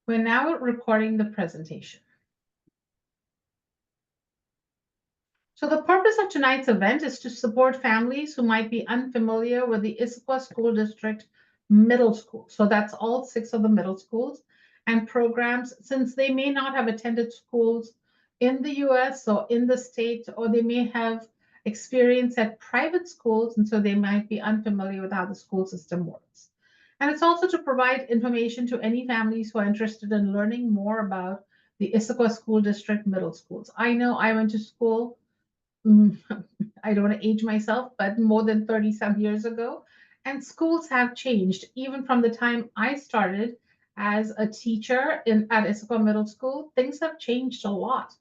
We're now recording the presentation. So the purpose of tonight's event is to support families who might be unfamiliar with the Issaquah School District Middle School. So that's all 6 of the middle schools and programs, since they may not have attended schools in the US or in the state, or they may have experience at private schools, and so they might be unfamiliar with how the school system works. And it's also to provide information to any families who are interested in learning more about the Issaquah School District Middle Schools. I know I went to school, I don't want to age myself, but more than 30 some years ago. And schools have changed even from the time I started as a teacher at Issaquah Middle School. Things have changed a lot.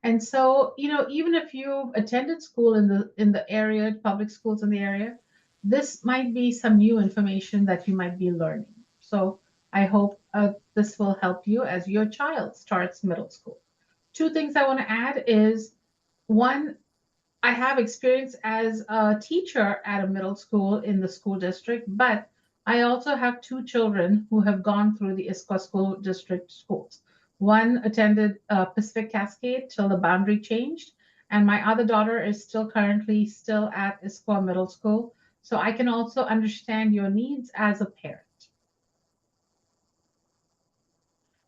And so, even if you've attended school in the area, public schools in the area, this might be some new information that you might be learning. So I hope this will help you as your child starts middle school. 2 things I want to add is, one, I have experience as a teacher at a middle school in the school district, but I also have 2 children who have gone through the Issaquah School District schools. One attended Pacific Cascade till the boundary changed, and my other daughter is currently still at Issaquah Middle School. So I can also understand your needs as a parent.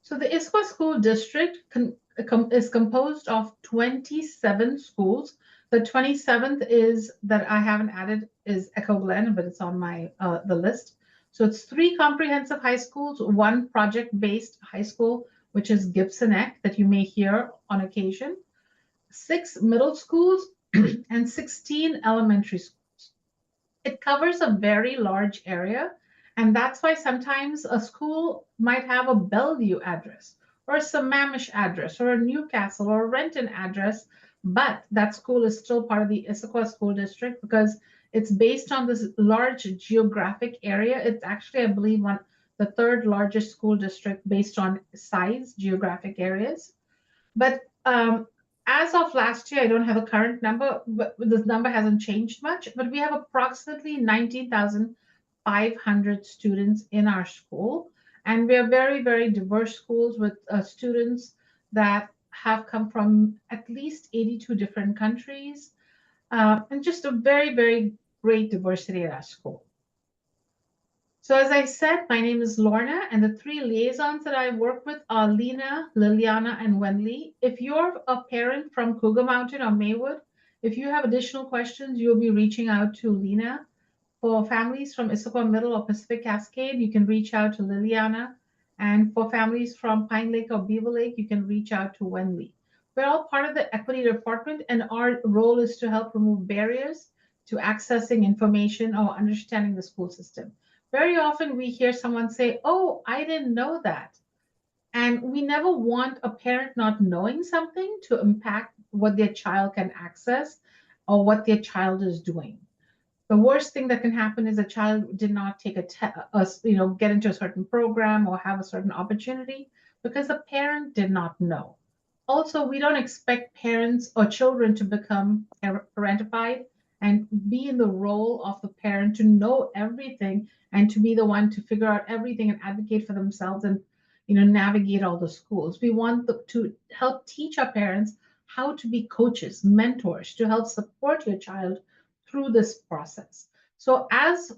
So the Issaquah School District is composed of 27 schools. The 27th is that I haven't added is Echo Glen, but it's on my the list. So it's 3 comprehensive high schools, 1 project-based high school, which is Gibson Eck, that you may hear on occasion, 6 middle schools, and 16 elementary schools. It covers a very large area, and that's why sometimes a school might have a Bellevue address or a Sammamish address or a Newcastle or a Renton address, but that school is still part of the Issaquah School District because it's based on this large geographic area. It's actually, I believe, the 3rd largest school district based on size, geographic areas. But as of last year, I don't have a current number, but this number hasn't changed much, but we have approximately 19,500 students in our school. And we are very, very diverse schools with students that have come from at least 82 different countries, and just a very, very great diversity at our school. So as I said, my name is Lorna, and the 3 liaisons that I work with are Lena, Liliana, and Wenli. If you're a parent from Cougar Mountain or Maywood, if you have additional questions, you'll be reaching out to Lena. For families from Issaquah Middle or Pacific Cascade, you can reach out to Liliana. And for families from Pine Lake or Beaver Lake, you can reach out to Wenli. We're all part of the equity department, and our role is to help remove barriers to accessing information or understanding the school system. Very often we hear someone say, "Oh, I didn't know that." And we never want a parent not knowing something to impact what their child can access or what their child is doing. The worst thing that can happen is a child did not take get into a certain program or have a certain opportunity because the parent did not know. Also, we don't expect parents or children to become parentified and be in the role of the parent to know everything and to be the one to figure out everything and advocate for themselves and navigate all the schools. We want to help teach our parents how to be coaches, mentors, to help support your child through this process. So as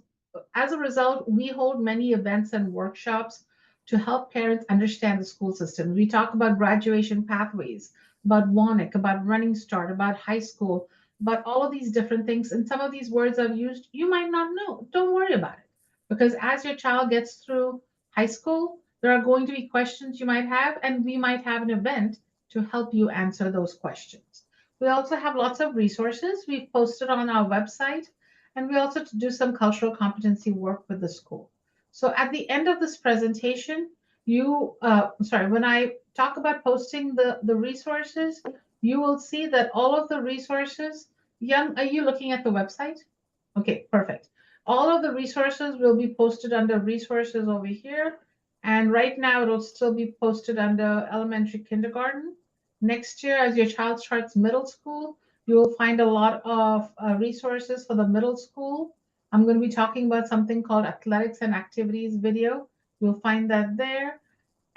a result, we hold many events and workshops to help parents understand the school system. We talk about graduation pathways, about WANIC, about Running Start, about high school, about all of these different things. And some of these words I've used, you might not know. Don't worry about it. Because as your child gets through high school, there are going to be questions you might have, and we might have an event to help you answer those questions. We also have lots of resources we've posted on our website, and we also do some cultural competency work with the school. So at the end of this presentation, when I talk about posting the resources, you will see that all of the resources, are you looking at the website? Okay, perfect. All of the resources will be posted under resources over here. And right now it'll still be posted under elementary kindergarten. Next year, as your child starts middle school, you will find a lot of resources for the middle school. I'm going to be talking about something called athletics and activities video. You'll find that there.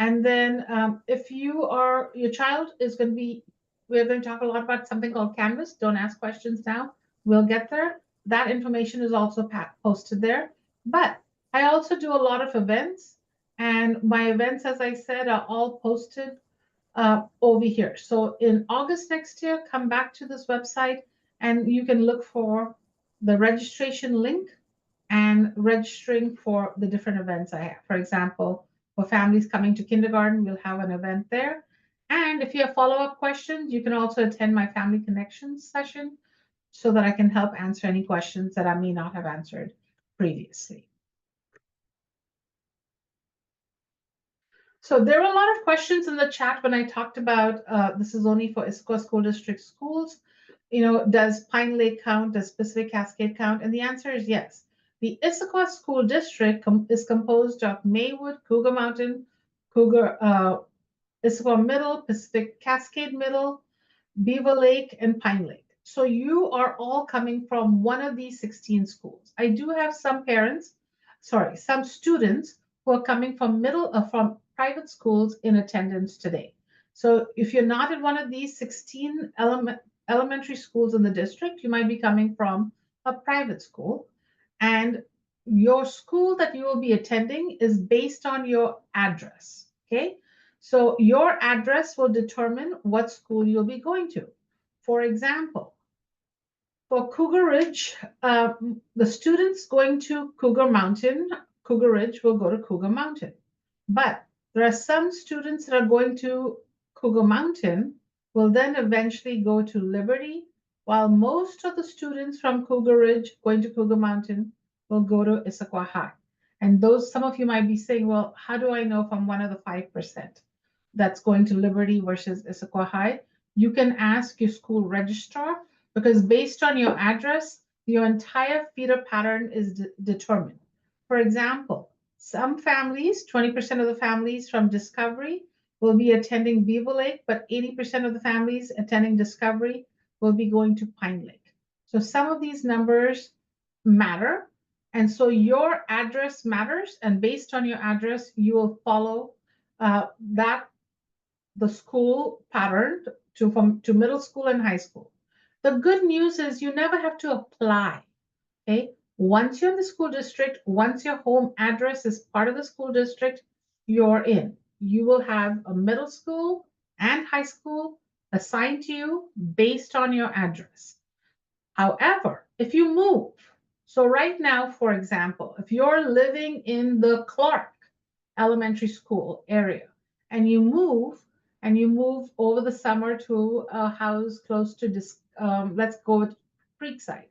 And then if your child is going to be, we're going to talk a lot about something called Canvas. Don't ask questions now. We'll get there. That information is also posted there. But I also do a lot of events, and my events, as I said, are all posted over here. So in August next year, come back to this website and you can look for the registration link and registering for the different events I have. For example, for families coming to kindergarten, we'll have an event there. And if you have follow-up questions, you can also attend my Family Connections session so that I can help answer any questions that I may not have answered previously. So there were a lot of questions in the chat when I talked about this is only for Issaquah School District schools. Does Pine Lake count? Does Pacific Cascade count? And the answer is yes. The Issaquah School District is composed of Maywood, Cougar Mountain, Issaquah Middle, Pacific Cascade Middle, Beaver Lake, and Pine Lake. So you are all coming from one of these 16 schools. I do have some students who are coming from private schools in attendance today. So if you're not at one of these 16 elementary schools in the district, you might be coming from a private school. And your school that you will be attending is based on your address. Okay. So your address will determine what school you'll be going to. For example, for Cougar Ridge, the students going to Cougar Ridge will go to Cougar Mountain. But there are some students that are going to Cougar Mountain will then eventually go to Liberty, while most of the students from Cougar Ridge going to Cougar Mountain will go to Issaquah High. And some of you might be saying, well, how do I know if I'm one of the 5% that's going to Liberty versus Issaquah High? You can ask your school registrar because based on your address, your entire feeder pattern is determined. For example, some families, 20% of the families from Discovery will be attending Beaver Lake, but 80% of the families attending Discovery will be going to Pine Lake. So some of these numbers matter. And so your address matters. And based on your address, you will follow the school pattern to middle school and high school. The good news is you never have to apply. Okay. Once you're in the school district, once your home address is part of the school district, you're in. You will have a middle school and high school assigned to you based on your address. However, if you move, so right now, for example, if you're living in the Clark Elementary School area and you move over the summer to a house close to let's go with Creekside,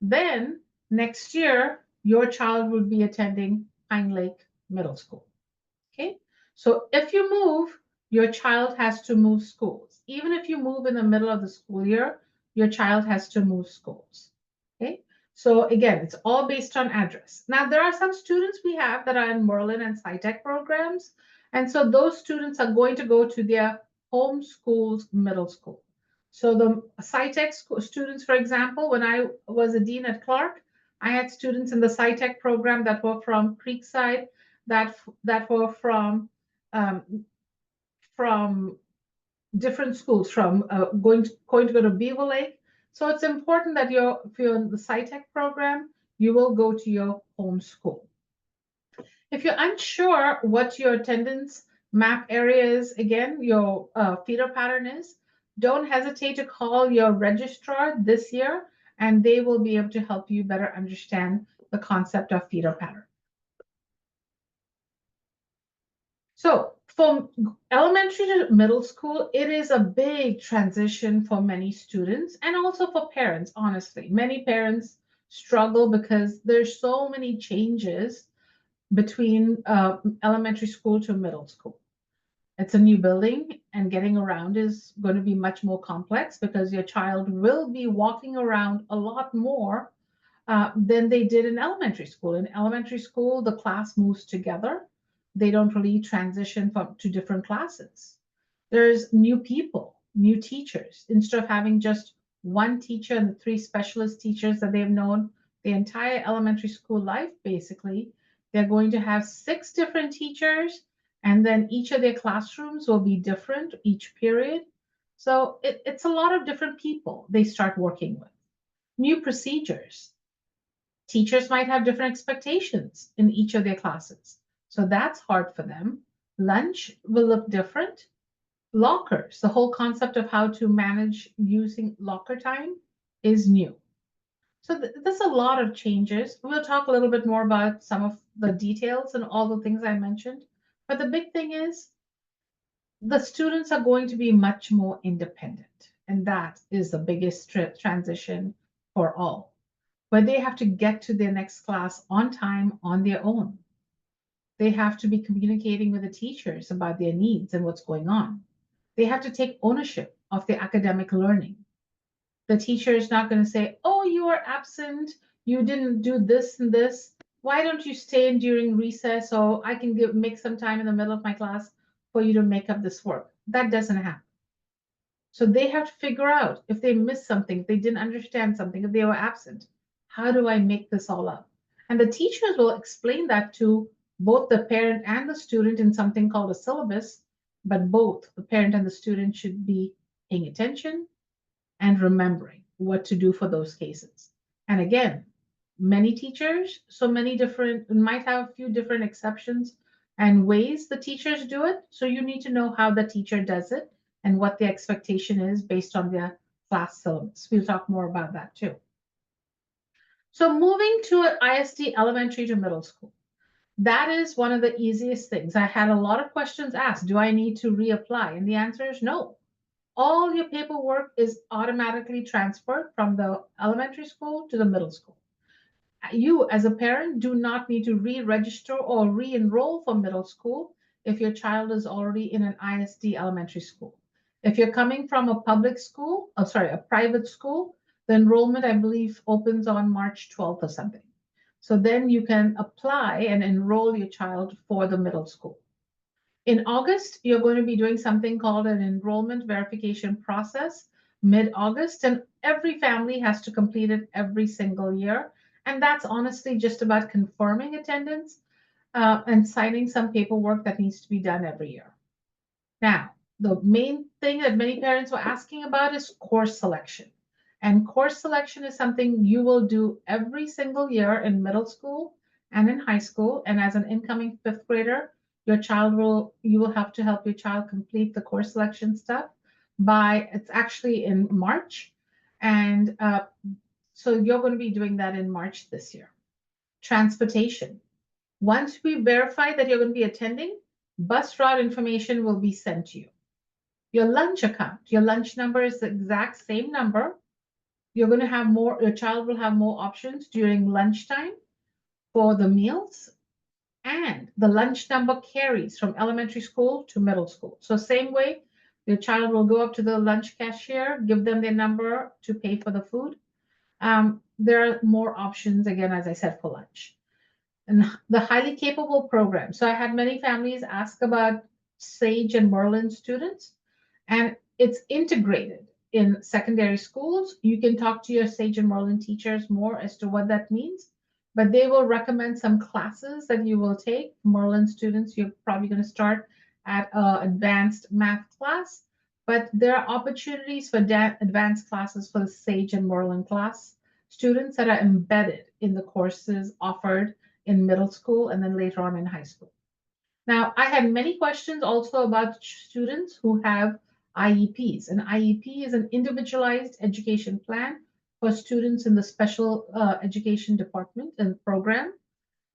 then next year your child would be attending Pine Lake Middle School. Okay, so if you move, your child has to move schools. Even if you move in the middle of the school year, your child has to move schools. Okay, so again, it's all based on address. Now, there are some students we have that are in Merlin and SciTech programs. And so those students are going to go to their home school's middle school. So the SciTech students, for example, when I was a dean at Clark, I had students in the SciTech program that were from Creekside, that were from different schools, from going to go to Beaver Lake. So it's important that if you're in the SciTech program, you will go to your home school. If you're unsure what your attendance map area is, again, your feeder pattern is, don't hesitate to call your registrar this year, and they will be able to help you better understand the concept of feeder pattern. So from elementary to middle school, it is a big transition for many students and also for parents, honestly. Many parents struggle because there's so many changes between elementary school to middle school. It's a new building, and getting around is going to be much more complex because your child will be walking around a lot more than they did in elementary school. In elementary school, the class moves together. They don't really transition to different classes. There's new people, new teachers. Instead of having just one teacher and the 3 specialist teachers that they've known the entire elementary school life, basically, they're going to have 6 different teachers And then each of their classrooms will be different each period. So it's a lot of different people they start working with. New procedures. Teachers might have different expectations in each of their classes. So that's hard for them. Lunch will look different. Lockers, the whole concept of how to manage using locker time is new. So there's a lot of changes. We'll talk a little bit more about some of the details and all the things I mentioned. But the big thing is the students are going to be much more independent. And that is the biggest transition for all, where they have to get to their next class on time on their own. They have to be communicating with the teachers about their needs and what's going on. They have to take ownership of their academic learning. The teacher is not going to say, "Oh, you are absent. You didn't do this and this. Why don't you stay in during recess so I can make some time in the middle of my class for you to make up this work?" That doesn't happen. So they have to figure out if they missed something, if they didn't understand something, if they were absent, how do I make this all up? And the teachers will explain that to both the parent and the student in something called a syllabus, but both the parent and the student should be paying attention and remembering what to do for those cases. And again, many teachers, so many different, might have a few different exceptions and ways the teachers do it. So you need to know how the teacher does it and what the expectation is based on their class syllabus. We'll talk more about that too. So moving to an ISD elementary to middle school. That is one of the easiest things. I had a lot of questions asked. Do I need to reapply? And the answer is no. All your paperwork is automatically transferred from the elementary school to the middle school. You, as a parent, do not need to re register or re enroll for middle school if your child is already in an ISD elementary school. If you're coming from a public school, a private school, the enrollment, I believe, opens on March 12th or something. So then you can apply and enroll your child for the middle school. In August, you're going to be doing something called an enrollment verification process mid-August, and every family has to complete it every single year. And that's honestly just about confirming attendance and signing some paperwork that needs to be done every year. Now, the main thing that many parents were asking about is course selection. And course selection is something you will do every single year in middle school and in high school. And as an incoming fifth grader, you will have to help your child complete the course selection stuff it's actually in March. And so you're going to be doing that in March this year. Transportation. Once we verify that you're going to be attending, bus route information will be sent to you. Your lunch account, your lunch number is the exact same number. You're going to have your child will have more options during lunchtime for the meals, and the lunch number carries from elementary school to middle school. So same way, your child will go up to the lunch cashier, give them their number to pay for the food. There are more options, again, as I said, for lunch. And the highly capable program. So I had many families ask about Sage and Merlin students, and it's integrated in secondary schools. You can talk to your Sage and Merlin teachers more as to what that means, but they will recommend some classes that you will take. Merlin students, you're probably going to start at an advanced math class, but there are opportunities for advanced classes for the Sage and Merlin class students that are embedded in the courses offered in middle school and then later on in high school. Now, I had many questions also about students who have IEPs. An IEP is an individualized education plan for students in the special education department and program.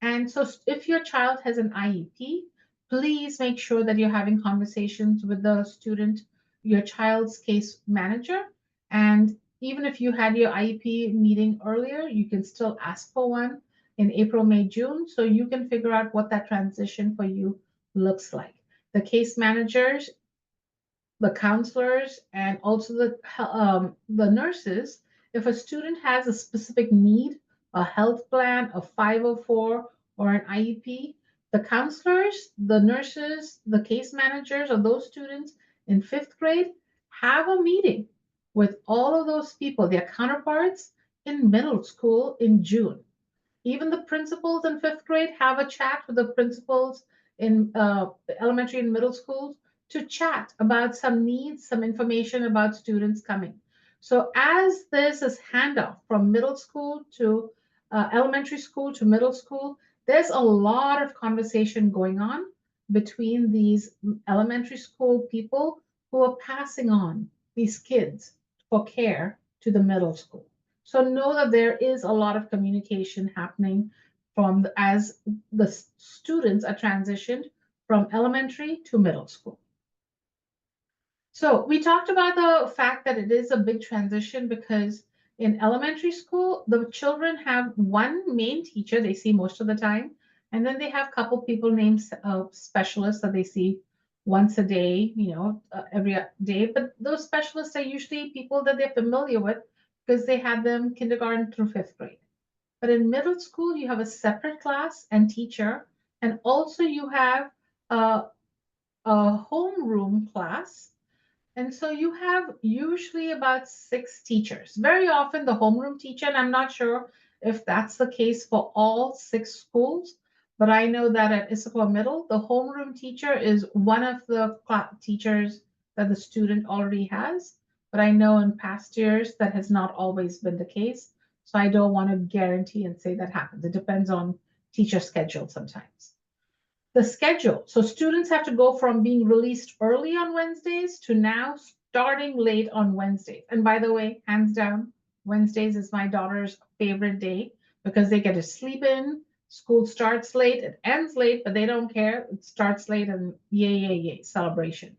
And so, if your child has an IEP, please make sure that you're having conversations with the student, your child's case manager. And even if you had your IEP meeting earlier, you can still ask for one in April, May, June, so you can figure out what that transition for you looks like. The case managers, the counselors, and also the nurses, if a student has a specific need, a health plan, a 504, or an IEP, the counselors, the nurses, the case managers of those students in fifth grade have a meeting with all of those people, their counterparts in middle school in June. Even the principals in fifth grade have a chat with the principals in elementary and middle schools to chat about some needs, some information about students coming. So as there's this handoff from middle school to elementary school to middle school, there's a lot of conversation going on between these elementary school people who are passing on these kids for care to the middle school. So know that there is a lot of communication happening as the students are transitioned from elementary to middle school. So we talked about the fact that it is a big transition because in elementary school, the children have one main teacher they see most of the time, and then they have a couple people named specialists that they see once a day, every day. But those specialists are usually people that they're familiar with because they had them kindergarten through fifth grade. But in middle school, you have a separate class and teacher, and also you have a, a homeroom class, and so you have usually about six teachers. Very often the homeroom teacher, and I'm not sure if that's the case for all six schools, but I know that at Issaquah Middle, the homeroom teacher is one of the teachers that the student already has. But I know in past years that has not always been the case. So I don't want to guarantee and say that happens. It depends on teacher schedule sometimes. The schedule. So students have to go from being released early on Wednesdays to now starting late on Wednesdays. And by the way, hands down, Wednesdays is my daughter's favorite day because they get to sleep in. School starts late, it ends late, but they don't care. It starts late and yay, yay, yay, celebration.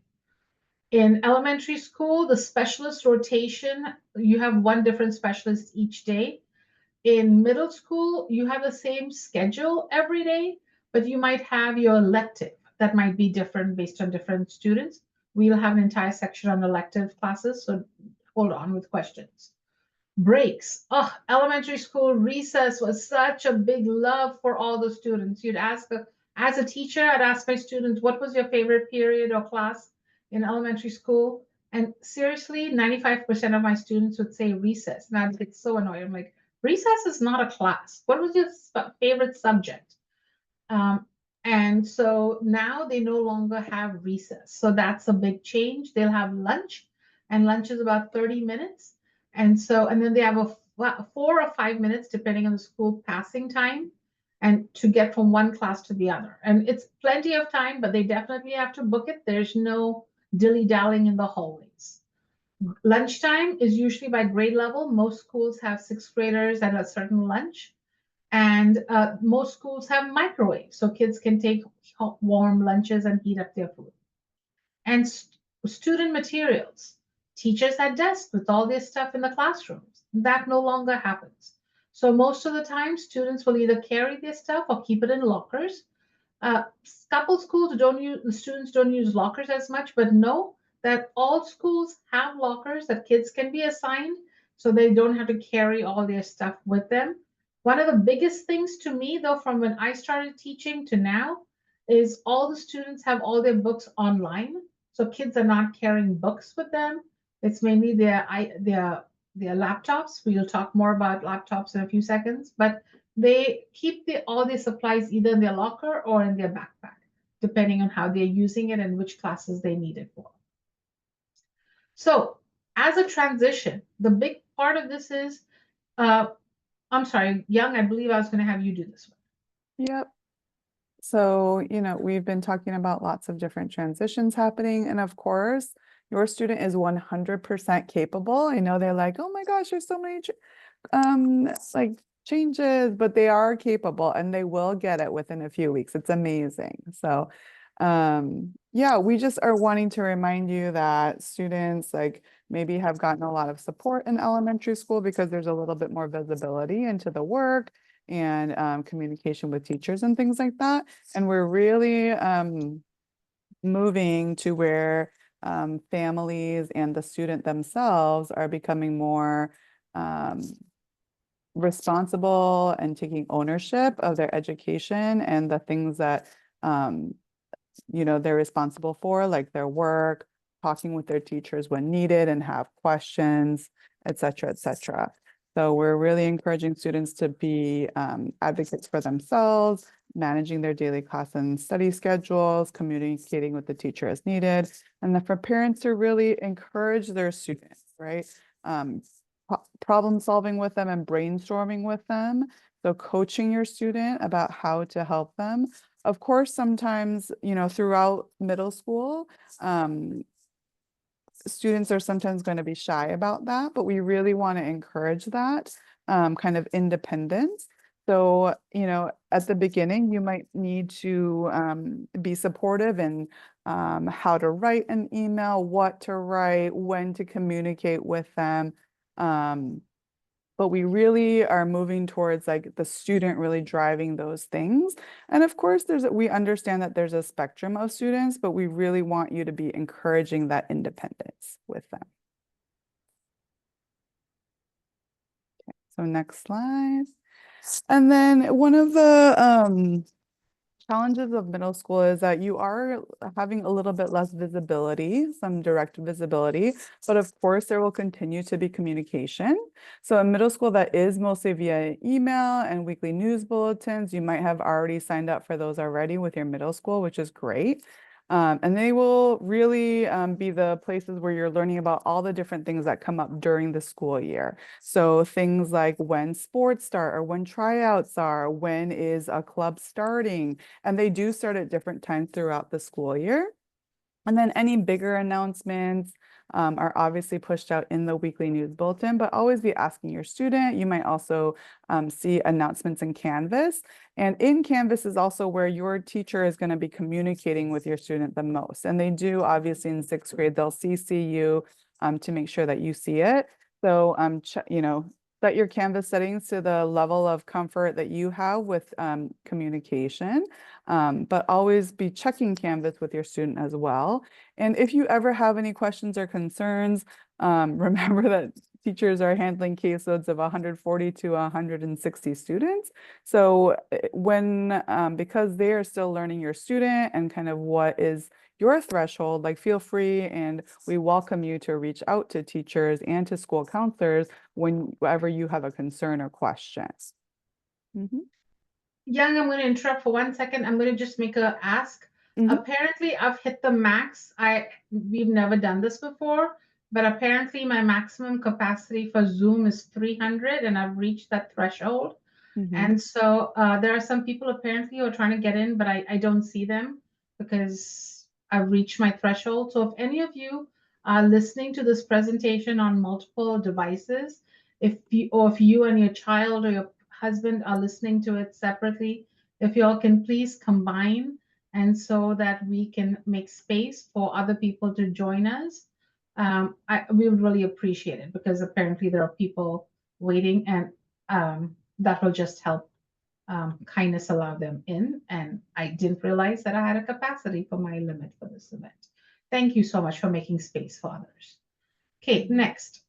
In elementary school, the specialist rotation, you have one different specialist each day. In middle school, you have the same schedule every day, but you might have your elective that might be different based on different students. We'll have an entire section on elective classes, so hold on with questions. Breaks. Oh, elementary school recess was such a big love for all the students. As a teacher, I'd ask my students, what was your favorite period or class in elementary school? And seriously, 95% of my students would say recess. Now it's so annoying. I'm like, recess is not a class. What was your favorite subject? Um, and so now they no longer have recess. So that's a big change. They'll have lunch, and lunch is about 30 minutes. And then they have a 4 or 5 minutes, depending on the school passing time, and to get from one class to the other. And it's plenty of time, but they definitely have to book it. There's no dilly-dallying in the hallways. Lunchtime is usually by grade level. Most schools have sixth graders at a certain lunch. And most schools have microwaves, so kids can take warm lunches and heat up their food. And student materials, teachers at desks with all their stuff in the classrooms. That no longer happens. So most of the time, students will either carry their stuff or keep it in lockers. Uh, Couple schools don't use the students don't use lockers as much, but know that all schools have lockers that kids can be assigned, so they don't have to carry all their stuff with them. One of the biggest things to me, though, from when I started teaching to now, is all the students have all their books online, so kids are not carrying books with them. It's mainly their laptops. We'll talk more about laptops in a few seconds, but they keep all their supplies either in their locker or in their backpack, depending on how they're using it and which classes they need it for. So, as a transition, the big part of this is, uh, I'm sorry, Young, I believe I was going to have you do this one. Yep. So, we've been talking about lots of different transitions happening. And of course, your student is 100% capable. I know they're like, oh my gosh, there's so many like changes, but they are capable and they will get it within a few weeks. It's amazing. So, yeah, we just are wanting to remind you that students like maybe have gotten a lot of support in elementary school because there's a little bit more visibility into the work and communication with teachers and things like that. And we're really moving to where families and the student themselves are becoming more responsible and taking ownership of their education and the things that they're responsible for, like their work, talking with their teachers when needed and have questions, et cetera, et cetera. So we're really encouraging students to be advocates for themselves, managing their daily class and study schedules, communicating with the teacher as needed, and then for parents to really encourage their students, right? Problem solving with them and brainstorming with them. So coaching your student about how to help them. Of course, sometimes, throughout middle school, students are sometimes going to be shy about that, but we really want to encourage that kind of independence. So, at the beginning, you might need to be supportive in how to write an email, what to write, when to communicate with them. But we really are moving towards like the student really driving those things. And of course, we understand that there's a spectrum of students, but we really want you to be encouraging that independence with them. Okay, so next slide. And then one of the challenges of middle school is that you are having a little bit less visibility, some direct visibility, but of course there will continue to be communication. So in middle school, that is mostly via email and weekly news bulletins. You might have already signed up for those already with your middle school, which is great. And they will really be the places where you're learning about all the different things that come up during the school year. So things like when sports start or when tryouts are, when is a club starting, and they do start at different times throughout the school year. And then any bigger announcements are obviously pushed out in the weekly news bulletin, but always be asking your student. You might also see announcements in Canvas. And in Canvas is also where your teacher is going to be communicating with your student the most. And they do, obviously, in sixth grade, they'll CC you to make sure that you see it. So, set your Canvas settings to the level of comfort that you have with communication, but always be checking Canvas with your student as well. And if you ever have any questions or concerns, remember that teachers are handling caseloads of 140 to 160 students. So because they are still learning your student and kind of what is your threshold, like feel free, and we welcome you to reach out to teachers and to school counselors whenever you have a concern or question. Young, I'm going to interrupt for 1 second. I'm going to just make a ask. Apparently, I've hit the max. We've never done this before, but apparently my maximum capacity for Zoom is 300, and I've reached that threshold. And so there are some people apparently who are trying to get in, but I don't see them because I've reached my threshold. So if any of you are listening to this presentation on multiple devices, if you and your child or your husband are listening to it separately, if you all can please combine, and so that we can make space for other people to join us, we would really appreciate it, because apparently there are people waiting, and that will just help kindness allow them in. And I didn't realize that I had a capacity for my limit for this event. Thank you so much for making space for others. Okay, next.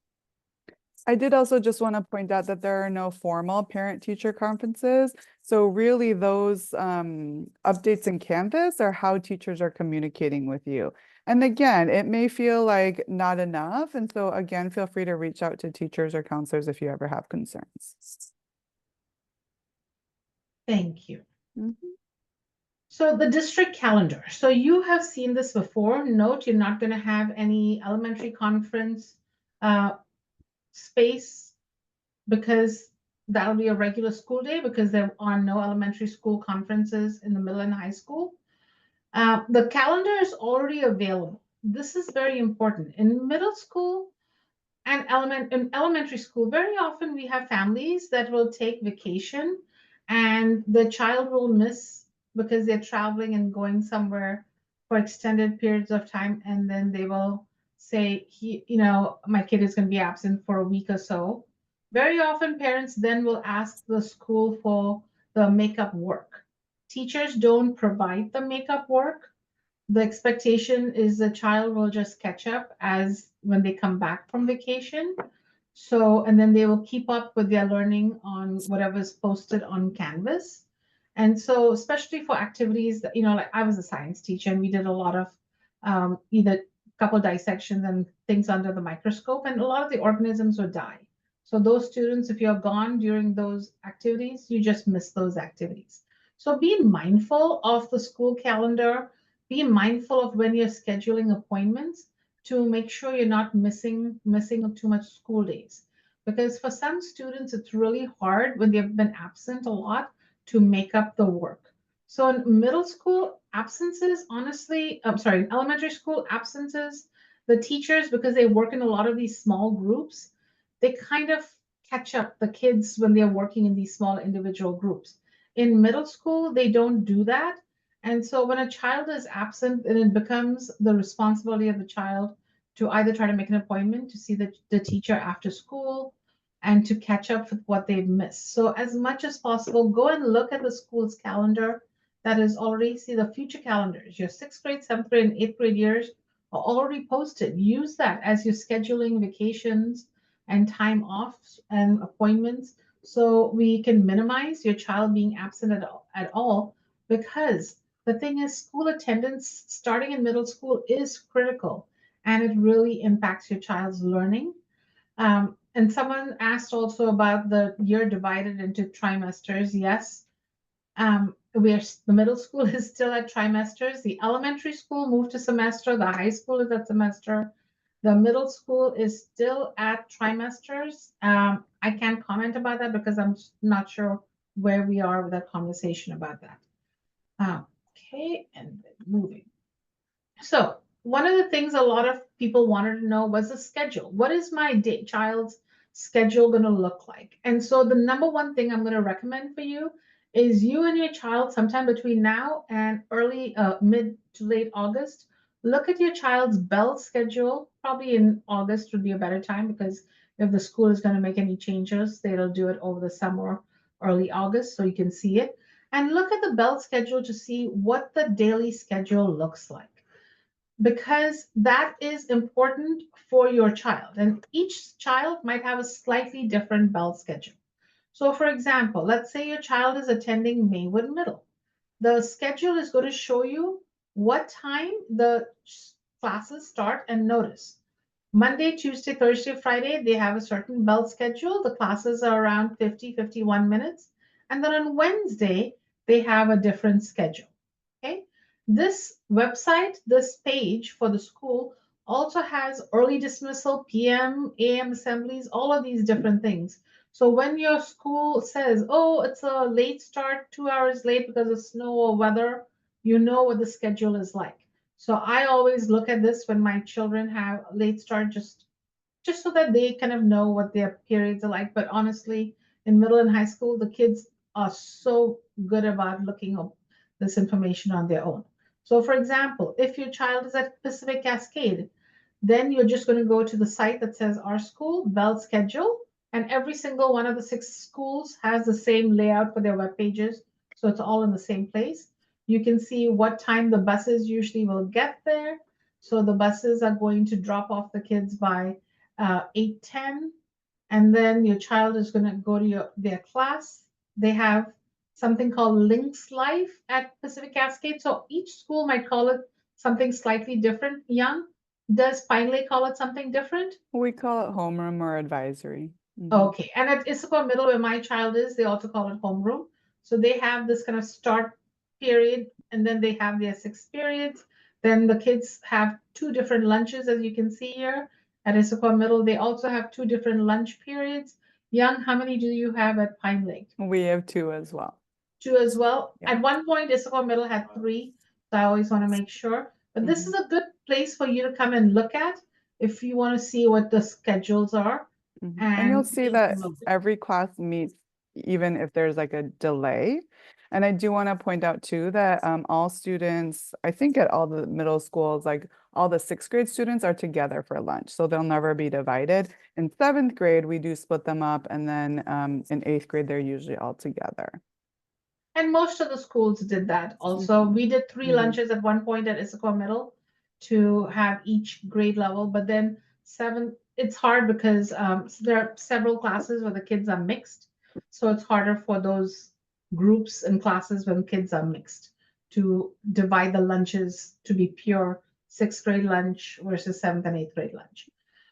I did also just want to point out that there are no formal parent-teacher conferences. So really those updates in Canvas are how teachers are communicating with you. And again, it may feel like not enough. And so again, feel free to reach out to teachers or counselors if you ever have concerns. Thank you. So the district calendar. So you have seen this before. Note, you're not going to have any elementary conference space, because that'll be a regular school day, because there are no elementary school conferences in the middle and high school. The calendar is already available. This is very important. In middle school and in elementary school, very often we have families that will take vacation, and the child will miss because they're traveling and going somewhere for extended periods of time, and then they will say, my kid is going to be absent for a week or so. Very often parents then will ask the school for the makeup work. Teachers don't provide the makeup work. The expectation is the child will just catch up as when they come back from vacation. So, and then they will keep up with their learning on whatever's posted on Canvas. And so, especially for activities that, like I was a science teacher, and we did a lot of either couple dissections and things under the microscope, and a lot of the organisms would die. So those students, if you're gone during those activities, you just miss those activities. So be mindful of the school calendar, be mindful of when you're scheduling appointments to make sure you're not missing too much school days. Because for some students, it's really hard when they've been absent a lot to make up the work. So in middle school absences, honestly, I'm sorry, in elementary school absences, the teachers, because they work in a lot of these small groups, they kind of catch up the kids when they're working in these small individual groups. In middle school, they don't do that. And so when a child is absent, then it becomes the responsibility of the child to either try to make an appointment to see the teacher after school and to catch up with what they've missed. So as much as possible, go and look at the school's calendar that is already, see the future calendars. Your sixth grade, seventh grade, and eighth grade years are already posted. Use that as you're scheduling vacations and time off and appointments so we can minimize your child being absent at all because the thing is school attendance starting in middle school is critical and it really impacts your child's learning. And someone asked also about the year divided into trimesters. Yes, the middle school is still at trimesters. The elementary school moved to semester. The high school is at semester. The middle school is still at trimesters. I can't comment about that because I'm not sure where we are with that conversation about that. Okay, and moving. So one of the things a lot of people wanted to know was the schedule. What is my child's schedule going to look like? And so the number one thing I'm going to recommend for you is you and your child sometime between now and mid to late August, look at your child's bell schedule. Probably in August would be a better time because if the school is going to make any changes, they'll do it over the summer, early August, so you can see it. And look at the bell schedule to see what the daily schedule looks like because that is important for your child. And each child might have a slightly different bell schedule. So, for example, let's say your child is attending Maywood Middle. The schedule is going to show you what time the classes start and notice. Monday, Tuesday, Thursday, Friday, they have a certain bell schedule. The classes are around 50, 51 minutes. And then on Wednesday, they have a different schedule. Okay. This website, this page for the school also has early dismissal, PM, AM assemblies, all of these different things. So when your school says, oh, it's a late start, 2 hours late because of snow or weather, you know what the schedule is like. So I always look at this when my children have a late start, just so that they kind of know what their periods are like. But honestly, in middle and high school, the kids are so good about looking up this information on their own. So, for example, if your child is at Pacific Cascade, then you're just going to go to the site that says our school, bell schedule, and every single one of the six schools has the same layout for their web pages. So it's all in the same place. You can see what time the buses usually will get there. So the buses are going to drop off the kids by 8:10, and then your child is going to go to their class. They have something called Links Life at Pacific Cascade. So each school might call it something slightly different. Young, does Pine Lake call it something different? We call it homeroom or advisory. Okay, and at Issaquah Middle, where my child is, they also call it homeroom. So they have this kind of start period, and then they have their 6 periods. Then the kids have two different lunches, as you can see here at Issaquah Middle. They also have two different lunch periods. Young, how many do you have at Pine Lake? We have two as well. Two as well. Yeah. At one point, Issaquah Middle had three, so I always want to make sure. But this is a good place for you to come and look at if you want to see what the schedules are. And you'll see take that note. every class meets even if there's like a delay. And I do want to point out too that all students, I think at all the middle schools, like all the sixth grade students are together for lunch. So they'll never be divided. In seventh grade, we do split them up. And then in eighth grade, they're usually all together. And most of the schools did that also. We did 3 Mhm. lunches at one point at Issaquah Middle to have each grade level, but then it's hard because there are several classes where the kids are mixed. So it's harder for those groups and classes when kids are mixed to divide the lunches to be pure sixth grade lunch versus seventh and eighth grade lunch.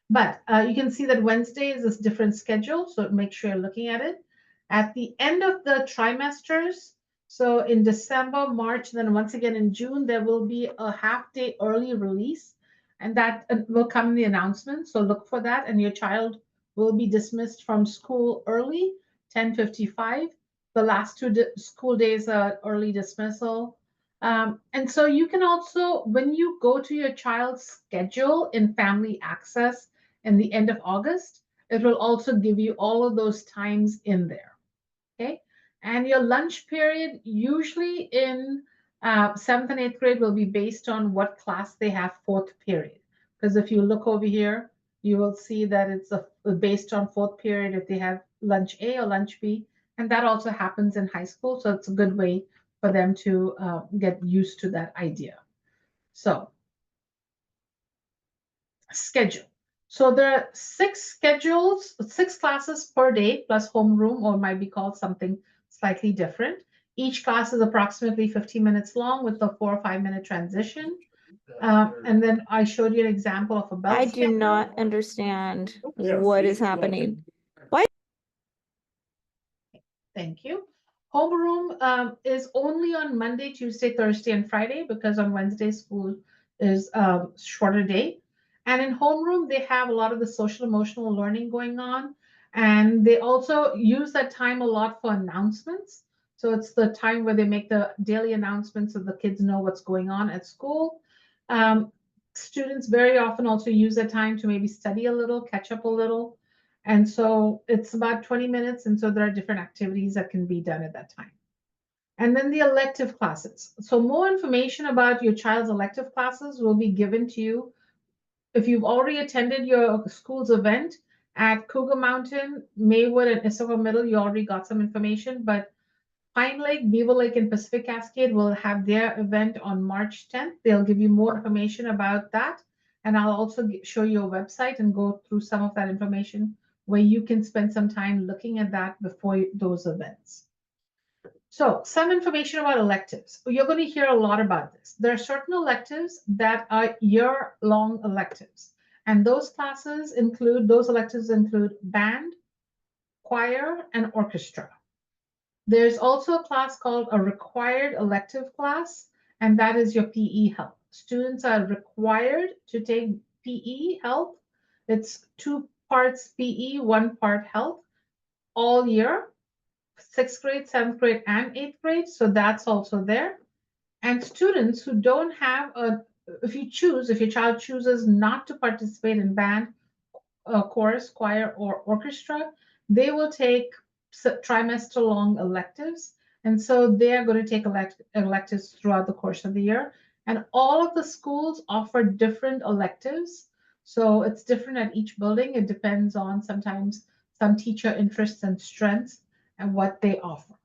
But you can see that Wednesday is this different schedule, so make sure you're looking at it. At the end of the trimesters, so in December, March, and then once again in June, there will be a half day early release, and that will come in the announcement. So look for that, and your child will be dismissed from school early, 10:55. The last two school days are early dismissal. And so you can also, when you go to your child's schedule in Family Access, in the end of August, it will also give you all of those times in there. Okay. And your lunch period, usually in seventh and eighth grade, will be based on what class they have fourth period. Because if you look over here, you will see that it's based on fourth period if they have lunch A or lunch B. And that also happens in high school. So it's a good way for them to get used to that idea. So schedule. So there are six classes per day plus homeroom, or might be called something slightly different. Each class is approximately 15 minutes long with a 4 or 5 minute transition. And then I showed you an example of a belt I do schedule. not understand what is happening. Why? Thank you. Homeroom is only on Monday, Tuesday, Thursday, and Friday because on Wednesday school is a shorter day. And in homeroom, they have a lot of the social emotional learning going on. And they also use that time a lot for announcements. So it's the time where they make the daily announcements so the kids know what's going on at school. Um, Students very often also use that time to maybe study a little, catch up a little. And so it's about 20 minutes. And so there are different activities that can be done at that time. And then the elective classes. So more information about your child's elective classes will be given to you. If you've already attended your school's event at Cougar Mountain, Maywood, and Issaquah Middle, you already got some information. But Pine Lake, Beaver Lake, and Pacific Cascade will have their event on March 10th. They'll give you more information about that. And I'll also show you a website and go through some of that information where you can spend some time looking at that before those events. So, some information about electives. You're going to hear a lot about this. There are certain electives that are year-long electives. And those electives include band, choir, and orchestra. There's also a class called a required elective class, and that is your PE health. Students are required to take PE health. It's 2 parts PE, 1 part health all year, sixth grade, seventh grade, and eighth grade. So that's also there. And students who don't have if your child chooses not to participate in band, chorus, choir, or orchestra, they will take trimester long electives. And so they are going to take electives throughout the course of the year. And all of the schools offer different electives. So it's different at each building. It depends on sometimes some teacher interests and strengths and what they offer.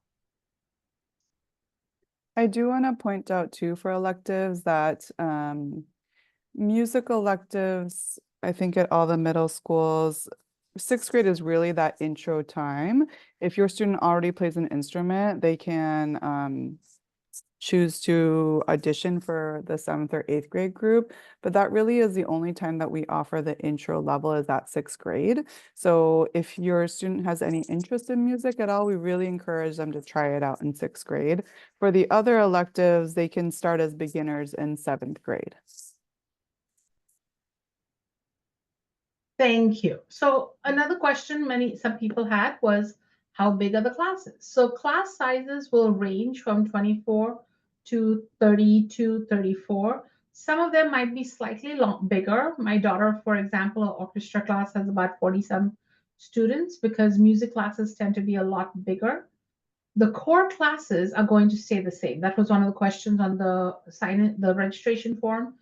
I do want to point out too for electives that music electives, I think at all the middle schools, sixth grade is really that intro time. If your student already plays an instrument, they can choose to audition for the seventh or eighth grade group, but that really is the only time that we offer the intro level is at sixth grade. So if your student has any interest in music at all, we really encourage them to try it out in sixth grade. For the other electives, they can start as beginners in seventh grade. Thank you. So another question some people had was, how big are the classes? So class sizes will range from 24 to 32, 34. Some of them might be slightly bigger. My daughter, for example, her orchestra class has about 40-some students because music classes tend to be a lot bigger. The core classes are going to stay the same. That was one of the questions on the registration form.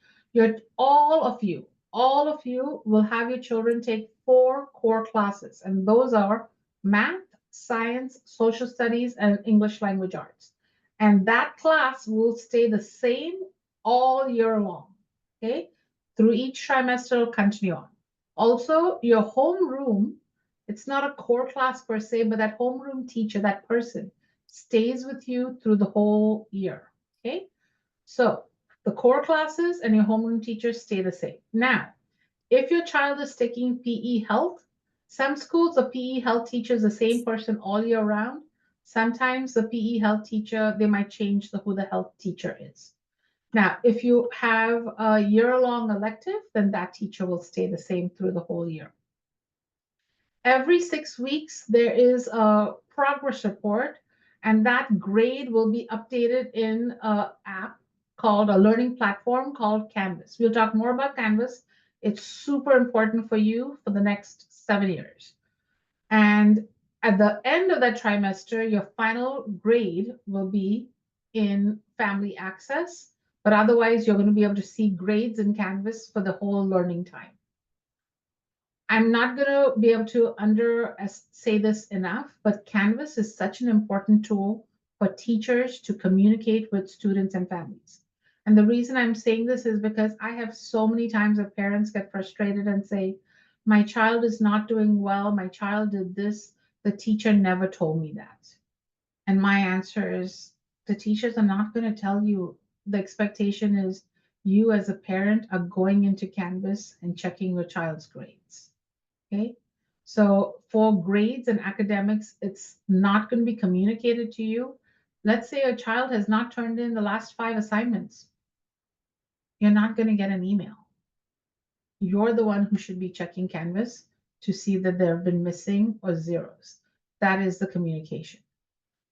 All of you will have your children take 4 core classes, and those are math, science, social studies, and English language arts. And that class will stay the same all year long. Okay, through each trimester will continue on. Also, your homeroom, it's not a core class per se, but that homeroom teacher, that person, stays with you through the whole year. Okay, so the core classes and your homeroom teachers stay the same. Now, If your child is taking PE health, some schools, the PE health teacher is the same person all year round. Sometimes the PE health teacher, they might change who the health teacher is. Now, if you have a year-long elective, then that teacher will stay the same through the whole year. Every 6 weeks, there is a progress report, and that grade will be updated in an app called a learning platform called Canvas. We'll talk more about Canvas. It's super important for you for the next 7 years. And at the end of that trimester, your final grade will be in Family Access, but otherwise, you're going to be able to see grades in Canvas for the whole learning time. I'm not going to be able to say this enough, but Canvas is such an important tool for teachers to communicate with students and families. And the reason I'm saying this is because I have so many times that parents get frustrated and say, my child is not doing well, my child did this, the teacher never told me that. And my answer is, the teachers are not going to tell you. The expectation is you as a parent are going into Canvas and checking your child's grades. Okay, so for grades and academics, it's not going to be communicated to you. Let's say a child has not turned in the last 5 assignments. You're not going to get an email. You're the one who should be checking Canvas to see that there have been missing or zeros. That is the communication.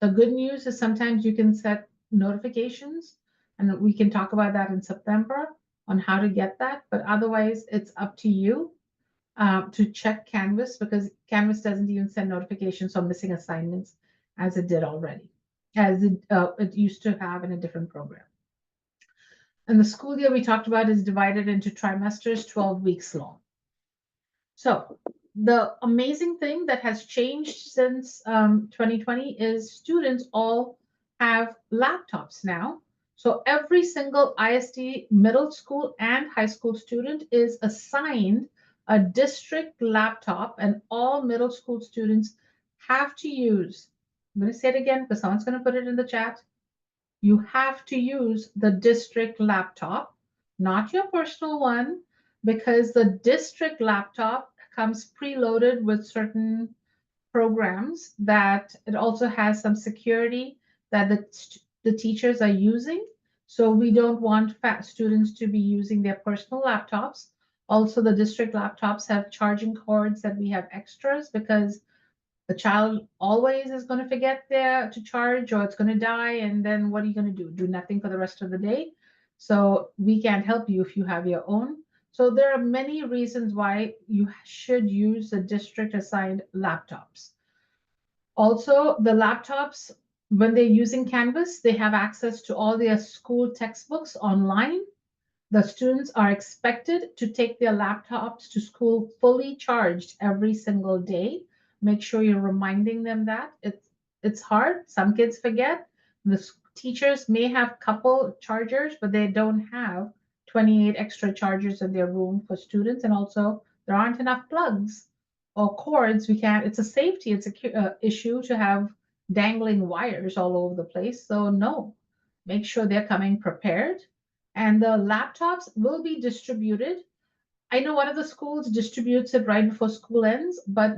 The good news is sometimes you can set notifications, and we can talk about that in September on how to get that. But otherwise, it's up to you to check Canvas, because Canvas doesn't even send notifications on missing assignments as it did already, as it used to have in a different program. And the school year we talked about is divided into trimesters, 12 weeks long. So the amazing thing that has changed since 2020 is students all have laptops now. So every single ISD middle school and high school student is assigned a district laptop, and all middle school students have to use, I'm going to say it again because someone's going to put it in the chat. You have to use the district laptop, not your personal one, because the district laptop comes preloaded with certain programs that it also has some security that the teachers are using. So we don't want students to be using their personal laptops. Also, the district laptops have charging cords that we have extras, because the child always is going to forget there to charge, or it's going to die, and then what are you going to do? Do nothing for the rest of the day. So we can't help you if you have your own. So there are many reasons why you should use the district assigned laptops. Also, the laptops, when they're using Canvas, they have access to all their school textbooks online. The students are expected to take their laptops to school fully charged every single day. Make sure you're reminding them that. It's hard. Some kids forget. The teachers may have couple chargers, but they don't have 28 extra chargers in their room for students. And also, there aren't enough plugs or cords. It's a safety, issue to have dangling wires all over the place. So no, make sure they're coming prepared. And the laptops will be distributed. I know one of the schools distributes it right before school ends, but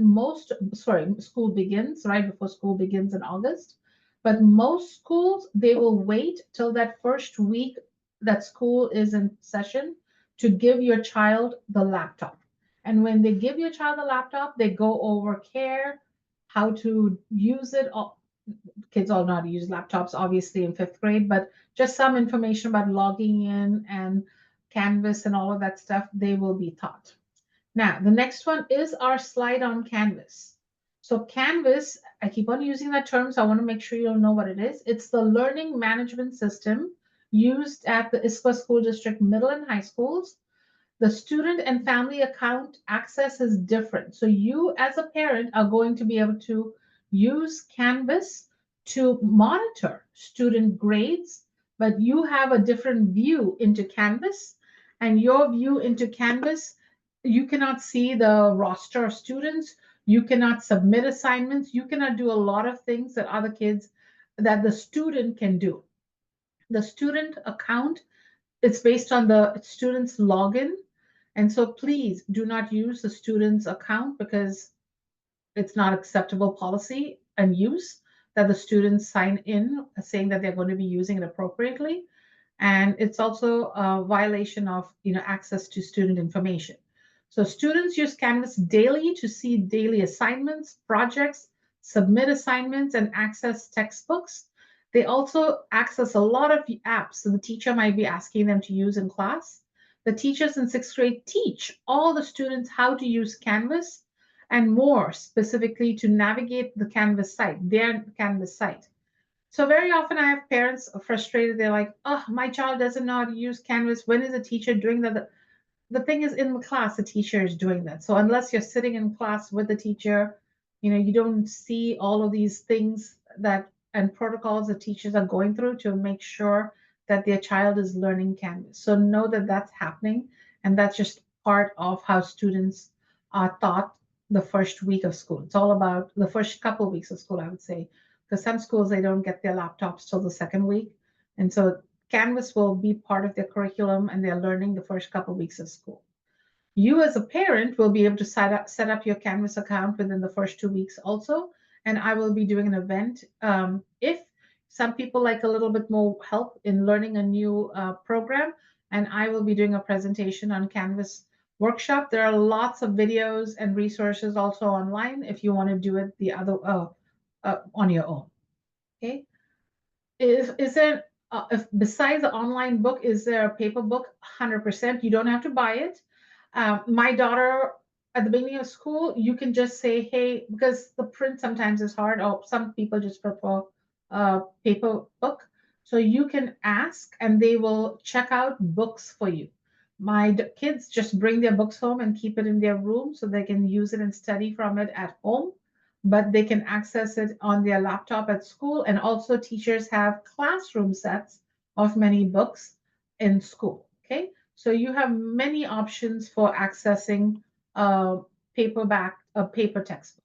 school begins right before school begins in August. But most schools, they will wait till that first week that school is in session to give your child the laptop. And when they give your child the laptop, they go over care, how to use it. Kids all know how to use laptops, obviously, in 5th grade, but just some information about logging in and Canvas and all of that stuff, they will be taught. Now, the next one is our slide on Canvas. So Canvas, I keep on using that term, so I want to make sure you'll know what it is. It's the learning management system used at the Issaquah School District middle and high schools. The student and family account access is different. So you as a parent are going to be able to use Canvas to monitor student grades, but you have a different view into Canvas. And your view into Canvas, you cannot see the roster of students. You cannot submit assignments. You cannot do a lot of things that the student can do. The student account, it's based on the student's login. And so please do not use the student's account, because it's not acceptable policy and use that the students sign in saying that they're going to be using it appropriately. And it's also a violation of access to student information. So students use Canvas daily to see daily assignments, projects, submit assignments, and access textbooks. They also access a lot of apps that the teacher might be asking them to use in class. The teachers in sixth grade teach all the students how to use Canvas and more specifically to navigate the Canvas site, their Canvas site. So very often I have parents frustrated. They're like, oh, my child doesn't know how to use Canvas. When is the teacher doing that? The thing is, in the class, the teacher is doing that. So unless you're sitting in class with the teacher, you don't see all of these things that and protocols the teachers are going through to make sure that their child is learning Canvas. So know that that's happening, and that's just part of how students are taught the first week of school. It's all about the first couple of weeks of school, I would say, because some schools they don't get their laptops till the second week, and so Canvas will be part of their curriculum and they're learning the first couple of weeks of school. You as a parent will be able to set up your Canvas account within the first 2 weeks also. And I will be doing an event. If some people like a little bit more help in learning a new program, and I will be doing a presentation on Canvas workshop. There are lots of videos and resources also online if you want to do it the other on your own. Okay. Is there if besides the online book, is there a paper book? 100%. You don't have to buy it. My daughter, at the beginning of school, you can just say, hey, because the print sometimes is hard, or some people just prefer a paper book. So you can ask, and they will check out books for you. My kids just bring their books home and keep it in their room so they can use it and study from it at home, but they can access it on their laptop at school. And also, teachers have classroom sets of many books in school. Okay, so you have many options for accessing a a paper textbook.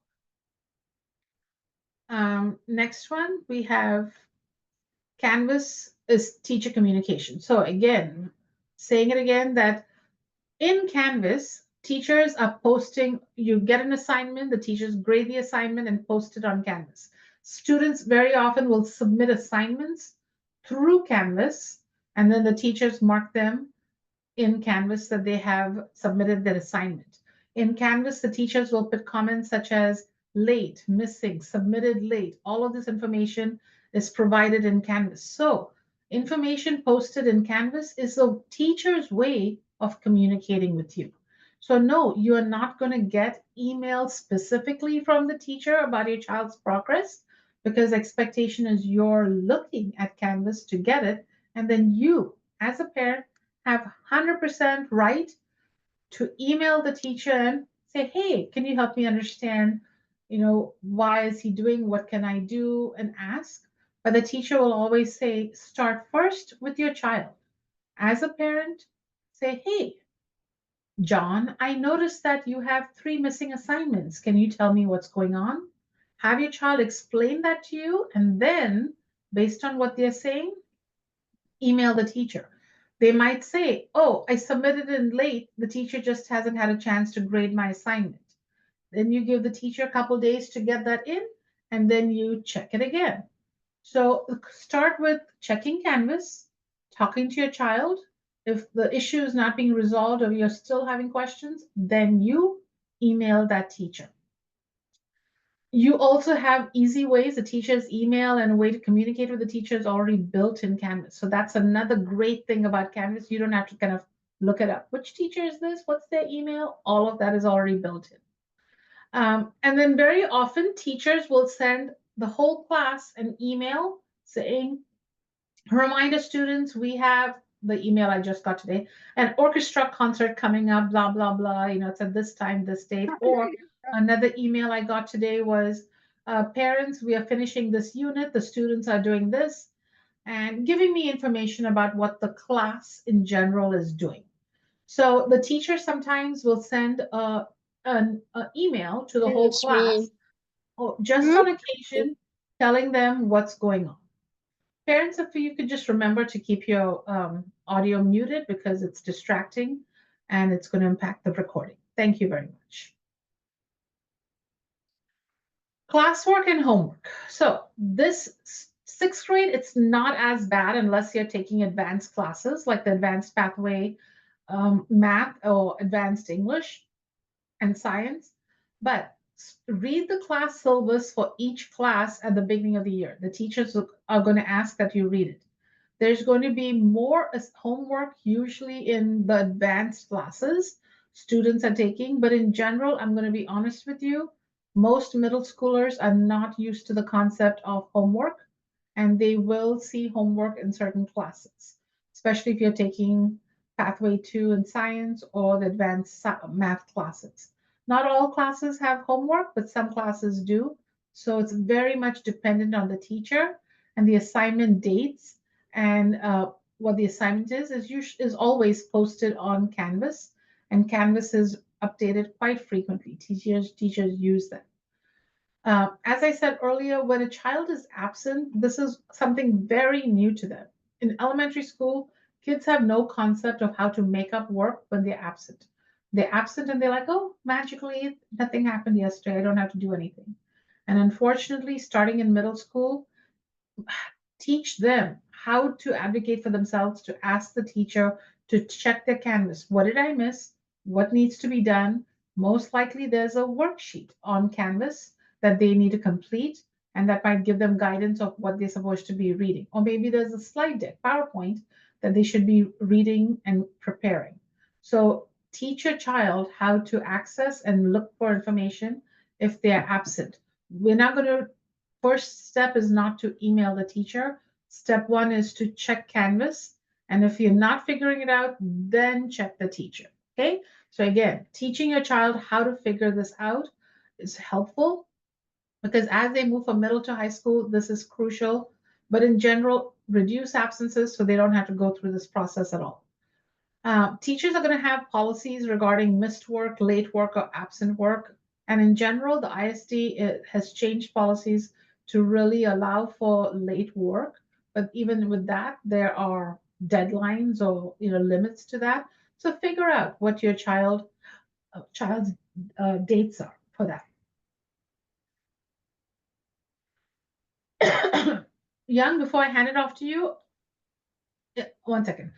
Next one, we have Canvas is teacher communication. So again, saying it again, that in Canvas, teachers are posting, you get an assignment, the teachers grade the assignment and post it on Canvas. Students very often will submit assignments through Canvas, and then the teachers mark them in Canvas that they have submitted their assignment. In Canvas, the teachers will put comments such as late, missing, submitted late. All of this information is provided in Canvas. So information posted in Canvas is the teacher's way of communicating with you. So no, you are not going to get emails specifically from the teacher about your child's progress, because expectation is you're looking at Canvas to get it, and then you, as a parent, have 100% right to email the teacher and say, hey, can you help me understand, why is he doing, what can I do, and ask. But the teacher will always say, start first with your child. As a parent, say, hey, John, I noticed that you have 3 missing assignments. Can you tell me what's going on? Have your child explain that to you, and then based on what they're saying, email the teacher. They might say, oh, I submitted in late. The teacher just hasn't had a chance to grade my assignment. Then you give the teacher a couple days to get that in, and then you check it again. So start with checking Canvas, talking to your child. If the issue is not being resolved or you're still having questions, then you email that teacher. You also have easy ways. The teacher's email and a way to communicate with the teacher is already built in Canvas. So that's another great thing about Canvas. You don't have to kind of look it up. Which teacher is this? What's their email? All of that is already built in. And then very often teachers will send the whole class an email saying, reminder students, we have the email I just got today, an orchestra concert coming up, blah, blah, blah. It's at this time, this date. Or another email I got today was, parents, we are finishing this unit. The students are doing this, and giving me information about what the class in general is doing. So the teacher sometimes will send an email to the whole class, just on occasion, telling them what's going on. Parents, if you could just remember to keep your audio muted because it's distracting. and it's going to impact the recording. Thank you very much. Classwork and homework. So this sixth grade, it's not as bad unless you're taking advanced classes like the advanced pathway math or advanced English and science. But read the class syllabus for each class at the beginning of the year. The teachers are going to ask that you read it. There's going to be more homework usually in the advanced classes students are taking, but in general, I'm going to be honest with you, most middle schoolers are not used to the concept of homework, and they will see homework in certain classes, especially if you're taking Pathway 2 in science or the advanced math classes. Not all classes have homework, but some classes do. So it's very much dependent on the teacher and the assignment dates, and what the assignment is always posted on Canvas, and Canvas is updated quite frequently. Teachers use them. As I said earlier, when a child is absent, this is something very new to them. In elementary school, kids have no concept of how to make up work when they're absent. They're absent and they're like, oh, magically, nothing happened yesterday. I don't have to do anything. And unfortunately, starting in middle school, teach them how to advocate for themselves, to ask the teacher to check their Canvas. What did I miss? What needs to be done? Most likely, there's a worksheet on Canvas that they need to complete, and that might give them guidance of what they're supposed to be reading. Or maybe there's a slide deck, PowerPoint, that they should be reading and preparing. So teach your child how to access and look for information if they're absent. We're not going to First step is not to email the teacher. Step one is to check Canvas. And if you're not figuring it out, then check the teacher. Okay. So again, teaching your child how to figure this out is helpful because as they move from middle to high school, this is crucial. But in general, reduce absences so they don't have to go through this process at all. Teachers are going to have policies regarding missed work, late work, or absent work. And in general, the ISD has changed policies to really allow for late work. But even with that, there are deadlines or limits to that. So figure out what your child's dates are for that. Young, before I hand it off to you, one second.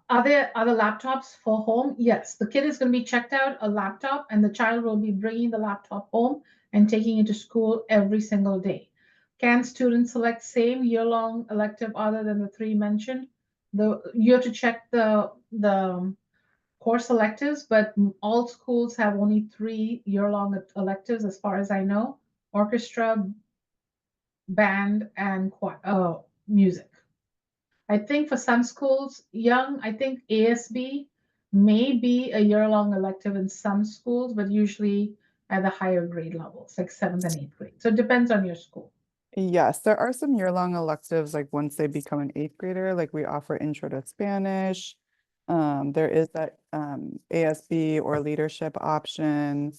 Are there other laptops for home? Yes, the kid is going to be checked out a laptop, and the child will be bringing the laptop home and taking it to school every single day. Can students select same year-long elective other than the three mentioned? You have to check the course electives, but all schools have only 3 year-long electives, as far as I know: orchestra, band, and music. I think for some schools, young, I think ASB may be a year-long elective in some schools, but usually at the higher grade levels, like 7th and 8th grade. So it depends on your school. Yes, there are some year-long electives, like once they become an 8th grader, like we offer Intro to Spanish. There is that ASB or leadership option.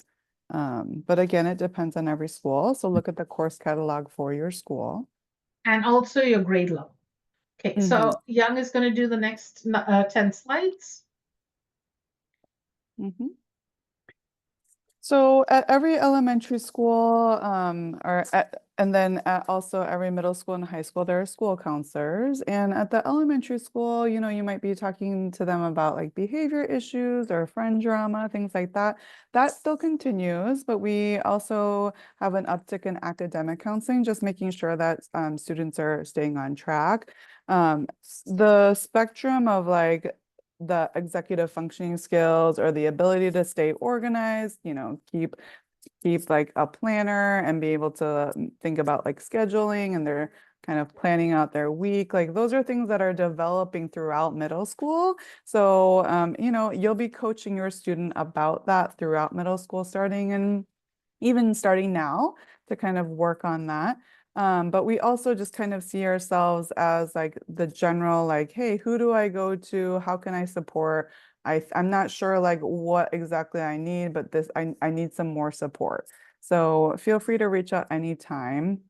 But again, it depends on every school. So look at the course catalog for your school. And also your grade level. Okay, so Young is going to do the next 10 slides. So at every elementary school, and then also every middle school and high school, there are school counselors. And at the elementary school, you might be talking to them about like behavior issues or friend drama, things like that. That still continues, but we also have an uptick in academic counseling, just making sure that students are staying on track. The spectrum of like the executive functioning skills or the ability to stay organized, keep like a planner and be able to think about like scheduling, and they're kind of planning out their week. Like those are things that are developing throughout middle school. So, you'll be coaching your student about that throughout middle school, starting and even starting now to kind of work on that. But we also just kind of see ourselves as like the general, like, hey, who do I go to? How can I support? I'm not sure like what exactly I need, but I need some more support. So feel free to reach out anytime.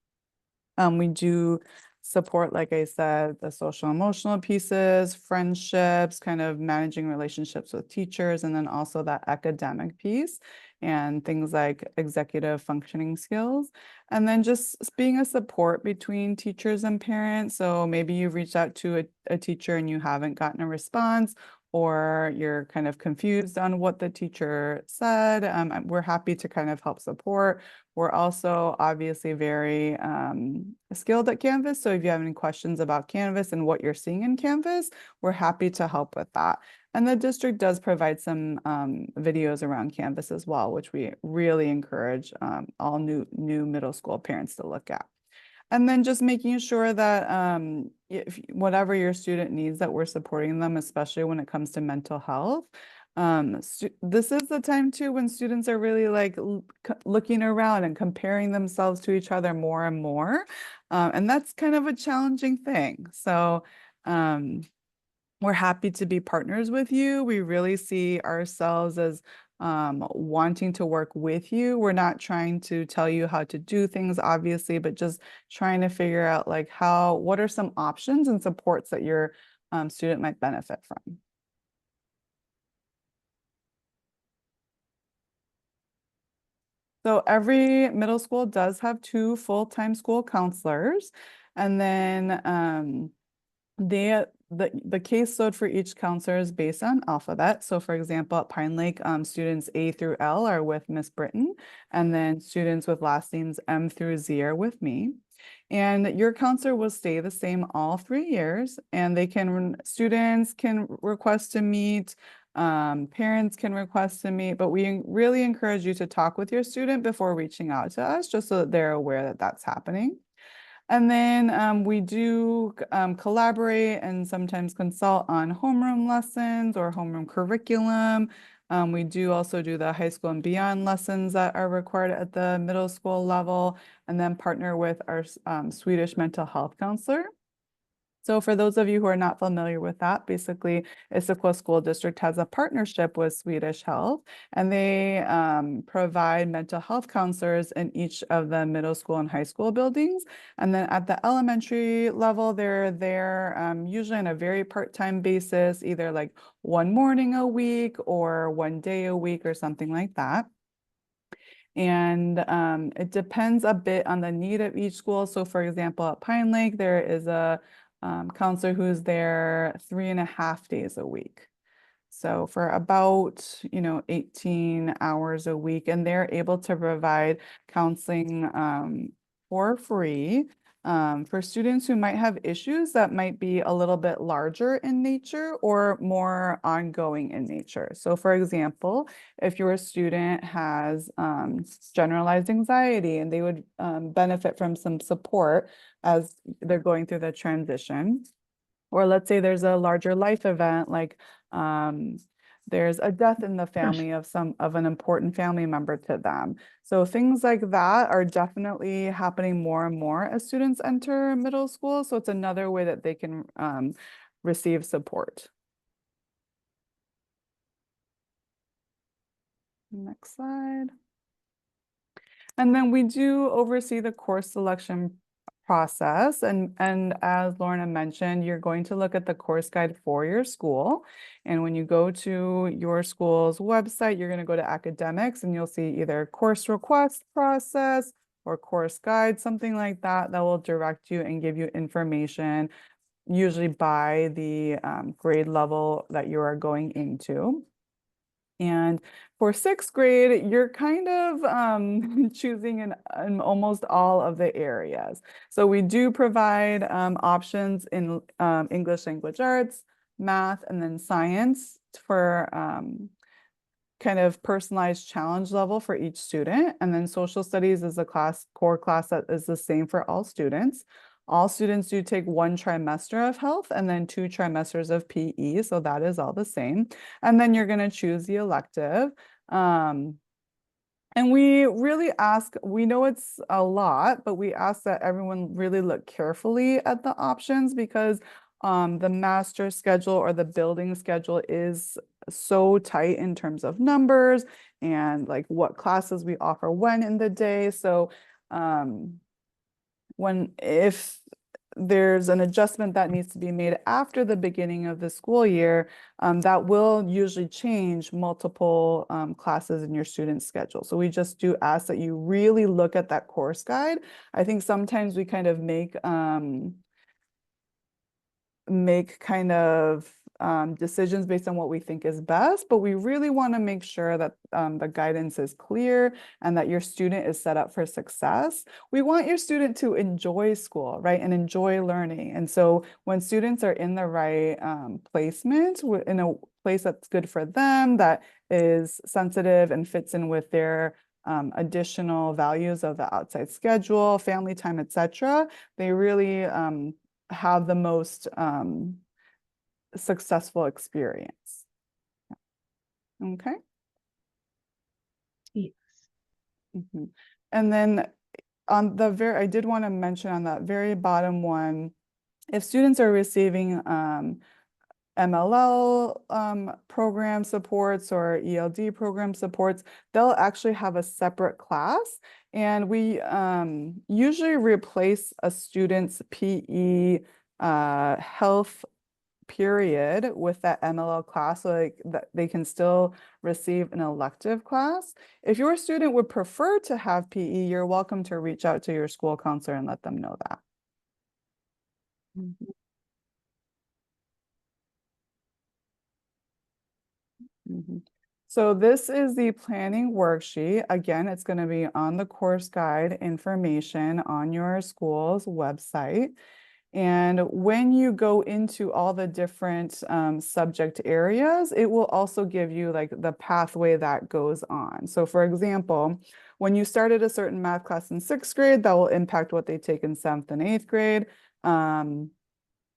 We do support, like I said, the social emotional pieces, friendships, kind of managing relationships with teachers, and then also that academic piece and things like executive functioning skills. And then just being a support between teachers and parents. So maybe you've reached out to a teacher and you haven't gotten a response, or you're kind of confused on what the teacher said. We're happy to kind of help support. We're also obviously very skilled at Canvas. So if you have any questions about Canvas and what you're seeing in Canvas, we're happy to help with that. And the district does provide some videos around Canvas as well, which we really encourage all new middle school parents to look at. And then just making sure that if whatever your student needs, that we're supporting them, especially when it comes to mental health. This is the time too when students are really like looking around and comparing themselves to each other more and more. And that's kind of a challenging thing. So we're happy to be partners with you. We really see ourselves as wanting to work with you. We're not trying to tell you how to do things, obviously, but just trying to figure out like what are some options and supports that your student might benefit from. So every middle school does have 2 full-time school counselors, and then the caseload for each counselor is based on alphabet. So for example, at Pine Lake, students A through L are with Miss Britton, and then students with last names M through Z are with me. And your counselor will stay the same all 3 years, and students can request to meet, parents can request to meet, but we really encourage you to talk with your student before reaching out to us, just so that they're aware that that's happening. And then we do collaborate and sometimes consult on homeroom lessons or homeroom curriculum. We do also do the high school and beyond lessons that are required at the middle school level, and then partner with our Swedish mental health counselor. So for those of you who are not familiar with that, basically Issaquah School District has a partnership with Swedish Health, and they provide mental health counselors in each of the middle school and high school buildings. And then at the elementary level, they're there usually on a very part-time basis, either like 1 morning a week or 1 day a week or something like that. And it depends a bit on the need of each school. So for example, at Pine Lake, there is a counselor who's there 3.5 days a week. So for about, 18 hours a week, and they're able to provide counseling for free for students who might have issues that might be a little bit larger in nature or more ongoing in nature. So for example, if your student has generalized anxiety and they would benefit from some support as they're going through the transition, or let's say there's a larger life event, like there's a death in the family of an important family member to them. So things like that are definitely happening more and more as students enter middle school. So it's another way that they can receive support. Next slide. And then we do oversee the course selection process. And as Lorna mentioned, you're going to look at the course guide for your school. And when you go to your school's website, you're going to go to academics and you'll see either course request process or course guide, something like that, that will direct you and give you information, usually by the grade level that you are going into. And for 6th grade, you're kind of choosing in almost all of the areas. So we do provide options in English language arts, math, and then science for kind of personalized challenge level for each student. And then social studies is a core class that is the same for all students. All students do take 1 trimester of health and then 2 trimesters of PE. So that is all the same. And then you're going to choose the elective. And we really we know it's a lot, but we ask that everyone really look carefully at the options, because the master schedule or the building schedule is so tight in terms of numbers and like what classes we offer when in the day. So if there's an adjustment that needs to be made after the beginning of the school year, that will usually change multiple classes in your student schedule. So we just do ask that you really look at that course guide. I think sometimes we kind of make kind of decisions based on what we think is best, but we really want to make sure that the guidance is clear and that your student is set up for success. We want your student to enjoy school, right, and enjoy learning. And so when students are in the right placement, in a place that's good for them, that is sensitive and fits in with their additional values of the outside schedule, family time, etc., they really have the most successful experience. Okay. Yes. And then on the I did want to mention on that very bottom one, if students are receiving MLL program supports or ELD program supports, they'll actually have a separate class. And we usually replace a student's PE health period with that MLL class, so like that they can still receive an elective class. If your student would prefer to have PE, you're welcome to reach out to your school counselor and let them know that. So this is the planning worksheet. Again, it's going to be on the course guide information on your school's website. And when you go into all the different subject areas, it will also give you like the pathway that goes on. So for example, when you started a certain math class in 6th grade, that will impact what they take in 7th and 8th grade.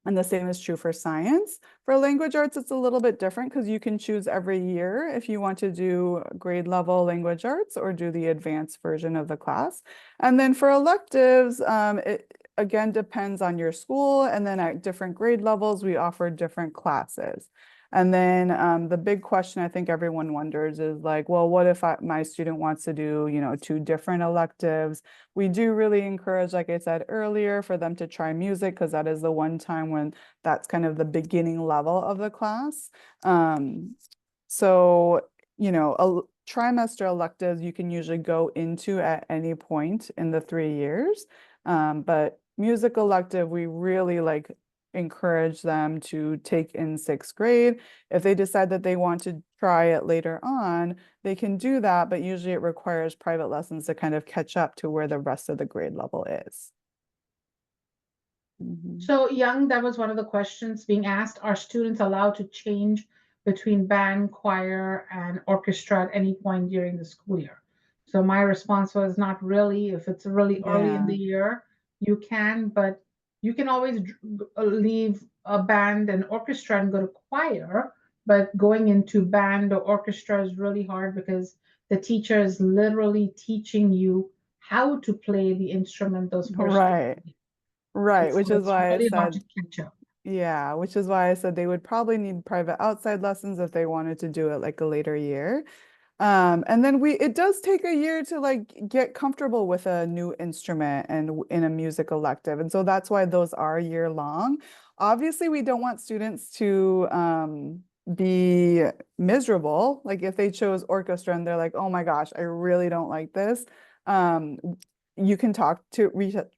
And the same is true for science. For language arts, it's a little bit different because you can choose every year if you want to do grade level language arts or do the advanced version of the class. And then for electives, it again depends on your school. And then at different grade levels, we offer different classes. And then the big question I think everyone wonders is like, well, what if my student wants to do, 2 different electives? We do really encourage, like I said earlier, for them to try music because that is the one time when that's kind of the beginning level of the class. So, trimester electives you can usually go into at any point in the 3 years. But music elective, we really encourage them to take in 6th grade. If they decide that they want to try it later on, they can do that, but usually it requires private lessons to kind of catch up to where the rest of the grade level is. So Young, that was one of the questions being asked. Are students allowed to change between band, choir, and orchestra at any point during the school year? So my response was not really. If it's really early in the year, you can, but you can always leave a band and orchestra and go to choir. But going into band or orchestra is really hard because the teacher is literally teaching you how to play the instrument those first Right. Right, which is why really I hard said, to catch up. yeah, which is why I said they would probably need private outside lessons if they wanted to do it like a later year. And then it does take a year to get comfortable with a new instrument and in a music elective. And so that's why those are year long. Obviously, we don't want students to be miserable. Like if they chose orchestra and they're like, oh my gosh, I really don't like this. You can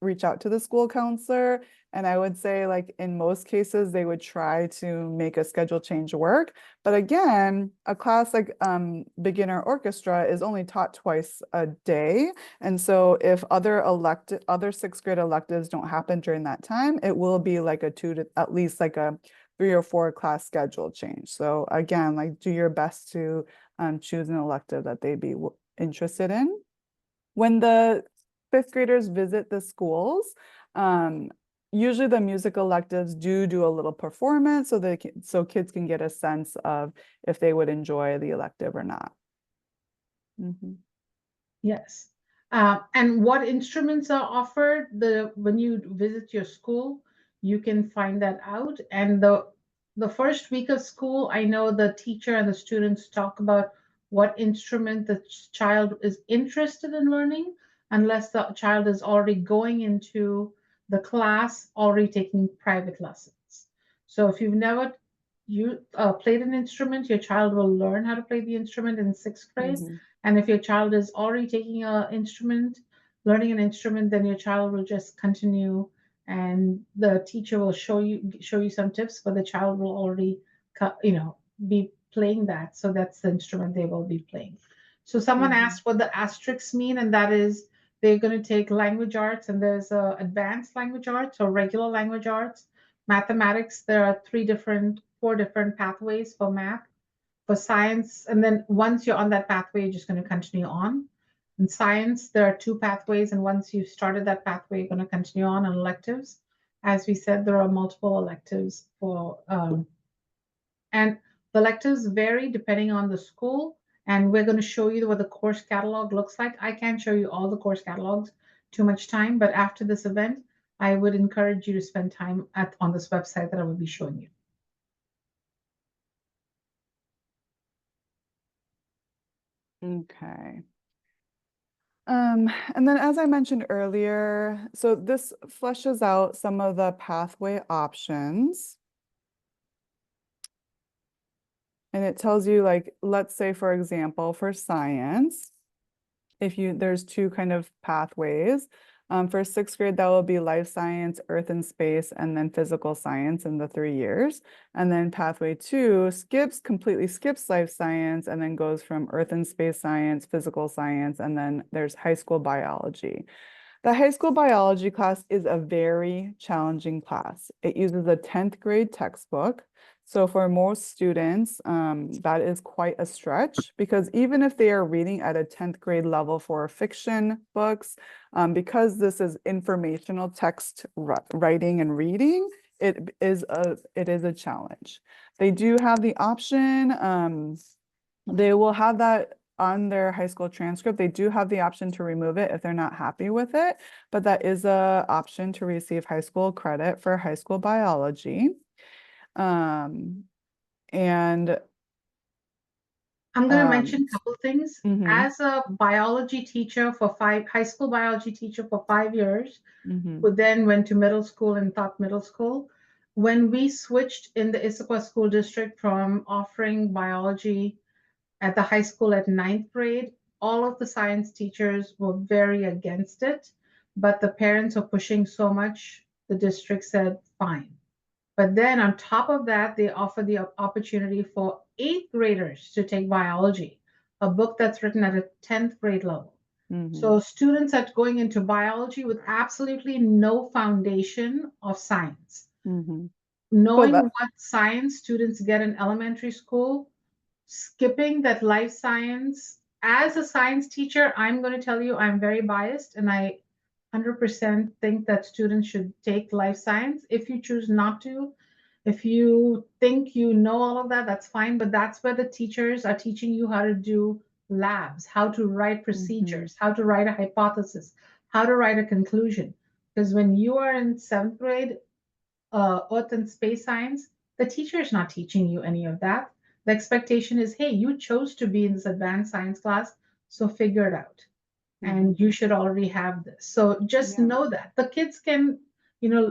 reach out to the school counselor. And I would say in most cases, they would try to make a schedule change work. But again, a class like beginner orchestra is only taught twice a day. And so if other 6th grade electives don't happen during that time, it will be at least a 3 or 4 class schedule change. So again, do your best to choose an elective that they'd be interested in. When the 5th graders visit the schools, usually the music electives do a little performance so kids can get a sense of if they would enjoy the elective or not. Yes. And what instruments are offered when you visit your school, you can find that out. And the first week of school, I know the teacher and the students talk about what instrument the child is interested in learning, unless the child is already going into the class already taking private lessons. So if you've never played an instrument, your child will learn how to play the instrument in sixth grade. Mhm. And if your child is already taking an instrument, learning an instrument, then your child will just continue, and the teacher will show you some tips, but the child will already, be playing that. So that's the instrument they will be playing. So someone Mhm. asked what the asterisks mean, and that is they're going to take language arts, and there's advanced language arts or regular language arts. Mathematics, there are four different pathways for math. For science, and then once you're on that pathway, you're just going to continue on. In science, there are two pathways, and once you've started that pathway, you're going to continue on electives. As we said, there are multiple electives and the electives vary depending on the school. And we're going to show you what the course catalog looks like. I can't show you all the course catalogs, too much time, but after this event, I would encourage you to spend time on this website that I will be showing you. Okay. And then as I mentioned earlier, so this fleshes out some of the pathway options. And it tells you, like, let's say, for example, for science, there's two kind of pathways. For sixth grade, that will be life science, earth and space, and then physical science in the 3 years. And then pathway 2 completely skips life science and then goes from earth and space science, physical science, and then there's high school biology. The high school biology class is a very challenging class. It uses a 10th grade textbook. So for most students, that is quite a stretch, because even if they are reading at a 10th grade level for fiction books, because this is informational text writing and reading, it is a challenge. They do have the option, they will have that on their high school transcript. They do have the option to remove it if they're not happy with it, but that is a option to receive high school credit for high school biology. And I'm going to mention a couple things. mhm, As a biology teacher high school biology teacher for 5 years, mhm, who then went to middle school and taught middle school, when we switched in the Issaquah School District from offering biology at the high school at ninth grade, all of the science teachers were very against it, but the parents were pushing so much, the district said, fine. But then on top of that, they offer the opportunity for eighth graders to take biology, a book that's written at a 10th grade level. mhm, So students are going into biology with absolutely no foundation of science. mhm. Knowing that, what science students get in elementary school, skipping that life science. As a science teacher, I'm going to tell you I'm very biased, and I 100% think that students should take life science. If you choose not to, if you think you know all of that, that's fine. But that's where the teachers are teaching you how to do labs, how to write mhm, procedures, how to write a hypothesis, how to write a conclusion. Because when you are in seventh grade, earth and space science, the teacher is not teaching you any of that. The expectation is, hey, you chose to be in this advanced science class, so figure it out. And mhm. you should already have this. So just Yeah. know that the kids can,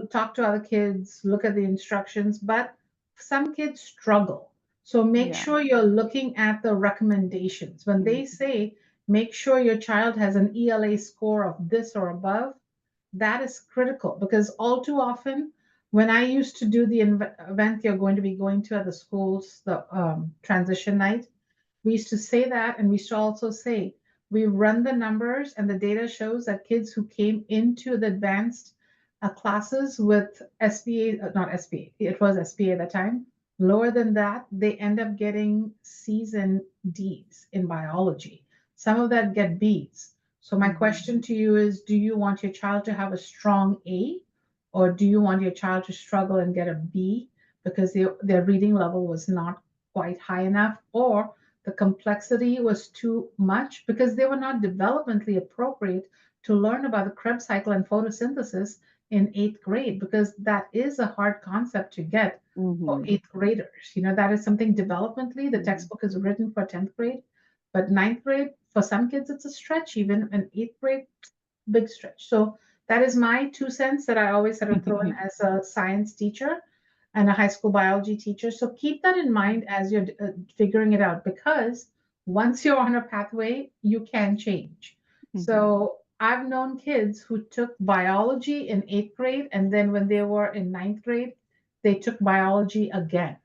talk to other kids, look at the instructions, but some kids struggle. So make Yeah. sure you're looking at the recommendations. When they Mhm, say, make sure your child has an ELA score of this or above, that is critical, because all too often, when I used to do the event you're going to be going to at the schools, the transition night, we used to say that, and we used to also say, we run the numbers, and the data shows that kids who came into the advanced classes with SBA, not SBA, it was SBA at the time, lower than that, they end up getting C's and D's in biology. Some of that get B's. So my mhm, question to you is, do you want your child to have a strong A, or do you want your child to struggle and get a B because their reading level was not quite high enough, or the complexity was too much because they were not developmentally appropriate to learn about the Krebs cycle and photosynthesis in eighth grade, because that is a hard concept to get for mhm, eighth graders. That is something developmentally, the mhm. textbook is written for 10th grade, but ninth grade, for some kids, it's a stretch, even in eighth grade, big stretch. So That is my 2 cents that I always sort of throw in as a science teacher and a high school biology teacher. So keep that in mind as you're figuring it out, because once you're on a pathway, you can change. So I've known kids who took biology in 8th grade, and then when they were in 9th grade, they took biology again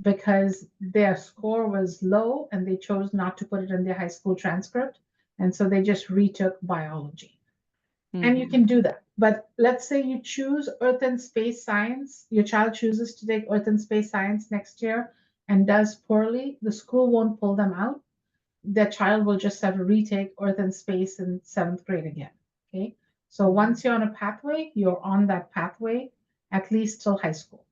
because their score was low and they chose not to put it in their high school transcript. And so they just retook biology. And you can do that. But let's say you choose Earth and Space Science, your child chooses to take Earth and Space Science next year and does poorly, the school won't pull them out. Their child will just have to retake Earth and Space in 7th grade again. Okay. So once you're on a pathway, you're on that pathway at least till high school.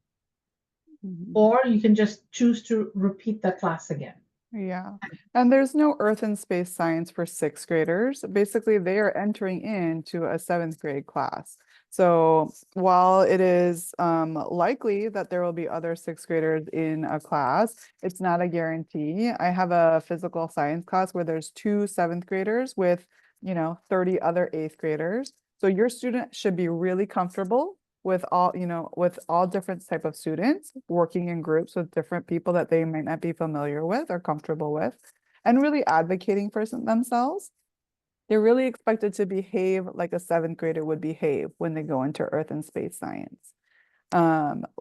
Or you can just choose to repeat the class again. Yeah. And there's no Earth and Space Science for 6th graders. Basically, they are entering into a 7th grade class. So while it is likely that there will be other 6th graders in a class, it's not a guarantee. I have a physical science class where there's 2 7th graders with, 30 other 8th graders. So your student should be really comfortable with all different type of students working in groups with different people that they might not be familiar with or comfortable with, and really advocating for themselves. They're really expected to behave like a 7th grader would behave when they go into Earth and Space Science.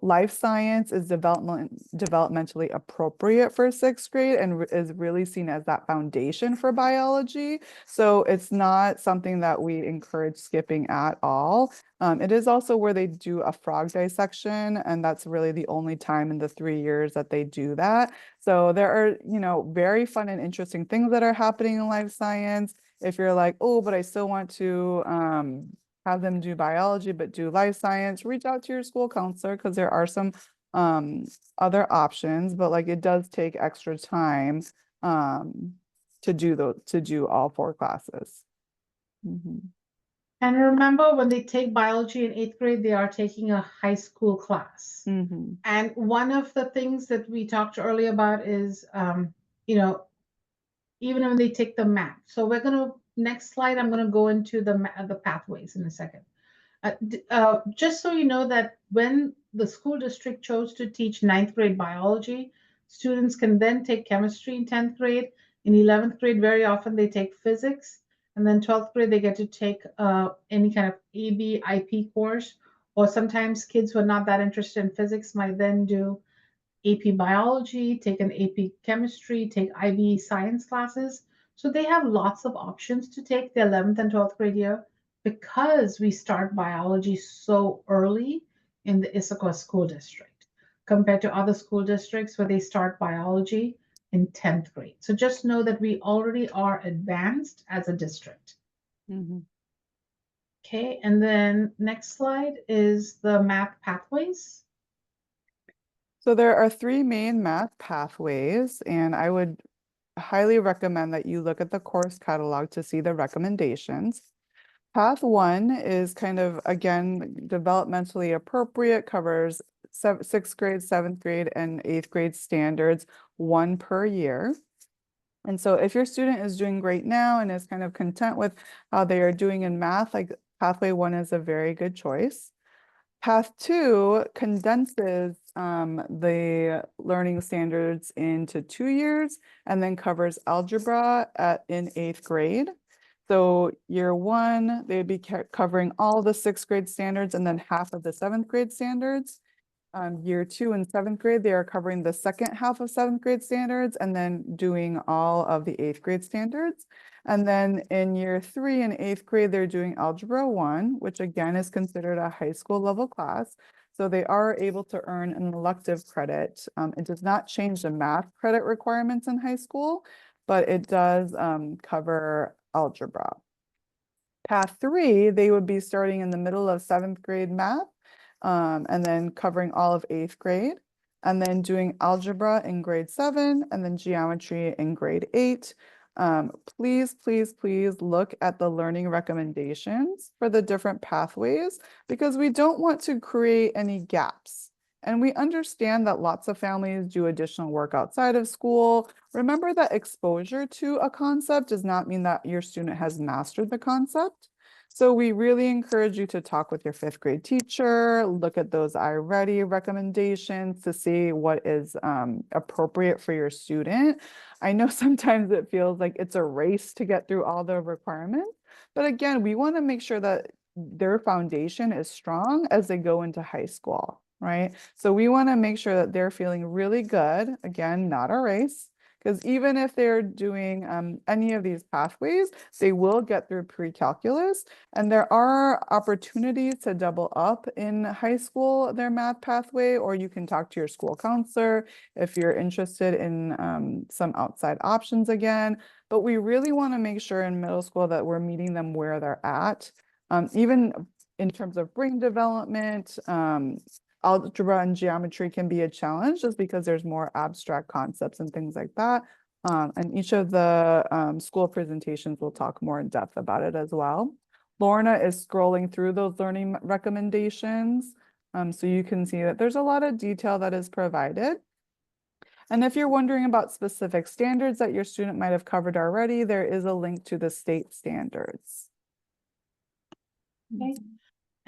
Life science is developmentally appropriate for 6th grade and is really seen as that foundation for biology. So it's not something that we encourage skipping at all. It is also where they do a frog dissection, and that's really the only time in the 3 years that they do that. So there are, very fun and interesting things that are happening in life science. If you're like, oh, but I still want to have them do biology, but do life science, reach out to your school counselor, because there are some other options, but like it does take extra time to do all 4 classes. And remember, when they take biology in 8th grade, they are taking a high school class. And one of the things that we talked earlier about is, even when they take the math. So we're going to, next slide, I'm going to go into the pathways in a second. Just so you know that when the school district chose to teach 9th grade biology, students can then take chemistry in 10th grade. In 11th grade, very often they take physics. And then 12th grade, they get to take any kind of AB, IP course. Or sometimes kids who are not that interested in physics might then do AP biology, take an AP chemistry, take IB science classes. So they have lots of options to take the 11th and 12th grade year because we start biology so early in the Issaquah school district compared to other school districts where they start biology in 10th grade. So just know that we already are advanced as a district. Okay, and then next slide is the math pathways. So there are 3 main math pathways, and I would highly recommend that you look at the course catalog to see the recommendations. Path 1 is kind of, again, developmentally appropriate, covers 6th grade, 7th grade, and 8th grade standards, 1 per year. And so if your student is doing great now and is kind of content with how they are doing in math, like pathway 1 is a very good choice. Path 2 condenses the learning standards into 2 years and then covers algebra in 8th grade. So year 1, they'd be covering all the 6th grade standards and then half of the 7th grade standards. Year 2 and 7th grade, they are covering the second half of 7th grade standards and then doing all of the 8th grade standards. And then in year 3 and 8th grade, they're doing Algebra 1, which again is considered a high school level class. So they are able to earn an elective credit. It does not change the math credit requirements in high school, but it does cover algebra. Path 3, they would be starting in the middle of 7th grade math, and then covering all of 8th grade, and then doing algebra in grade 7, and then geometry in grade 8. Please, please, please look at the learning recommendations for the different pathways, because we don't want to create any gaps. And we understand that lots of families do additional work outside of school. Remember that exposure to a concept does not mean that your student has mastered the concept. So we really encourage you to talk with your 5th grade teacher, look at those iReady recommendations to see what is appropriate for your student. I know sometimes it feels like it's a race to get through all the requirements, but again, we want to make sure that their foundation is strong as they go into high school, right? So we want to make sure that they're feeling really good. Again, not a race. Because even if they're doing any of these pathways, they will get through pre-calculus. And there are opportunities to double up in high school, their math pathway, or you can talk to your school counselor if you're interested in some outside options again. But we really want to make sure in middle school that we're meeting them where they're at, even in terms of brain development. Algebra and geometry can be a challenge just because there's more abstract concepts and things like that. And each of the school presentations will talk more in depth about it as well. Lorna is scrolling through those learning recommendations. So you can see that there's a lot of detail that is provided. And if you're wondering about specific standards that your student might have covered already, there is a link to the state standards. Okay.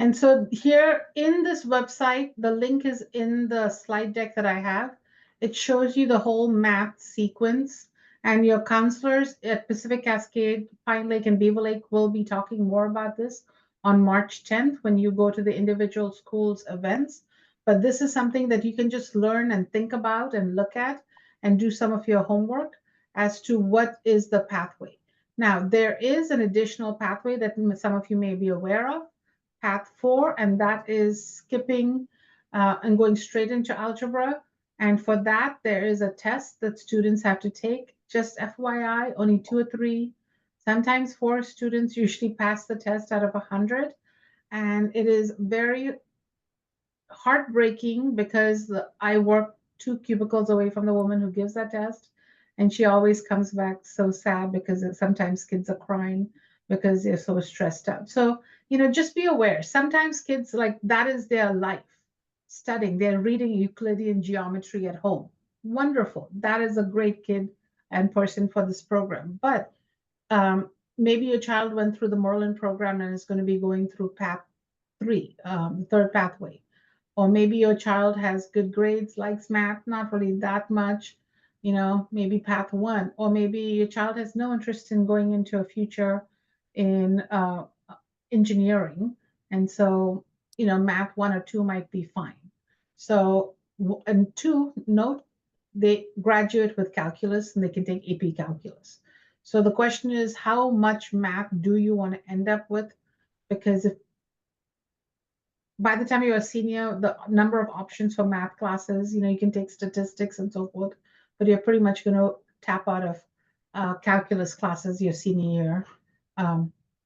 And so here in this website, the link is in the slide deck that I have. It shows you the whole math sequence, and your counselors at Pacific Cascade, Pine Lake, and Beaver Lake will be talking more about this on March 10th when you go to the individual schools events. But this is something that you can just learn and think about and look at and do some of your homework as to what is the pathway. Now, there is an additional pathway that some of you may be aware of, Path 4, and that is skipping and going straight into algebra. And for that, there is a test that students have to take. Just FYI, only 2 or 3, sometimes 4 students usually pass the test out of 100. And it is very heartbreaking because I work 2 cubicles away from the woman who gives that test. And she always comes back so sad because sometimes kids are crying because they're so stressed out. So, just be aware. Sometimes kids, like, that is their life, studying. They're reading Euclidean geometry at home. Wonderful. That is a great kid and person for this program. But maybe your child went through the Merlin program and is going to be going through path 3, the third pathway. Or maybe your child has good grades, likes math, not really that much, maybe path 1. Or maybe your child has no interest in going into a future in engineering. And so, math 1 or 2 might be fine. So, and 2, note, they graduate with calculus and they can take AP calculus. So the question is, how much math do you want to end up with? Because if by the time you're a senior, the number of options for math classes, you can take statistics and so forth, but you're pretty much going to tap out of calculus classes your senior year,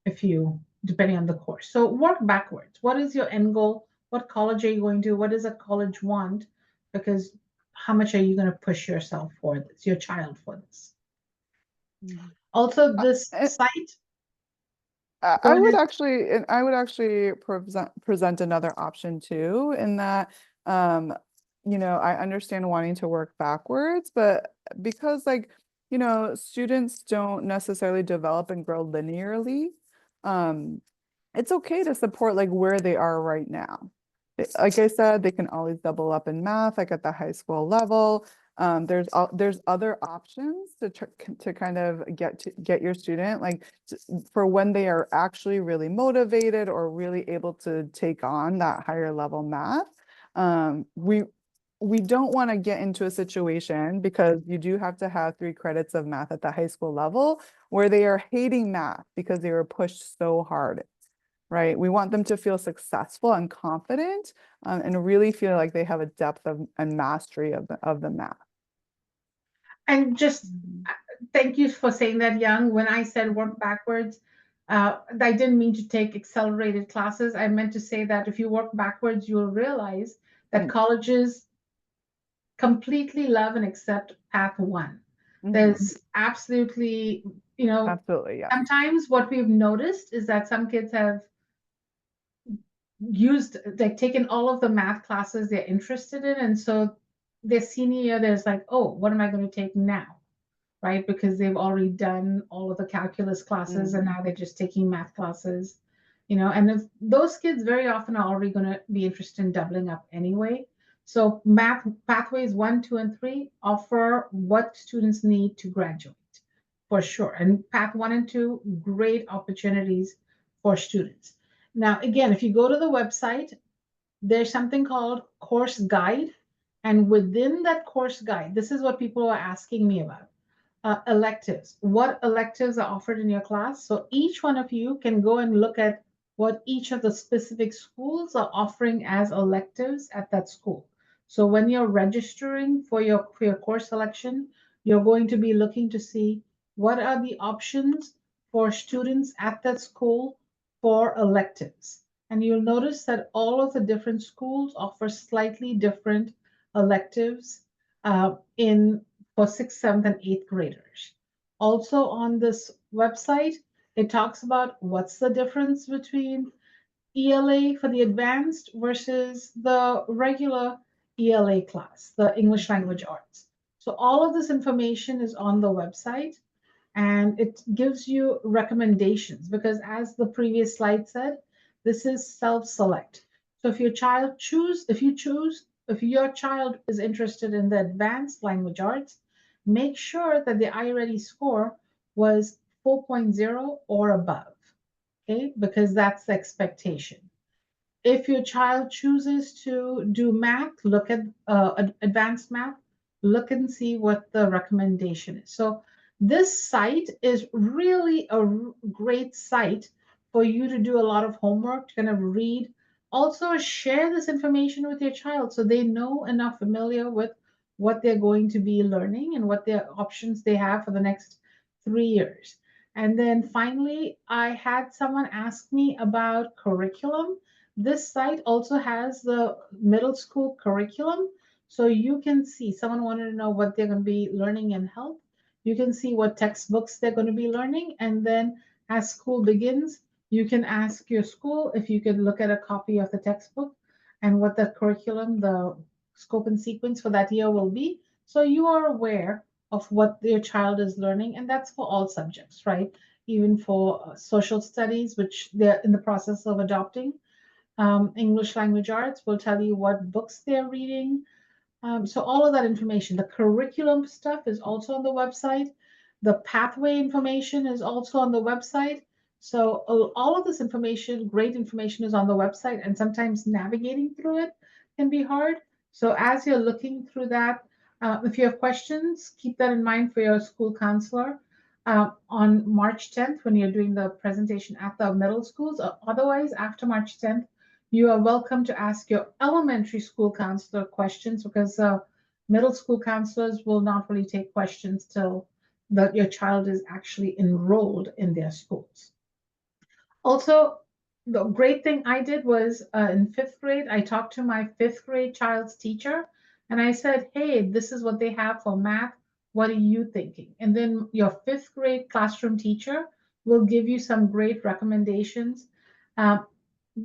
if you, depending on the course. So work backwards. What is your end goal? What college are you going to? What does a college want? Because how much are you going to push yourself for this, your child for this? Also, this site. I would actually present another option too, in that, I understand wanting to work backwards, but because students don't necessarily develop and grow linearly, it's okay to support where they are right now. Like I said, they can always double up in math, at the high school level. There's other options to kind of get your student for when they are actually really motivated or really able to take on that higher level math. We don't want to get into a situation, because you do have to have 3 credits of math at the high school level, where they are hating math because they were pushed so hard. Right? We want them to feel successful and confident, and really feel like they have a depth and mastery of the math. And just thank you for saying that, Young. When I said work backwards, I didn't mean to take accelerated classes. I meant to say that if you work backwards, you will realize that colleges completely love and accept path 1. There's absolutely, absolutely, yeah. Sometimes what we've noticed is that some kids have taken all of the math classes they're interested in, and so their senior year, there's oh, what am I going to take now, right? Because they've already done all of the calculus classes and now they're just taking math classes. and if those kids very often are already going to be interested in doubling up anyway. So math pathways 1, 2, and 3 offer what students need to graduate for sure. And path 1 and 2, great opportunities for students. Now, again, if you go to the website, there's something called course guide. And within that course guide, this is what people are asking me about. Electives. What electives are offered in your class? So each one of you can go and look at what each of the specific schools are offering as electives at that school. So when you're registering for your course selection, you're going to be looking to see what are the options for students at that school for electives. And you'll notice that all of the different schools offer slightly different electives in for sixth, seventh, and eighth graders. Also on this website, it talks about what's the difference between ELA for the advanced versus the regular ELA class, the English language arts. So all of this information is on the website, and it gives you recommendations because, as the previous slide said, this is self-select. So if your child is interested in the advanced language arts, make sure that the iReady score was 4.0 or above, okay? Because that's the expectation. If your child chooses to do math, look at advanced math, look and see what the recommendation is. So this site is really a great site for you to do a lot of homework, to kind of read. Also, share this information with your child so they know enough familiar with what they're going to be learning and what their options they have for the next 3 years. And then finally, I had someone ask me about curriculum. This site also has the middle school curriculum. So you can see, someone wanted to know what they're going to be learning in health. You can see what textbooks they're going to be learning. And then as school begins, you can ask your school if you could look at a copy of the textbook and what the curriculum, the scope and sequence for that year will be. So you are aware of what your child is learning. And that's for all subjects, right? Even for social studies, which they're in the process of adopting. English language arts will tell you what books they're reading. So all of that information, the curriculum stuff is also on the website. The pathway information is also on the website. So all of this information, great information, is on the website, and sometimes navigating through it can be hard. So as you're looking through that, if you have questions, keep that in mind for your school counselor on March 10th when you're doing the presentation at the middle schools. Otherwise, after March 10th, you are welcome to ask your elementary school counselor questions because middle school counselors will not really take questions till your child is actually enrolled in their schools. Also, the great thing I did was in fifth grade, I talked to my fifth grade child's teacher and I said, hey, this is what they have for math. What are you thinking? And then your fifth grade classroom teacher will give you some great recommendations uh,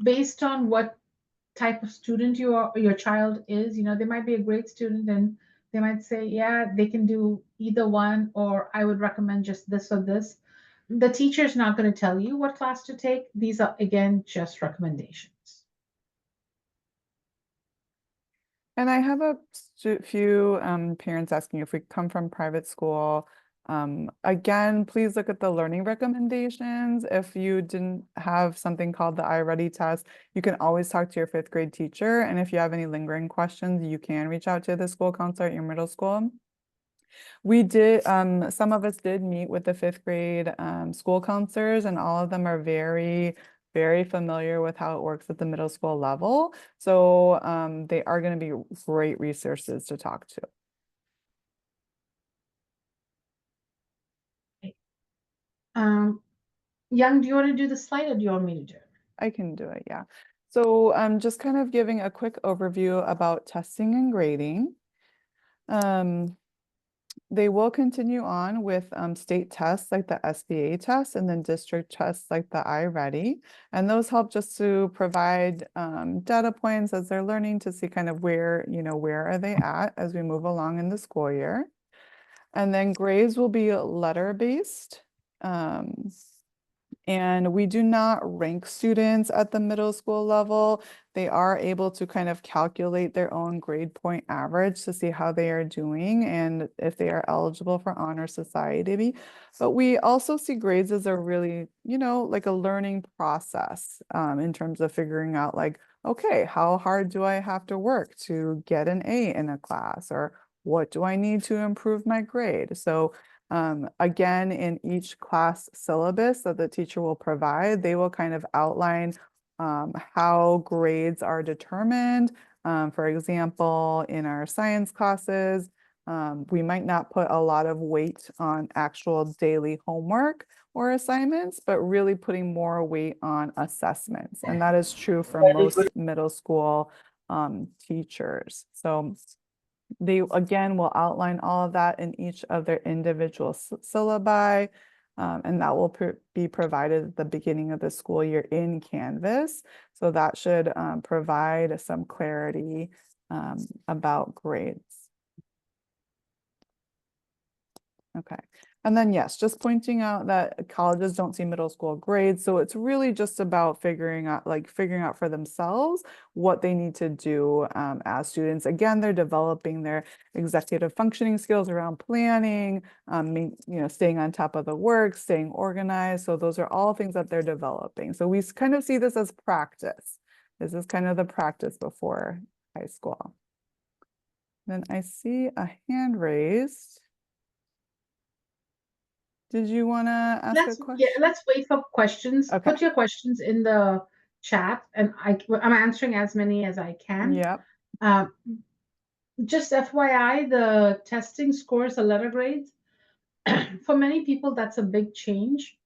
based on what type of student your child is. They might be a great student and they might say, yeah, they can do either one, or I would recommend just this or this. The teacher is not going to tell you what class to take. These are, again, just recommendations. And I have a few parents asking if we come from private school. Again, please look at the learning recommendations. If you didn't have something called the iReady test, you can always talk to your fifth grade teacher. And if you have any lingering questions, you can reach out to the school counselor at your middle school. We did, some of us did meet with the fifth grade school counselors, and all of them are very familiar with how it works at the middle school level. So they are going to be great resources to talk to. Young, do you want to do the slide or do you want me to do it? I can do it, yeah. So I'm just kind of giving a quick overview about testing and grading. They will continue on with state tests like the SBA test and then district tests like the iReady. And those help just to provide data points as they're learning to see kind of where are they at as we move along in the school year. And then grades will be letter-based. And we do not rank students at the middle school level. They are able to kind of calculate their own grade point average to see how they are doing and if they are eligible for honor society. But we also see grades as a really, like a learning process in terms of figuring out like, okay, how hard do I have to work to get an A in a class? Or what do I need to improve my grade? So again, in each class syllabus that the teacher will provide, they will kind of outline how grades are determined. For example, in our science classes, we might not put a lot of weight on actual daily homework or assignments, but really putting more weight on assessments. And that is true for most middle school teachers. So they again will outline all of that in each of their individual syllabi, and that will be provided at the beginning of the school year in Canvas. So that should provide some clarity about grades. Okay. And then, yes, just pointing out that colleges don't see middle school grades. So it's really just about figuring out for themselves what they need to do as students. Again, they're developing their executive functioning skills around planning, staying on top of the work, staying organized. So those are all things that they're developing. So we kind of see this as practice. This is kind of the practice before high school. Then I see a hand raised. Did you want to ask a question? Yeah, let's wait for questions. Okay. Put your questions in the chat, and I'm answering as many as I can. Yep. Just FYI, the testing scores, the letter grades, for many people, that's a big change.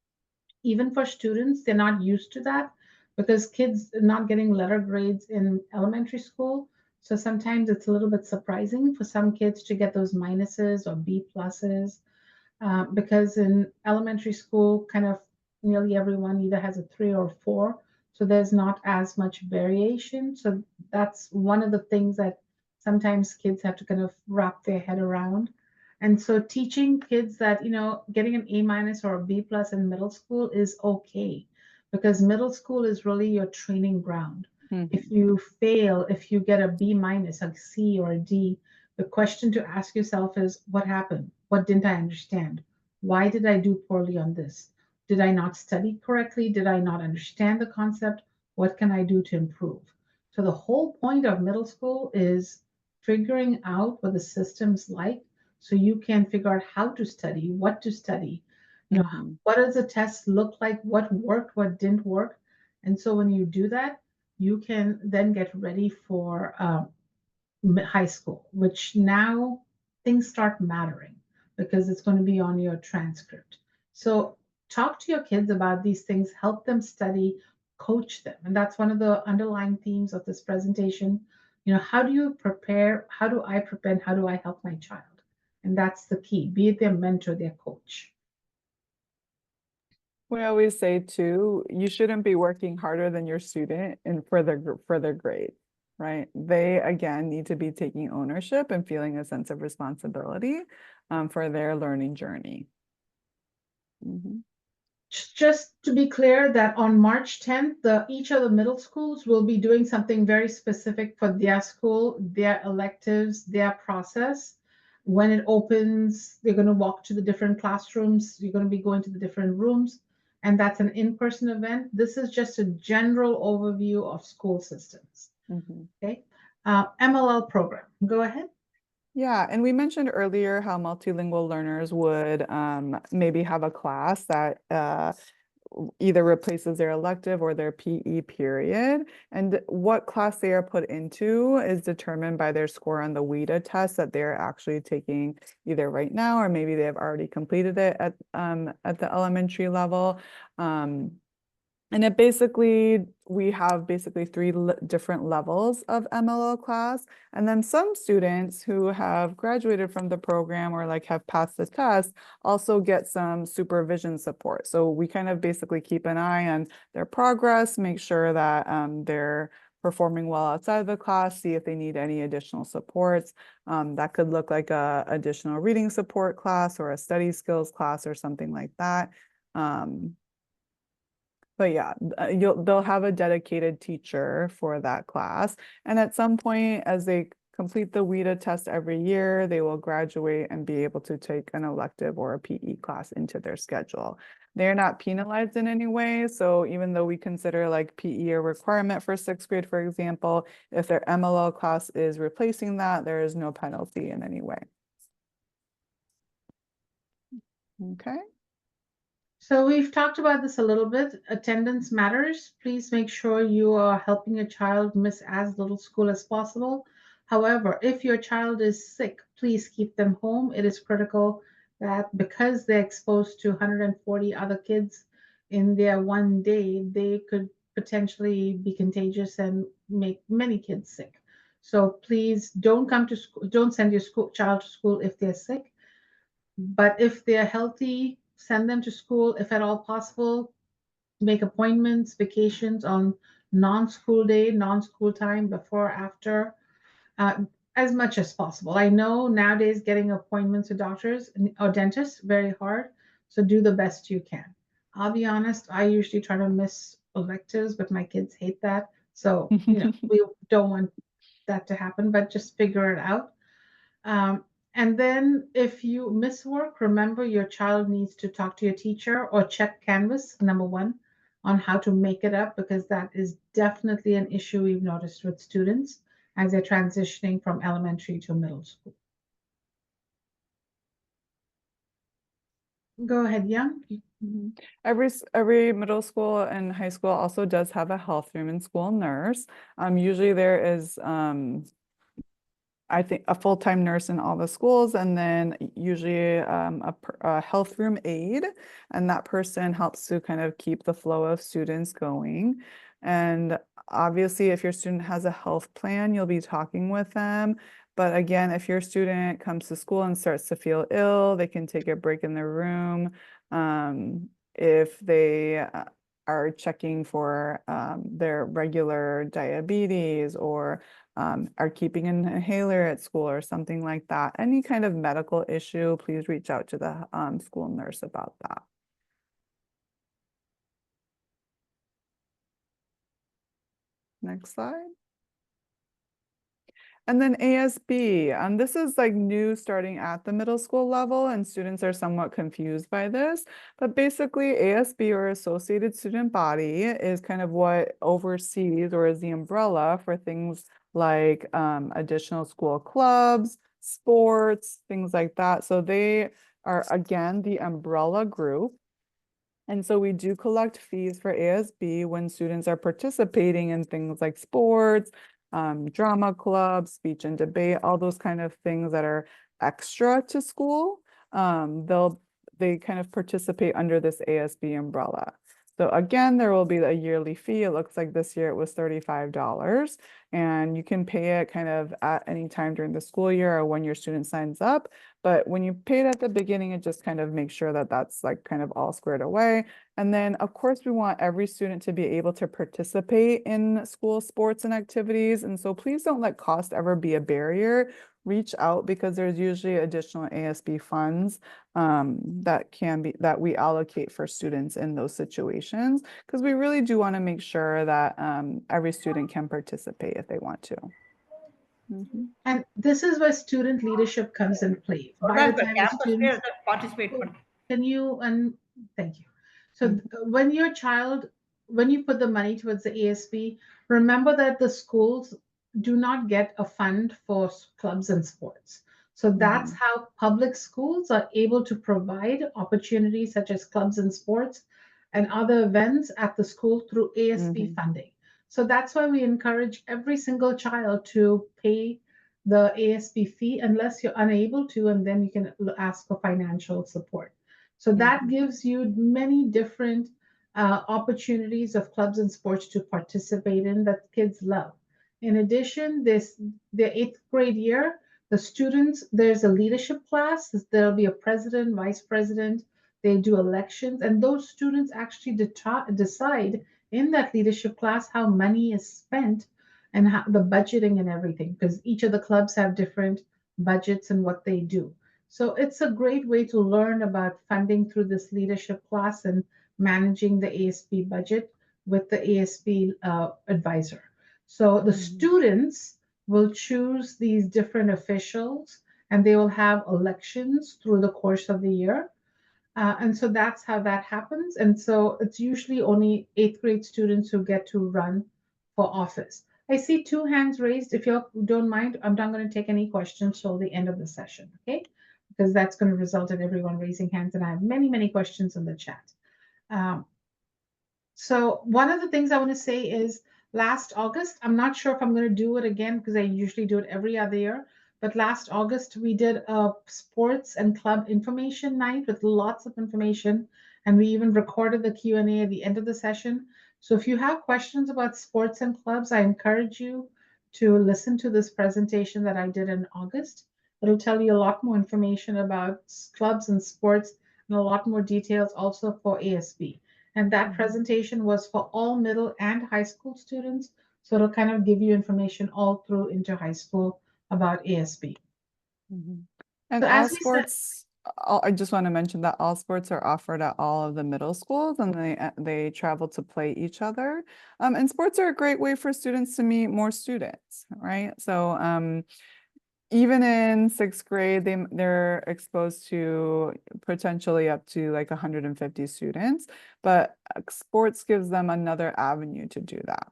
Even for students, they're not used to that because kids are not getting letter grades in elementary school. So sometimes it's a little bit surprising for some kids to get those minuses or B pluses. Because in elementary school, kind of nearly everyone either has a 3 or 4, so there's not as much variation. So that's one of the things that sometimes kids have to kind of wrap their head around. And so teaching kids that, getting an A minus or a B plus in middle school is okay, because middle school is really your training ground. If you fail, if you get a B minus, a C or a D, the question to ask yourself is, what happened? What didn't I understand? Why did I do poorly on this? Did I not study correctly? Did I not understand the concept? What can I do to improve? So the whole point of middle school is figuring out what the system's like so you can figure out how to study, what to study, what does the test look like, what worked, what didn't work. And so when you do that, you can then get ready for high school, which now things start mattering because it's going to be on your transcript. So talk to your kids about these things, help them study, coach them. And that's one of the underlying themes of this presentation. How do you prepare? How do I prepare? And how do I help my child? And that's the key. Be it their mentor, their coach. We always say too, you shouldn't be working harder than your student and for their grade, right? They again need to be taking ownership and feeling a sense of responsibility for their learning journey. Just to be clear that on March 10th, each of the middle schools will be doing something very specific for their school, their electives, their process. When it opens, they're going to walk to the different classrooms. You're going to be going to the different rooms, and that's an in-person event. This is just a general overview of school systems. Okay. MLL program. Go ahead. Yeah, and we mentioned earlier how multilingual learners would maybe have a class that either replaces their elective or their PE period. And what class they are put into is determined by their score on the WIDA test that they're actually taking either right now or maybe they have already completed it at the elementary level. And we have basically 3 different levels of MLL class. And then some students who have graduated from the program or like have passed the test also get some supervision support. So we kind of basically keep an eye on their progress, make sure that they're performing well outside of the class, see if they need any additional supports. That could look like a additional reading support class or a study skills class or something like that. But yeah, they'll have a dedicated teacher for that class. And at some point, as they complete the WIDA test every year, they will graduate and be able to take an elective or a PE class into their schedule. They're not penalized in any way. So even though we consider like PE a requirement for 6th grade, for example, if their MLL class is replacing that, there is no penalty in any way. Okay. So we've talked about this a little bit. Attendance matters. Please make sure you are helping your child miss as little school as possible. However, if your child is sick, please keep them home. It is critical that because they're exposed to 140 other kids in their one day, they could potentially be contagious and make many kids sick. So please don't come to school, don't send your child to school if they're sick. But if they're healthy, send them to school if at all possible. Make appointments, vacations on non-school day, non-school time, before, after, uh, as much as possible. I know nowadays getting appointments with doctors or dentists very hard, so do the best you can. I'll be honest, I usually try to miss electives, but my kids hate that. So, we don't want that to happen, but just figure it out. Um, and then if you miss work, remember your child needs to talk to your teacher or check Canvas, number one, on how to make it up, because that is definitely an issue we've noticed with students as they're transitioning from elementary to middle school. Go ahead, Young. Every middle school and high school also does have a health room and school nurse. Usually there is I think a full-time nurse in all the schools, and then usually a health room aide, and that person helps to kind of keep the flow of students going. And obviously, if your student has a health plan, you'll be talking with them. But again, if your student comes to school and starts to feel ill, they can take a break in their room. If they are checking for their regular diabetes, or are keeping an inhaler at school or something like that, any kind of medical issue, please reach out to the school nurse about that. Next slide. And then ASB, this is like new starting at the middle school level, and students are somewhat confused by this. But basically, ASB, or Associated Student Body, is kind of what oversees or is the umbrella for things like additional school clubs, sports, things like that. So they are, again, the umbrella group. And so we do collect fees for ASB when students are participating in things like sports, drama clubs, speech and debate, all those kind of things that are extra to school. They kind of participate under this ASB umbrella. So again, there will be a yearly fee. It looks like this year it was $35, and you can pay it kind of at any time during the school year or when your student signs up. But when you pay it at the beginning, it just kind of makes sure that that's like kind of all squared away. And then of course we want every student to be able to participate in school sports and activities. And so please don't let cost ever be a barrier. Reach out, because there's usually additional ASB funds that we allocate for students in those situations, because we really do want to make sure that every student can participate if they want to. And this is where student leadership comes in play. By the time the students participate. can you, and thank you. So when you put the money towards the ASB, remember that the schools do not get a fund for clubs and sports. So that's how public schools are able to provide opportunities such as clubs and sports and other events at the school through ASB funding. So that's why we encourage every single child to pay the ASB fee unless you're unable to, and then you can ask for financial support. So that gives you many different opportunities of clubs and sports to participate in that kids love. In addition, the 8th grade year, the students, there's a leadership class. There'll be a president, vice president. They do elections, and those students actually decide in that leadership class how money is spent and how, the budgeting and everything, because each of the clubs have different budgets and what they do. So it's a great way to learn about funding through this leadership class and managing the ASB budget with the ASB advisor. So the students will choose these different officials, and they will have elections through the course of the year. And so that's how that happens. And so it's usually only eighth grade students who get to run for office. I see two hands raised. If you don't mind, I'm not going to take any questions till the end of the session, okay? Because that's going to result in everyone raising hands, and I have many, many questions in the chat. Um, so one of the things I want to say is last August, I'm not sure if I'm going to do it again because I usually do it every other year. But last August, we did a sports and club information night with lots of information. And we even recorded the Q&A at the end of the session. So if you have questions about sports and clubs, I encourage you to listen to this presentation that I did in August. It'll tell you a lot more information about clubs and sports and a lot more details also for ASB. And that presentation was for all middle and high school students. So it'll kind of give you information all through into high school about ASB. And So all as we said, sports, I just want to mention that all sports are offered at all of the middle schools, and they travel to play each other. And sports are a great way for students to meet more students, right? So even in sixth grade, they're exposed to potentially up to like 150 students, but sports gives them another avenue to do that.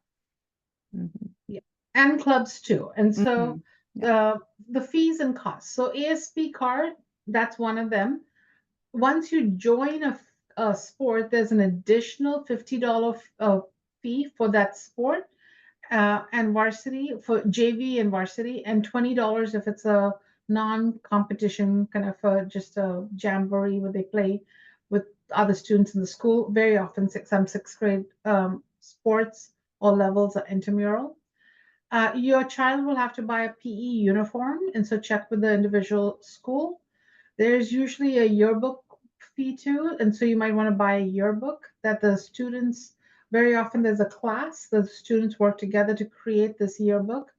yeah, and clubs too. And so Yeah. the fees and costs. So ASB card, that's one of them. Once you join a sport, there's an additional $50 fee for that sport. And varsity for JV and varsity, and $20 if it's a non-competition kind of just a jamboree where they play with other students in the school. Very often, some sixth grade sports or levels are intramural. Your child will have to buy a PE uniform, and so check with the individual school. There's usually a yearbook fee too, and so you might want to buy a yearbook that the students, very often there's a class, the students work together to create this yearbook.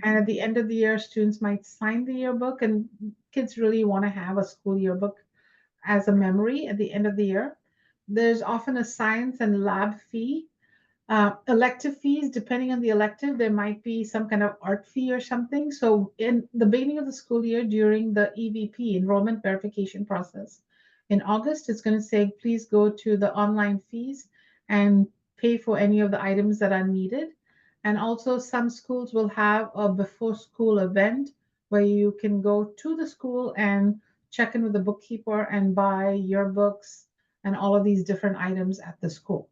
And at the end of the year, students might sign the yearbook, and kids really want to have a school yearbook as a memory at the end of the year. There's often a science and lab fee. Elective fees, depending on the elective, there might be some kind of art fee or something. So in the beginning of the school year, during the EVP, enrollment verification process, in August, it's going to say, please go to the online fees and pay for any of the items that are needed. And also some schools will have a before school event where you can go to the school and check in with the bookkeeper and buy yearbooks and all of these different items at the school.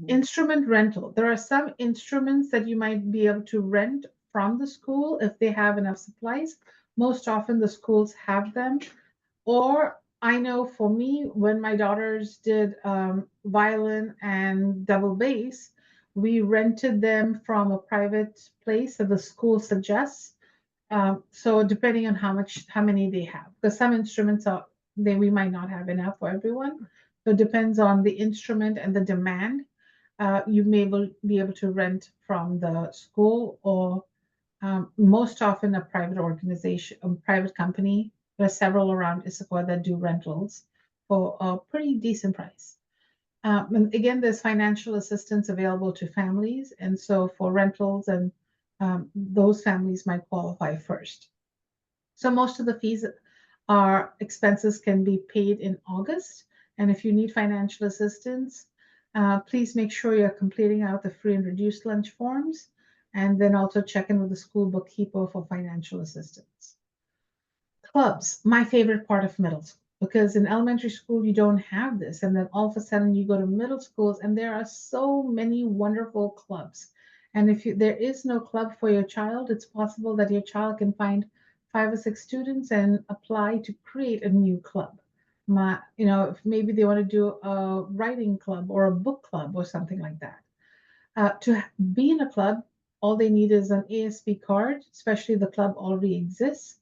Instrument rental. There are some instruments that you might be able to rent from the school if they have enough supplies. Most often the schools have them. Or I know for me, when my daughters did violin and double bass, we rented them from a private place that the school suggests. So depending on how many they have, because some instruments we might not have enough for everyone. So it depends on the instrument and the demand. You may be able to rent from the school or most often a private organization, a private company. There are several around Issaquah that do rentals for a pretty decent price. And again, there's financial assistance available to families. And so for rentals, and those families might qualify first. So most of the fees are expenses can be paid in August. And if you need financial assistance, please make sure you're completing out the free and reduced lunch forms, and then also check in with the school bookkeeper for financial assistance. Clubs, my favorite part of middle school, because in elementary school you don't have this, and then all of a sudden you go to middle schools and there are so many wonderful clubs. And if there is no club for your child, it's possible that your child can find 5 or 6 students and apply to create a new club. If maybe they want to do a writing club or a book club or something like that. To be in a club, all they need is an ASB card, especially the club already exists.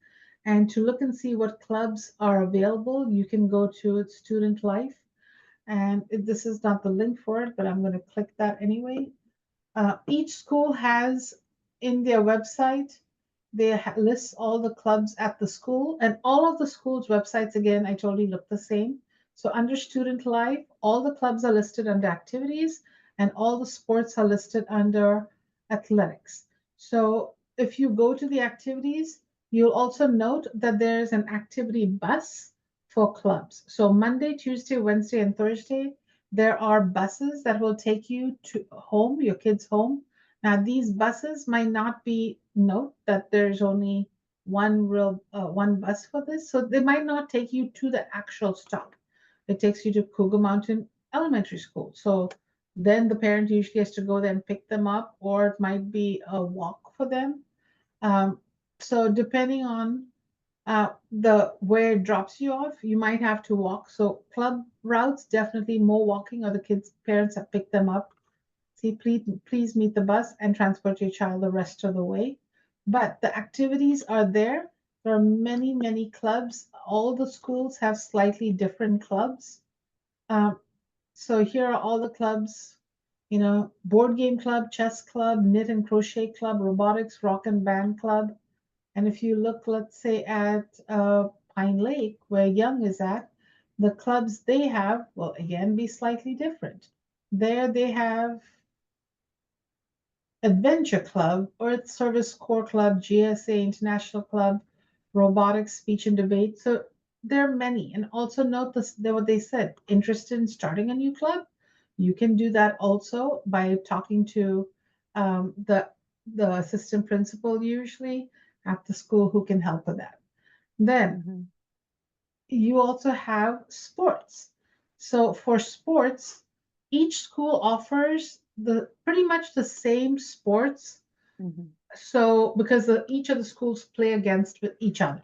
And to look and see what clubs are available, you can go to Student Life. And this is not the link for it, but I'm going to click that anyway. Each school has in their website, they list all the clubs at the school, and all of the schools' websites, again, I told you, look the same. So under student life, all the clubs are listed under activities and all the sports are listed under athletics. So if you go to the activities, you'll also note that there's an activity bus for clubs. So Monday, Tuesday, Wednesday, and Thursday, there are buses that will take you to home, your kids' home. Now, these buses might not be, note that there's only one bus for this, so they might not take you to the actual stop. It takes you to Cougar Mountain Elementary School. So then the parent usually has to go there and pick them up, or it might be a walk for them. Um, so depending on the where it drops you off, you might have to walk. So club routes, definitely more walking, or the kids' parents have picked them up. See, please meet the bus and transport your child the rest of the way. But the activities are there. There are many, many clubs. All the schools have slightly different clubs. Um, so here are all the clubs, board game club, chess club, knit and crochet club, robotics, rock and band club. And if you look, let's say, at Pine Lake, where Young is at, the clubs they have will again be slightly different. There they have Adventure Club, Earth Service Corps Club, GSA International Club, Robotics, Speech and Debate. So there are many. And also note this, what they said, interested in starting a new club? You can do that also by talking to the assistant principal usually at the school who can help with that. Then Mhm. you also have sports. So for sports, each school offers the pretty much the same sports. Mhm. So because each of the schools play against with each other.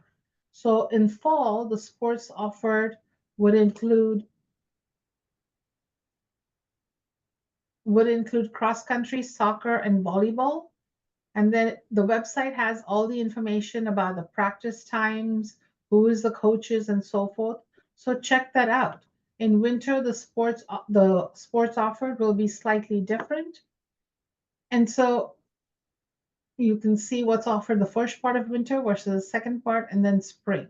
So in fall, the sports offered would include would include cross country, soccer, and volleyball. And then the website has all the information about the practice times, who is the coaches, and so forth. So check that out. In winter, the sports offered will be slightly different. And so you can see what's offered the first part of winter versus the second part, and then spring.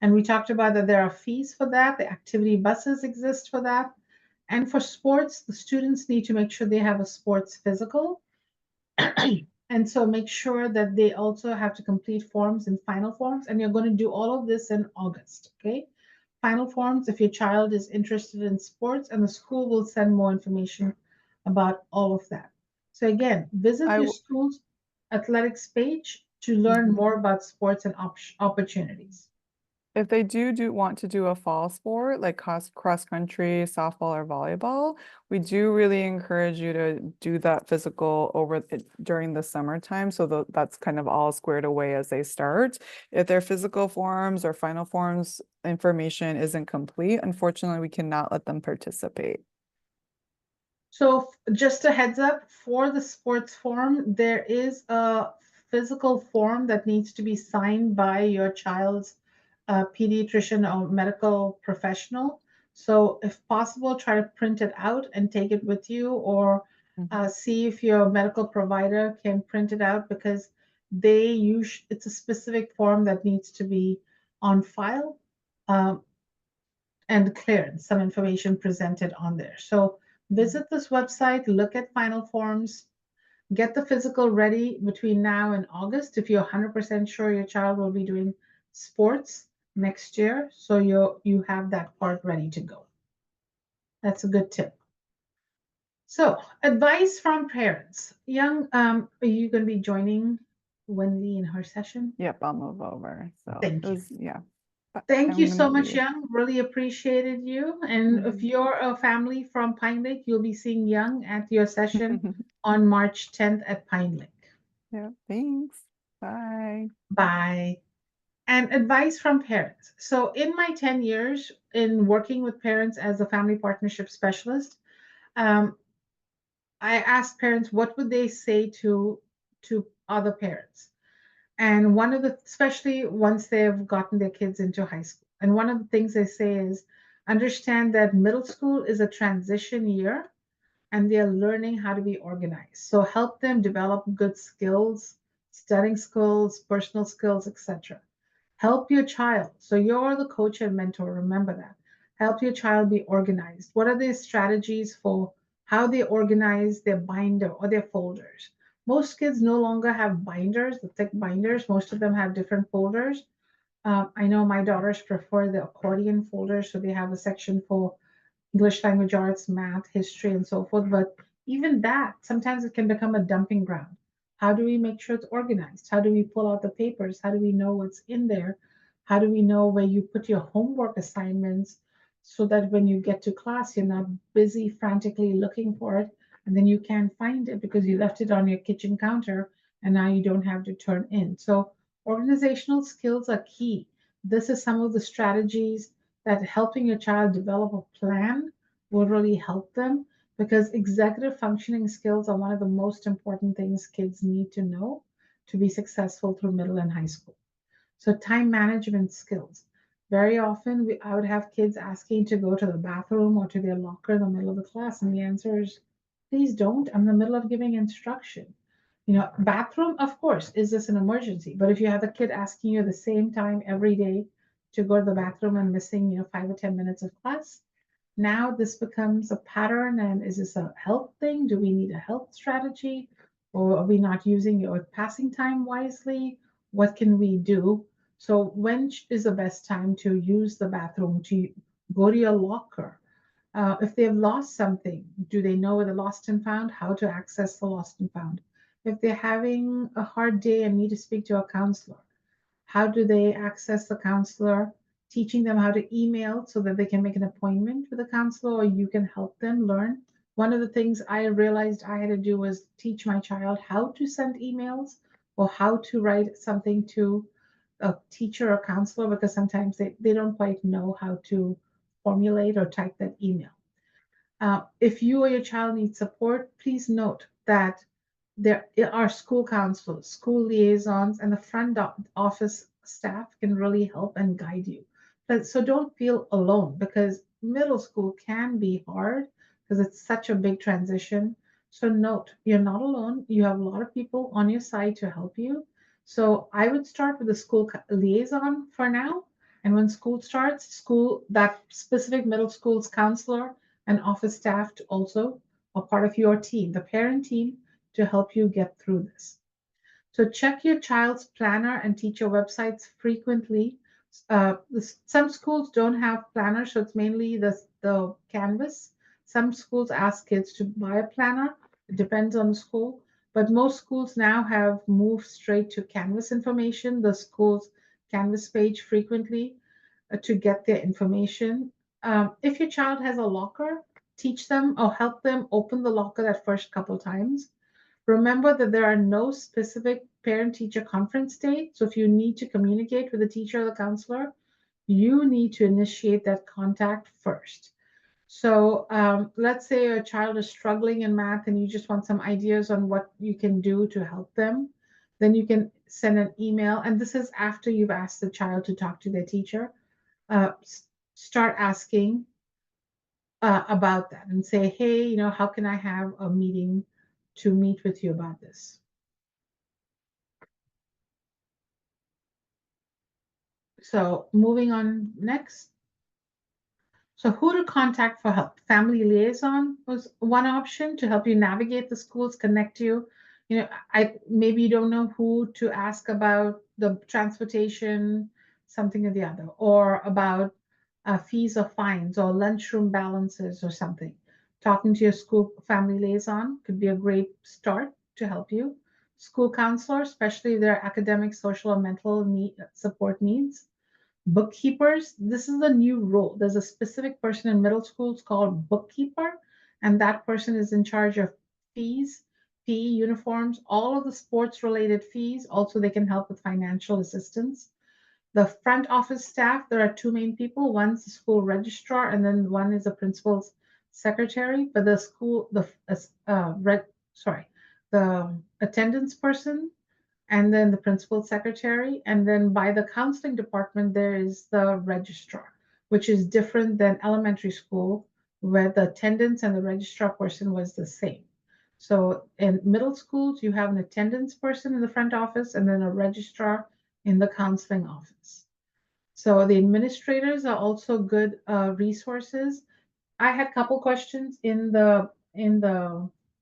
And we talked about that there are fees for that. The activity buses exist for that. And for sports, the students need to make sure they have a sports physical. And so make sure that they also have to complete forms and final forms. And you're going to do all of this in August, okay? Final forms if your child is interested in sports, and the school will send more information about all of that. So again, visit I your w- school's athletics page to learn Mhm. more about sports and opportunities. If they do want to do a fall sport like cross country, softball, or volleyball, we do really encourage you to do that physical during the summertime. So that's kind of all squared away as they start. If their physical forms or final forms information isn't complete, unfortunately, we cannot let them participate. So just a heads up, for the sports form, there is a physical form that needs to be signed by your child's pediatrician or medical professional. So if possible, try to print it out and take it with you, or Mhm. see if your medical provider can print it out, because they use it's a specific form that needs to be on file. Um, and clearance, some information presented on there. So visit this website, look at final forms, get the physical ready between now and August if you're 100% sure your child will be doing sports next year. So you have that part ready to go. That's a good tip. So advice from parents. Young, are you going to be joining Wendy in her session? Yep, I'll move over. So Thank you. yeah, but Thank you I'm so gonna much, leave. Young. Really appreciated you. And if Mhm. you're a family from Pine Lake, you'll be seeing Young at your session on March 10th at Pine Lake. Yeah, thanks. Bye. Bye. And advice from parents. So, in my 10 years in working with parents as a family partnership specialist, um, I asked parents what would they say to other parents. And one of the, especially once they've gotten their kids into high school, and one of the things they say is understand that middle school is a transition year and they're learning how to be organized. So help them develop good skills, studying skills, personal skills, etc. Help your child. So you're the coach and mentor, remember that. help your child be organized. What are the strategies for how they organize their binder or their folders? Most kids no longer have binders, the thick binders. Most of them have different folders. I know my daughters prefer the accordion folders, so they have a section for English language arts, math, history, and so forth. But even that, sometimes it can become a dumping ground. How do we make sure it's organized? How do we pull out the papers? How do we know what's in there? How do we know where you put your homework assignments so that when you get to class, you're not busy frantically looking for it and then you can't find it because you left it on your kitchen counter and now you don't have to turn in. So, organizational skills are key. This is some of the strategies that helping your child develop a plan will really help them because executive functioning skills are one of the most important things kids need to know to be successful through middle and high school. So, time management skills. Very often, I would have kids asking to go to the bathroom or to their locker in the middle of the class, and the answer is, please don't. I'm in the middle of giving instruction. Bathroom, of course, is this an emergency? But if you have a kid asking you the same time every day to go to the bathroom and missing, 5 or 10 minutes of class, now this becomes a pattern. And is this a health thing? Do we need a health strategy? Or are we not using your passing time wisely? What can we do? So when is the best time to use the bathroom, to go to your locker? If they have lost something, do they know where the lost and found, how to access the lost and found? If they're having a hard day and need to speak to a counselor, how do they access the counselor? Teaching them how to email so that they can make an appointment with a counselor, or you can help them learn. One of the things I realized I had to do was teach my child how to send emails or how to write something to a teacher or counselor because sometimes they don't quite know how to formulate or type that email. If you or your child needs support, please note that there are school counselors, school liaisons, and the front office staff can really help and guide you. So don't feel alone because middle school can be hard because it's such a big transition. So note, you're not alone. You have a lot of people on your side to help you. So I would start with the school liaison for now. And when school starts, that specific middle school's counselor and office staff to also are part of your team, the parent team, to help you get through this. So check your child's planner and teacher websites frequently. Some schools don't have planners, so it's mainly the Canvas. Some schools ask kids to buy a planner. It depends on the school. But most schools now have moved straight to Canvas information, the school's Canvas page frequently to get their information. If your child has a locker, teach them or help them open the locker that first couple times. Remember that there are no specific parent-teacher conference dates. So if you need to communicate with the teacher or the counselor, you need to initiate that contact first. So let's say a child is struggling in math and you just want some ideas on what you can do to help them. Then you can send an email. And this is after you've asked the child to talk to their teacher. Uh, Start asking about that and say, hey, how can I have a meeting to meet with you about this? So moving on next. So who to contact for help? Family liaison was one option to help you navigate the schools, connect you. Maybe you don't know who to ask about the transportation, something or the other, or about fees or fines or lunchroom balances or something. Talking to your school family liaison could be a great start to help you. School counselor, especially if their academic, social, or mental support needs. Bookkeepers, this is a new role. There's a specific person in middle schools called bookkeeper, and that person is in charge of fees, PE uniforms, all of the sports related fees. Also, they can help with financial assistance. The front office staff, there are two main people. One's the school registrar, and then one is the principal's secretary. But the school, the attendance person, and then the principal secretary, and then by the counseling department, there is the registrar, which is different than elementary school, where the attendance and the registrar person was the same. So in middle schools, you have an attendance person in the front office and then a registrar in the counseling office. So the administrators are also good resources. I had a couple questions in the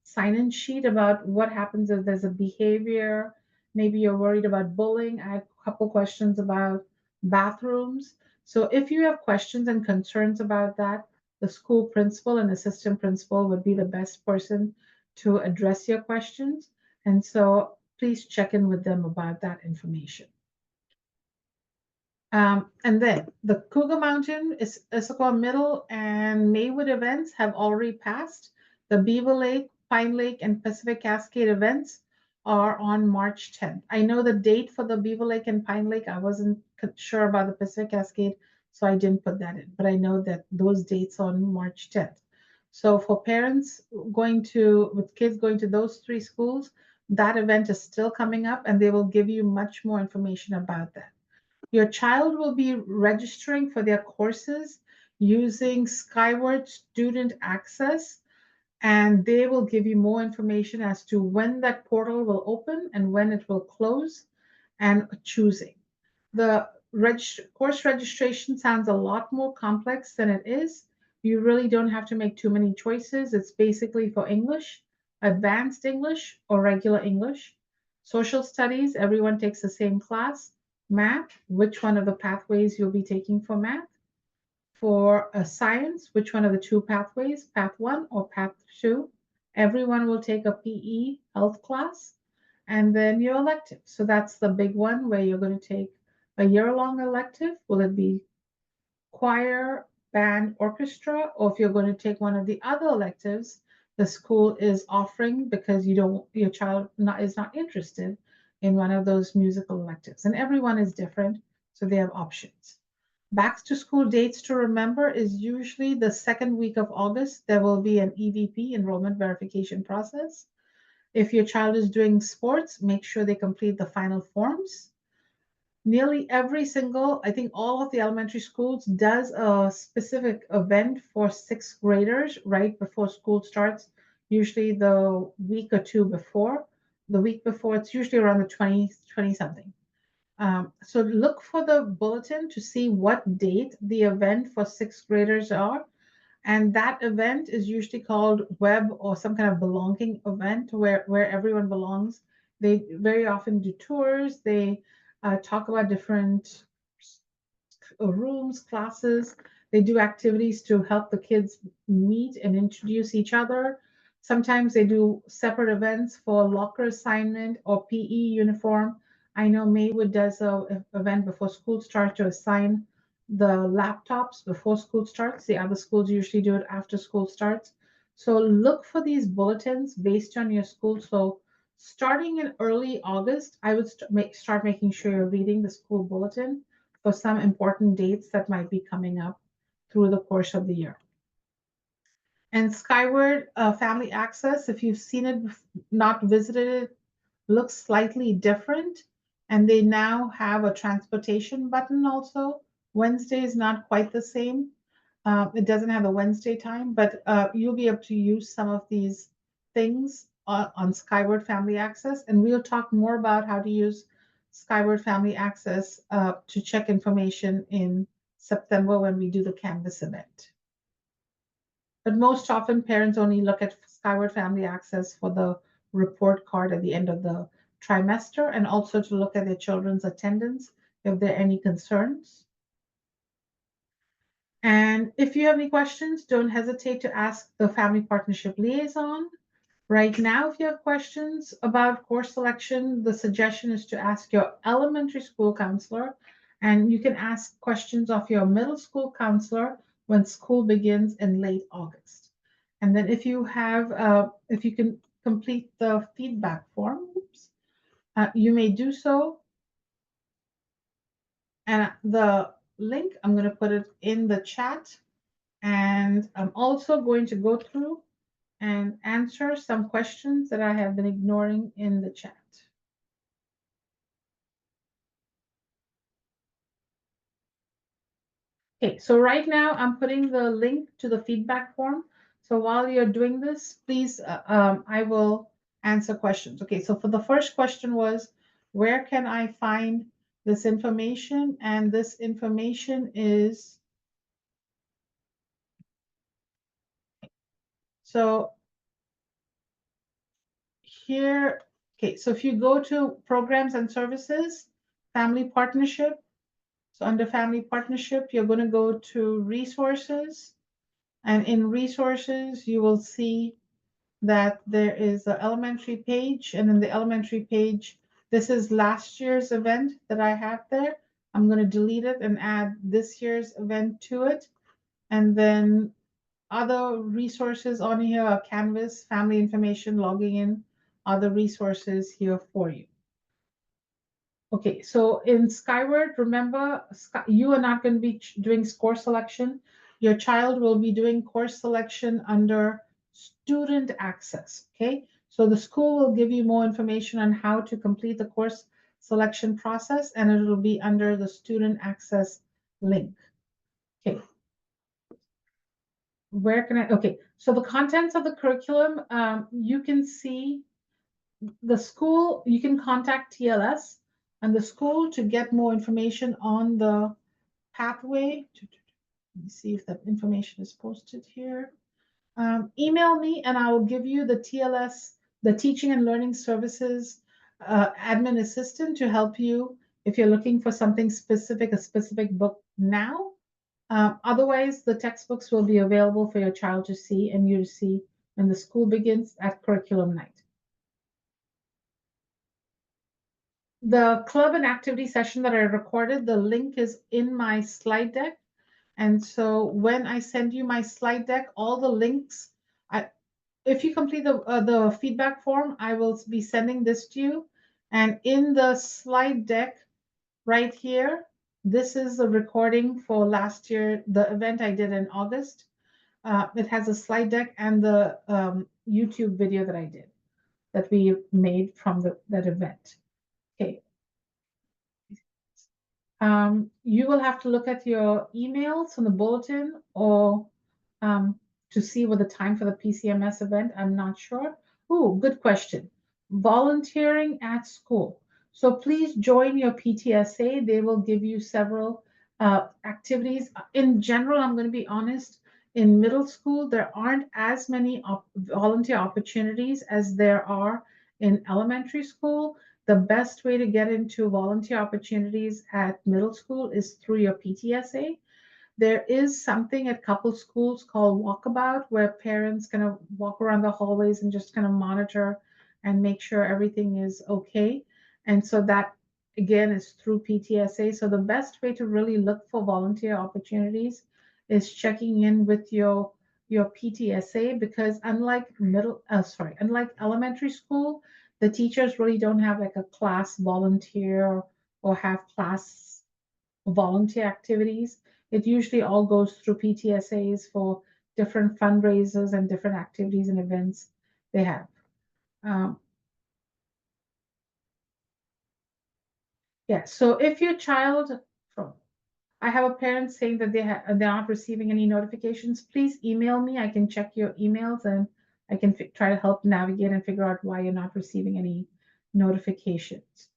sign-in sheet about what happens if there's a behavior. Maybe you're worried about bullying. I had a couple questions about bathrooms. So if you have questions and concerns about that, the school principal and assistant principal would be the best person to address your questions. And so please check in with them about that information. And then the Cougar Mountain is Issaquah Middle and Maywood events have already passed. The Beaver Lake, Pine Lake, and Pacific Cascade events are on March 10th. I know the date for the Beaver Lake and Pine Lake. I wasn't sure about the Pacific Cascade, so I didn't put that in. But I know that those dates on March 10th. So for parents with kids going to those three schools, that event is still coming up, and they will give you much more information about that. Your child will be registering for their courses using Skyward Student Access, and they will give you more information as to when that portal will open and when it will close and choosing. The course registration sounds a lot more complex than it is. You really don't have to make too many choices. It's basically for English, advanced English, or regular English. Social studies, everyone takes the same class. Math, which one of the pathways you'll be taking for math. For science, which one of the two pathways, path one or path two. Everyone will take a PE health class, and then your elective. So that's the big one where you're going to take a year-long elective. Will it be choir, band, orchestra, or if you're going to take one of the other electives the school is offering because your child is not interested in one of those musical electives. And everyone is different, so they have options. Back to school dates to remember is usually the second week of August. There will be an EVP, enrollment verification process. If your child is doing sports, make sure they complete the final forms. Nearly every single, I think all of the elementary schools does a specific event for sixth graders right before school starts, usually the week or two before. The week before, it's usually around the 20 something. So look for the bulletin to see what date the event for sixth graders are. And that event is usually called web or some kind of belonging event where everyone belongs. They very often do tours. They talk about different rooms, classes. They do activities to help the kids meet and introduce each other. Sometimes they do separate events for locker assignment or PE uniform. I know Maywood does a event before school starts to assign the laptops before school starts. The other schools usually do it after school starts. So look for these bulletins based on your school. So starting in early August, I would start making sure you're reading the school bulletin for some important dates that might be coming up through the course of the year. And Skyward Family Access, if you've seen it, not visited it, looks slightly different. And they now have a transportation button also. Wednesday is not quite the same. It doesn't have a Wednesday time, but you'll be able to use some of these things on Skyward Family Access. And we'll talk more about how to use Skyward Family Access to check information in September when we do the Canvas event. But most often, parents only look at Skyward Family Access for the report card at the end of the trimester and also to look at their children's attendance if there are any concerns. And if you have any questions, don't hesitate to ask the Family Partnership Liaison. Right now, if you have questions about course selection, the suggestion is to ask your elementary school counselor, and you can ask questions of your middle school counselor when school begins in late August. And then if you can complete the feedback form, you may do so. And the link, I'm going to put it in the chat. And I'm also going to go through and answer some questions that I have been ignoring in the chat. Okay, so right now I'm putting the link to the feedback form. So while you're doing this, please, I will answer questions. Okay, so for the first question was, where can I find this information, and this information is, so here, okay, so if you go to programs and services, family partnership, so under family partnership, you're going to go to resources, and in resources, you will see that there is an elementary page, and in the elementary page, this is last year's event that I have there. I'm going to delete it and add this year's event to it. And then other resources on here are Canvas, family information, logging in, other resources here for you. Okay, so in Skyward, remember, you are not going to be doing course selection. Your child will be doing course selection under student access, okay? So the school will give you more information on how to complete the course selection process, and it'll be under the student access link. Okay. Where can I, okay, so the contents of the curriculum, you can see the school, you can contact TLS and the school to get more information on the pathway. Let me see if that information is posted here. Email me and I will give you the TLS, the Teaching and Learning Services admin assistant to help you if you're looking for something specific, a specific book now. Otherwise, the textbooks will be available for your child to see and you to see when the school begins at curriculum night. The club and activity session that I recorded, the link is in my slide deck. And so when I send you my slide deck, all the links, if you complete the feedback form, I will be sending this to you. And in the slide deck right here, this is the recording for last year, the event I did in August. It has a slide deck and the YouTube video that I did, that we made from that event. Okay. You will have to look at your emails on the bulletin or to see what the time for the PCMS event. I'm not sure. Oh, good question. Volunteering at school. So please join your PTSA. They will give you several activities. In general, I'm going to be honest, in middle school, there aren't as many volunteer opportunities as there are in elementary school. The best way to get into volunteer opportunities at middle school is through your PTSA. There is something at couple schools called Walkabout, where parents kind of walk around the hallways and just kind of monitor and make sure everything is okay. And so that, again, is through PTSA. So the best way to really look for volunteer opportunities is checking in with your PTSA, because unlike unlike elementary school, the teachers really don't have like a class volunteer or have class volunteer activities. It usually all goes through PTSAs for different fundraisers and different activities and events they have. Um, yeah, so if your child, I have a parent saying that they're not receiving any notifications, please email me. I can check your emails and I can try to help navigate and figure out why you're not receiving any notifications.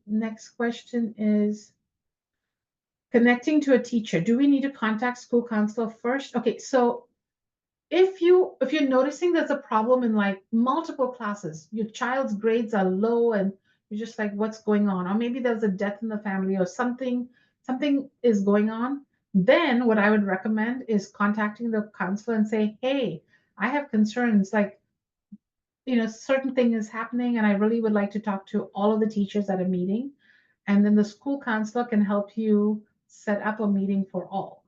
Next question is, connecting to a teacher. Do we need to contact school counselor first? Okay, so if you're noticing there's a problem in like multiple classes, your child's grades are low and you're just like, what's going on? Or maybe there's a death in the family or something is going on, then what I would recommend is contacting the counselor and say, hey, I have concerns, like, certain thing is happening and I really would like to talk to all of the teachers at a meeting. And then the school counselor can help you set up a meeting for all.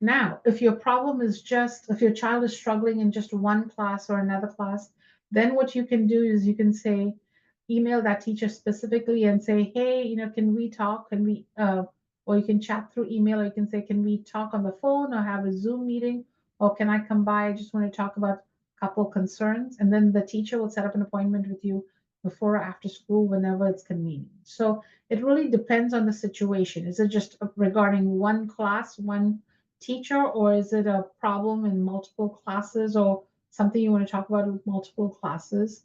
Now, if your problem is just, if your child is struggling in just one class or another class, then what you can do is you can say, email that teacher specifically and say, hey, can we talk? Can we, or you can chat through email, or you can say, can we talk on the phone or have a Zoom meeting? Or can I come by? I just want to talk about a couple concerns. And then the teacher will set up an appointment with you before or after school, whenever it's convenient. So it really depends on the situation. Is it just regarding one class, one teacher, or is it a problem in multiple classes or something you want to talk about with multiple classes?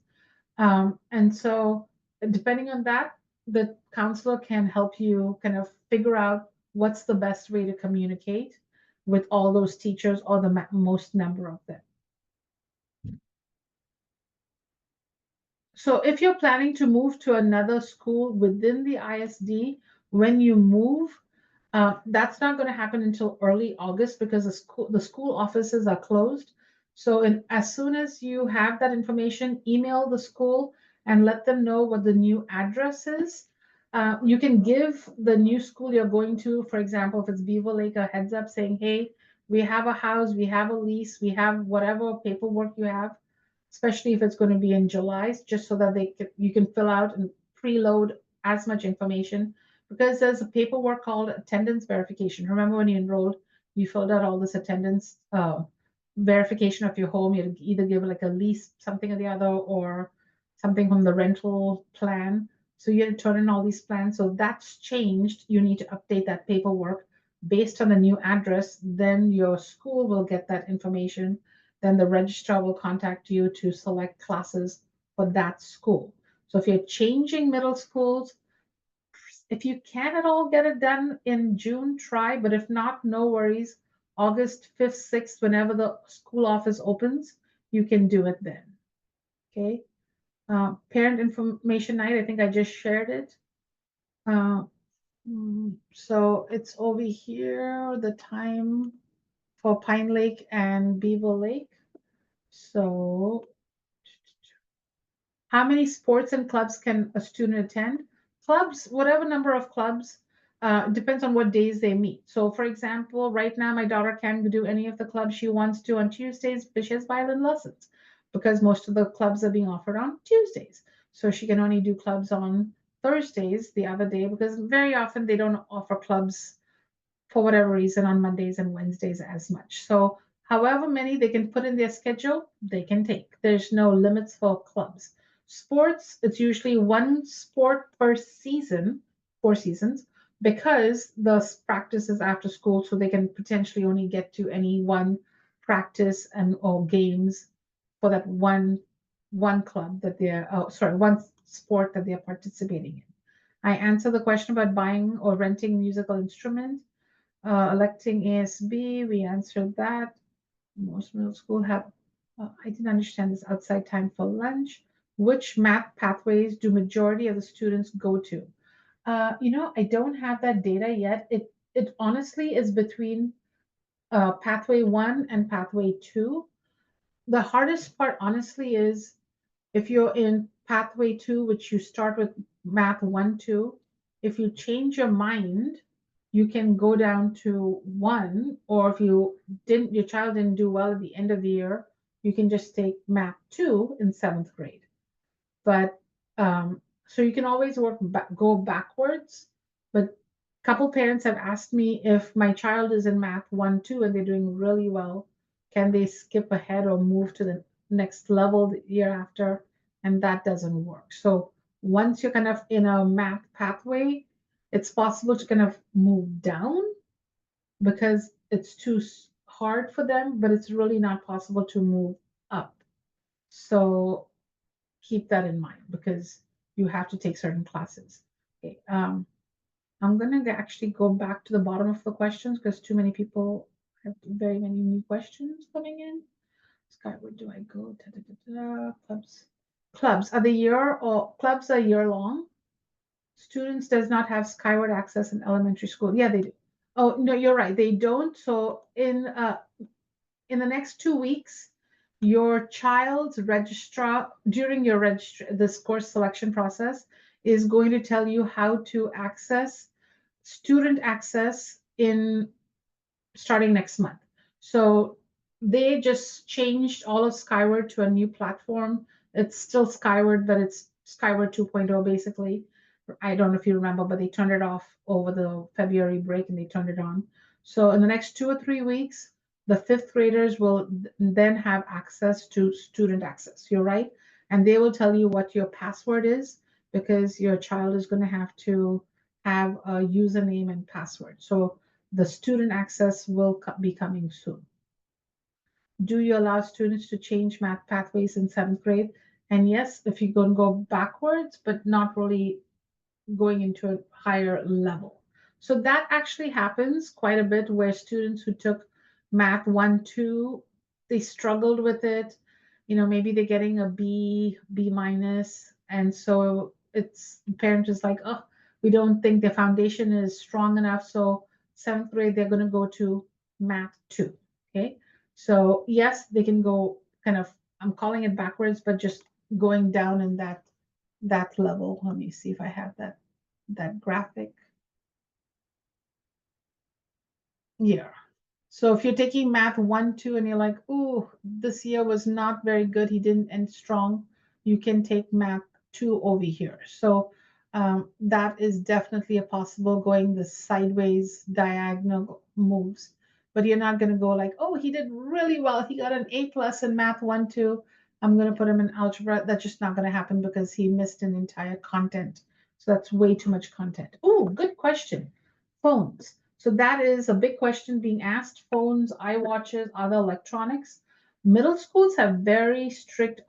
And so depending on that, the counselor can help you kind of figure out what's the best way to communicate with all those teachers or the most number of them. So if you're planning to move to another school within the ISD, when you move, that's not going to happen until early August because the school offices are closed. So as soon as you have that information, email the school and let them know what the new address is. You can give the new school you're going to, for example, if it's Beaver Lake, a heads up saying, hey, we have a house, we have a lease, we have whatever paperwork you have, especially if it's going to be in July, just so that you can fill out and preload as much information, because there's a paperwork called attendance verification. Remember when you enrolled, you filled out all this attendance verification of your home. You'd either give like a lease, something or the other, or something from the rental plan. So you had to turn in all these plans. So that's changed. You need to update that paperwork based on the new address. Then your school will get that information. Then the registrar will contact you to select classes for that school. So if you're changing middle schools, if you can at all get it done in June, try, but if not, no worries. August 5th, 6th, whenever the school office opens, you can do it then. Okay. Parent information night, I think I just shared it. So it's over here, the time for Pine Lake and Beaver Lake. So how many sports and clubs can a student attend? Clubs, whatever number of clubs, depends on what days they meet. So, for example, right now my daughter can't do any of the clubs she wants to on Tuesdays, but she has violin lessons because most of the clubs are being offered on Tuesdays. So she can only do clubs on Thursdays the other day because very often they don't offer clubs for whatever reason on Mondays and Wednesdays as much. So, however many they can put in their schedule, they can take. There's no limits for clubs. Sports, it's usually one sport per season, 4 seasons, because the practice is after school, so they can potentially only get to any one practice and or games for that one club that they're one sport that they're participating in. I answer the question about buying or renting musical instrument. Electing ASB, we answered that. Most middle school have, I didn't understand this, outside time for lunch. Which math pathways do majority of the students go to? I don't have that data yet. It honestly is between pathway 1 and pathway 2. The hardest part, honestly, is if you're in pathway 2, which you start with math 1, 2, if you change your mind, you can go down to 1, or if your child didn't do well at the end of the year, you can just take math 2 in 7th grade. But so you can always go backwards. But a couple parents have asked me, if my child is in math 1, 2, and they're doing really well, can they skip ahead or move to the next level the year after? And that doesn't work. So once you're kind of in a math pathway, it's possible to kind of move down because it's too hard for them, but it's really not possible to move up. So keep that in mind because you have to take certain classes. Okay, I'm gonna actually go back to the bottom of the questions because too many people have very many new questions coming in. Sky, where do I go? Da, da, da, da. Clubs are the year or clubs are year long. Students does not have Skyward access in elementary school. Yeah, they do. Oh no, you're right. They don't. So in the next 2 weeks, your child's registrar, during this course selection process, is going to tell you how to access student access in starting next month. So they just changed all of Skyward to a new platform. It's still Skyward, but it's Skyward 2.0 basically. I don't know if you remember, but they turned it off over the February break and they turned it on. So in the next 2 or 3 weeks, the fifth graders will then have access to student access. You're right. And they will tell you what your password is because your child is going to have to have a username and password. So the student access will be coming soon. Do you allow students to change math pathways in 7th grade? And yes, if you're going to go backwards, but not really going into a higher level. So that actually happens quite a bit where students who took math 1, 2, they struggled with it. Maybe they're getting a B, B minus. And so it's parent is like, oh, we don't think their foundation is strong enough. So seventh grade, they're going to go to math 2. Okay. So yes, they can go kind of, I'm calling it backwards, but just going down in that level. Let me see if I have that graphic. Yeah. So if you're taking math 1, 2, and you're like, ooh, this year was not very good, he didn't end strong, you can take math 2 over here. So that is definitely a possible going the sideways diagonal moves. But you're not going to go like, oh, he did really well. He got an A plus in math 1, 2. I'm going to put him in algebra. That's just not going to happen because he missed an entire content. So that's way too much content. Oh, good question. Phones. So that is a big question being asked. Phones, iWatches, other electronics. Middle schools have very strict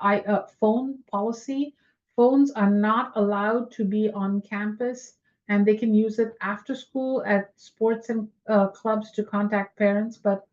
phone policy. Phones are not allowed to be on campus, and they can use it after school at sports and clubs to contact parents. But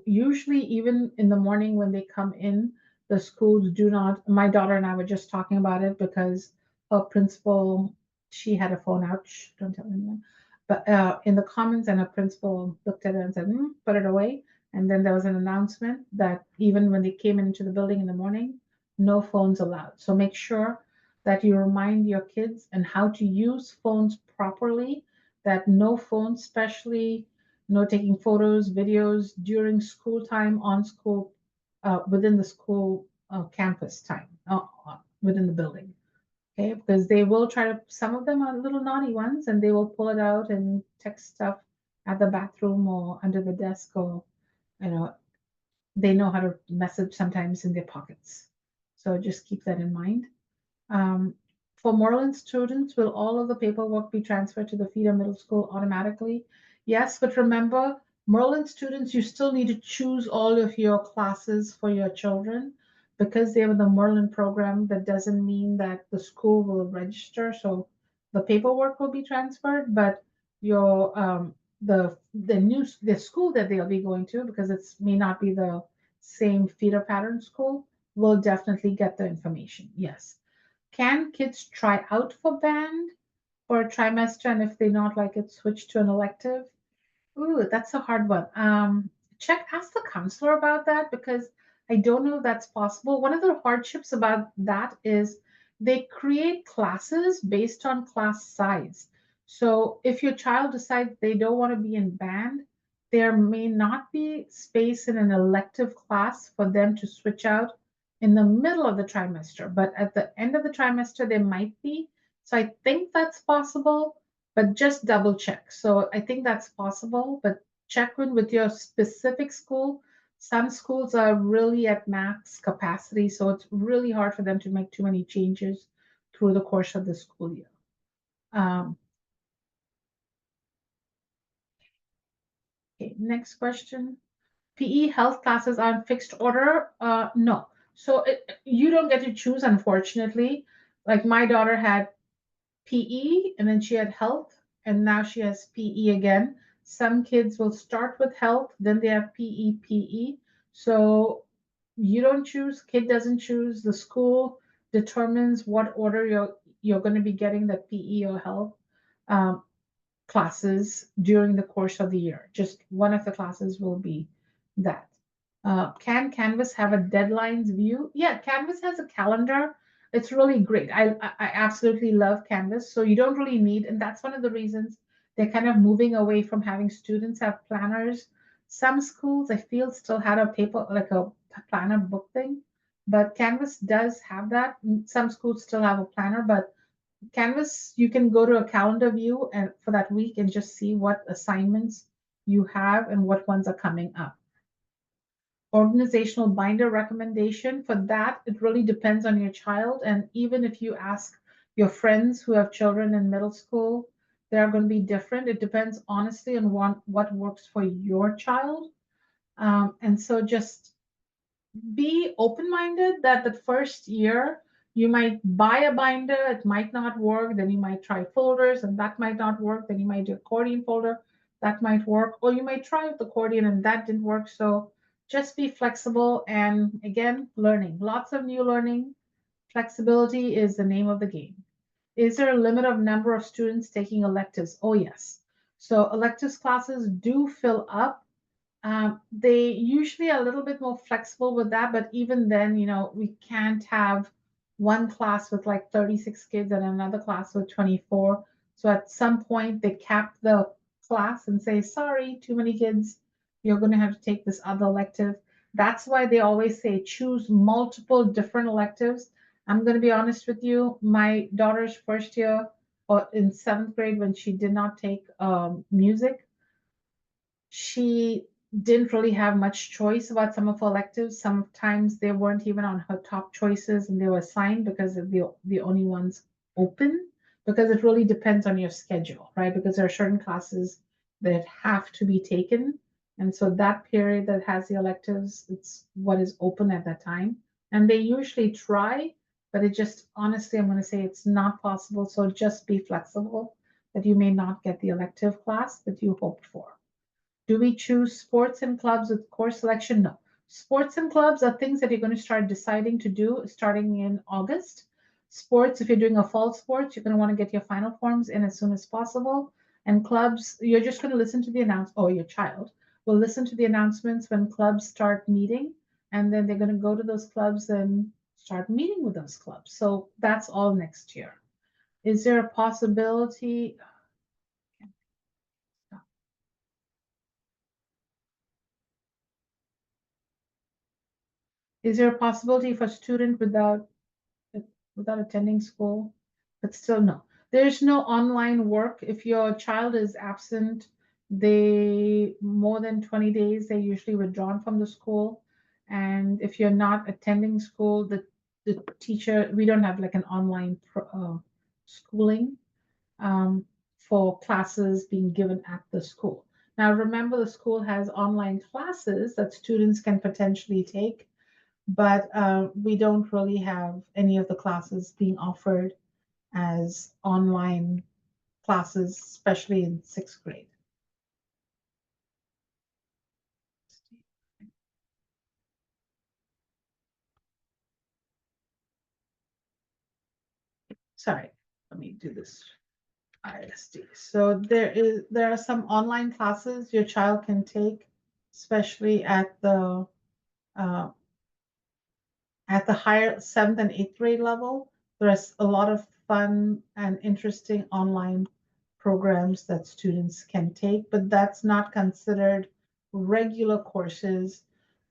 usually, even in the morning when they come in, the schools do not. My daughter and I were just talking about it because her principal, she had a phone out. Shh, don't tell anyone. But in the comments, and a principal looked at it and said, put it away. And then there was an announcement that even when they came into the building in the morning, no phones allowed. So make sure that you remind your kids and how to use phones properly, that no phones, especially no taking photos, videos during school time, on school, within the school campus time, within the building. Okay, because they will try to, some of them are little naughty ones, and they will pull it out and text stuff at the bathroom or under the desk, or, you know, they know how to message sometimes in their pockets. So just keep that in mind. Um, for Moreland students, will all of the paperwork be transferred to the feeder middle school automatically? Yes, but remember, Moreland students, you still need to choose all of your classes for your children because they have the Moreland program. That doesn't mean that the school will register. So the paperwork will be transferred, but your the school that they'll be going to, because it's may not be the same feeder pattern school, will definitely get the information. Yes. Can kids try out for band for a trimester, and if they not like it, switch to an elective? Ooh, that's a hard one. Ask the counselor about that because I don't know if that's possible. One of the hardships about that is they create classes based on class size. So if your child decides they don't want to be in band, there may not be space in an elective class for them to switch out in the middle of the trimester, but at the end of the trimester, there might be. So I think that's possible, but just double check. So I think that's possible, but check in with your specific school. Some schools are really at max capacity, so it's really hard for them to make too many changes through the course of the school year. Um, okay, next question. PE health classes are in fixed order? No. So you don't get to choose, unfortunately. Like my daughter had PE, and then she had health, and now she has PE again. Some kids will start with health, then they have PE. So you don't choose, kid doesn't choose. The school determines what order you're going to be getting the PE or health um, classes during the course of the year. Just one of the classes will be that. Can Canvas have a deadlines view? Yeah, Canvas has a calendar. It's really great. I absolutely love Canvas. So you don't really need, and that's one of the reasons they're kind of moving away from having students have planners. Some schools I feel still had a paper, like a planner book thing, but Canvas does have that. Some schools still have a planner, but Canvas, you can go to a calendar view and for that week and just see what assignments you have and what ones are coming up. Organizational binder recommendation for that, it really depends on your child. And even if you ask your friends who have children in middle school, they're going to be different. It depends honestly on what works for your child. And so just be open minded that the first year You might buy a binder, it might not work, then you might try folders and that might not work, then you might do accordion folder, that might work, or you might try with accordion and that didn't work. So just be flexible and again, learning, lots of new learning. Flexibility is the name of the game. Is there a limit of number of students taking electives? Oh, yes. So electives classes do fill up. They usually are a little bit more flexible with that, but even then, we can't have one class with like 36 kids and another class with 24. So at some point, they cap the class and say, sorry, too many kids. You're going to have to take this other elective. That's why they always say choose multiple different electives. I'm going to be honest with you. My daughter's first year or in seventh grade, when she did not take music, she didn't really have much choice about some of her electives. Sometimes they weren't even on her top choices and they were assigned because they're the only ones open, because it really depends on your schedule, right? Because there are certain classes that have to be taken. And so that period that has the electives, it's what is open at that time. And they usually try, but it just, honestly, I'm going to say it's not possible. So just be flexible that you may not get the elective class that you hoped for. Do we choose sports and clubs with course selection? No. Sports and clubs are things that you're going to start deciding to do starting in August. Sports, if you're doing a fall sports, you're going to want to get your final forms in as soon as possible. And clubs, you're just going to listen to the or your child will listen to the announcements when clubs start meeting, and then they're going to go to those clubs and start meeting with those clubs. So that's all next year. Is there a possibility? Is there a possibility for a student without attending school? But still, no. There's no online work. If your child is absent, they more than 20 days, they're usually withdrawn from the school. And if you're not attending school, the teacher, we don't have like an online schooling for classes being given at the school. Now, remember, the school has online classes that students can potentially take, but we don't really have any of the classes being offered as online classes, especially in sixth grade. Sorry, let me do this. ISD. So there are some online classes your child can take, especially uh, at the higher seventh and eighth grade level. There's a lot of fun and interesting online programs that students can take, but that's not considered regular courses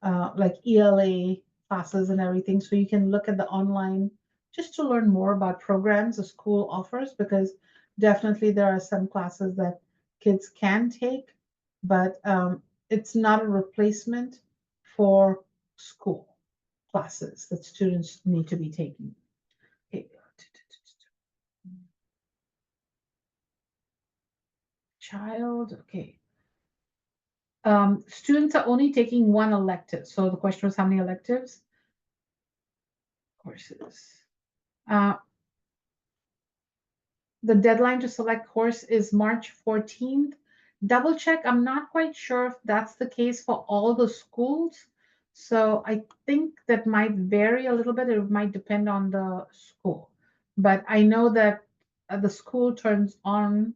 like ELA classes and everything. So you can look at the online just to learn more about programs the school offers, because definitely there are some classes that kids can take, but it's not a replacement for school classes that students need to be taking. Okay. Child, okay. Students are only taking one elective. So the question was how many electives? Courses. The deadline to select course is March 14th. Double check, I'm not quite sure if that's the case for all the schools. So I think that might vary a little bit. It might depend on the school. But I know that the school turns on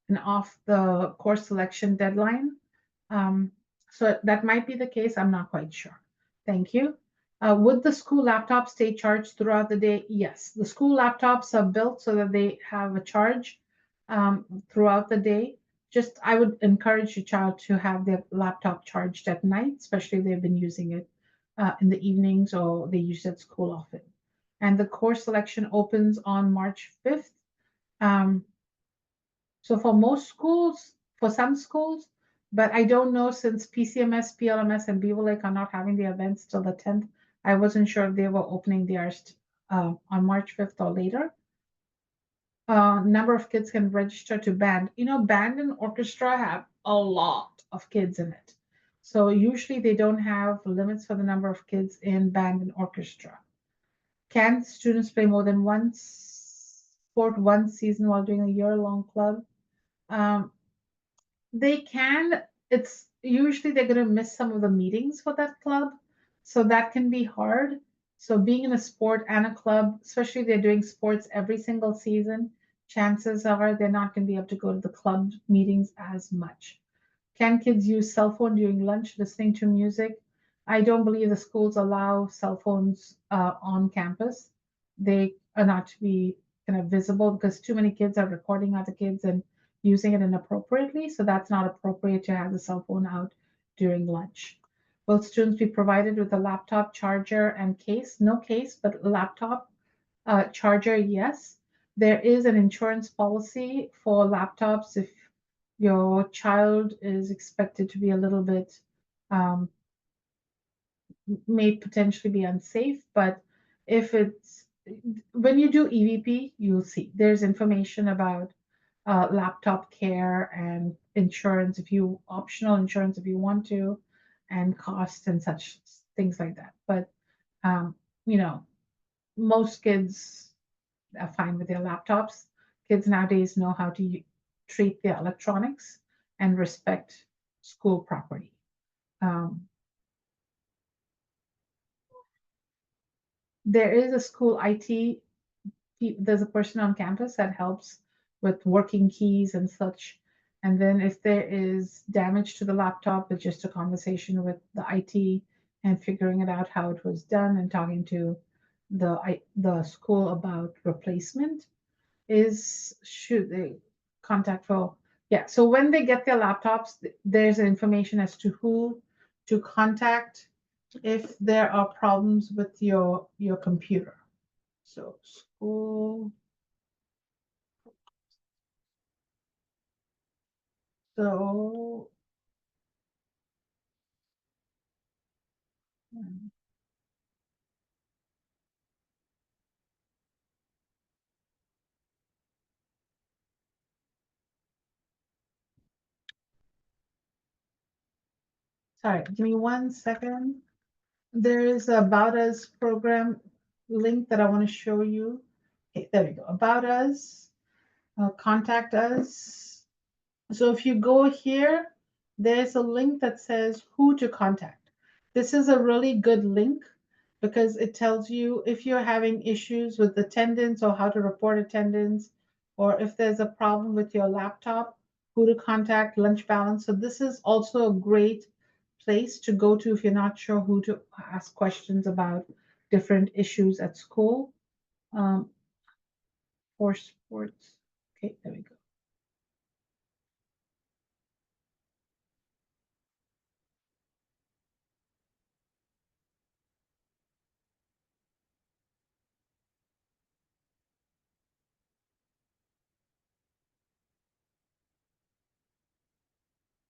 and off the course selection deadline. So that might be the case. I'm not quite sure. Thank you. Would the school laptops stay charged throughout the day? Yes, the school laptops are built so that they have a charge throughout the day. Just, I would encourage your child to have their laptop charged at night, especially if they've been using it in the evenings or they use it at school often. And the course selection opens on March 5th. So for most schools, for some schools, but I don't know, since PCMS, PLMS, and Beaver Lake are not having the events till the 10th. I wasn't sure if they were opening theirs on March 5th or later. Number of kids can register to band. Band and orchestra have a lot of kids in it. So usually they don't have limits for the number of kids in band and orchestra. Can students play more than one sport one season while doing a year-long club? Um, they can. It's usually they're going to miss some of the meetings for that club, so that can be hard. So being in a sport and a club, especially if they're doing sports every single season, chances are they're not going to be able to go to the club meetings as much. Can kids use cell phone during lunch listening to music? I don't believe the schools allow cell phones on campus. They are not to be kind of visible because too many kids are recording other kids and using it inappropriately. So that's not appropriate to have the cell phone out during lunch. Will students be provided with a laptop charger and case? No case, but laptop charger, yes. There is an insurance policy for laptops if your child is expected to be a little bit, um, may potentially be unsafe, but if it's, when you do EVP, you'll see there's information about laptop care and insurance if you, optional insurance if you want to, and cost and such things like that. But, um, you know, most kids are fine with their laptops. Kids nowadays know how to treat their electronics and respect school property. Um, there is a school IT, there's a person on campus that helps with working keys and such. And then if there is damage to the laptop, it's just a conversation with the IT and figuring it out how it was done and talking to the school about replacement. Is should they contact for, yeah, so when they get their laptops, there's information as to who to contact if there are problems with your computer. So school, so sorry, give me 1 second. There is a About Us program link that I want to show you. Okay, there we go. About Us, contact us. So if you go here, there's a link that says who to contact. This is a really good link because it tells you if you're having issues with attendance or how to report attendance, or if there's a problem with your laptop, who to contact, lunch balance. So this is also a great place to go to if you're not sure who to ask questions about different issues at school. Um, for sports. Okay, there we go.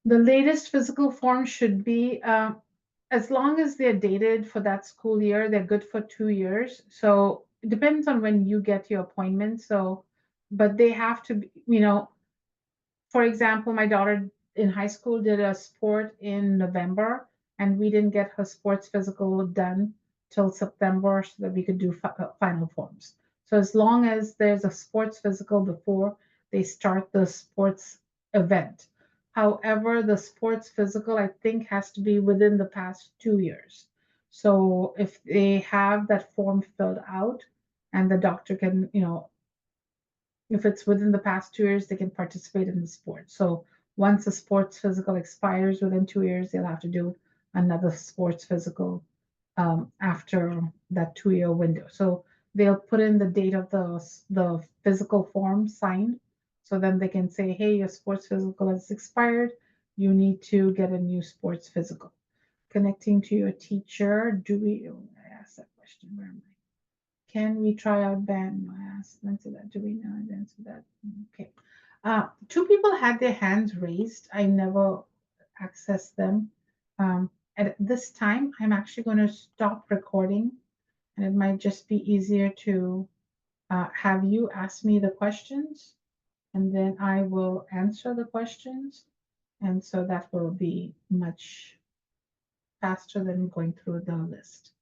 The latest physical form should be, as long as they're dated for that school year, they're good for 2 years. So it depends on when you get your appointment. So, but they have to be, for example, my daughter in high school did a sport in November, and we didn't get her sports physical done till September so that we could do final forms. So as long as there's a sports physical before they start the sports event. However, the sports physical, I think, has to be within the past 2 years. So if they have that form filled out and the doctor can, if it's within the past 2 years, they can participate in the sport. So once the sports physical expires within 2 years, they'll have to do another sports physical after that 2 year window. So they'll put in the date of the physical form signed. So then they can say, hey, your sports physical has expired. You need to get a new sports physical. Connecting to your teacher. I asked that question. Where am I? Can we try out band? No, I asked. Answer that. Do we know? I answer that. Okay. Two people had their hands raised. I never accessed them. At this time, I'm actually going to stop recording, and it might just be easier to have you ask me the questions, and then I will answer the questions. And so that will be much faster than going through the list.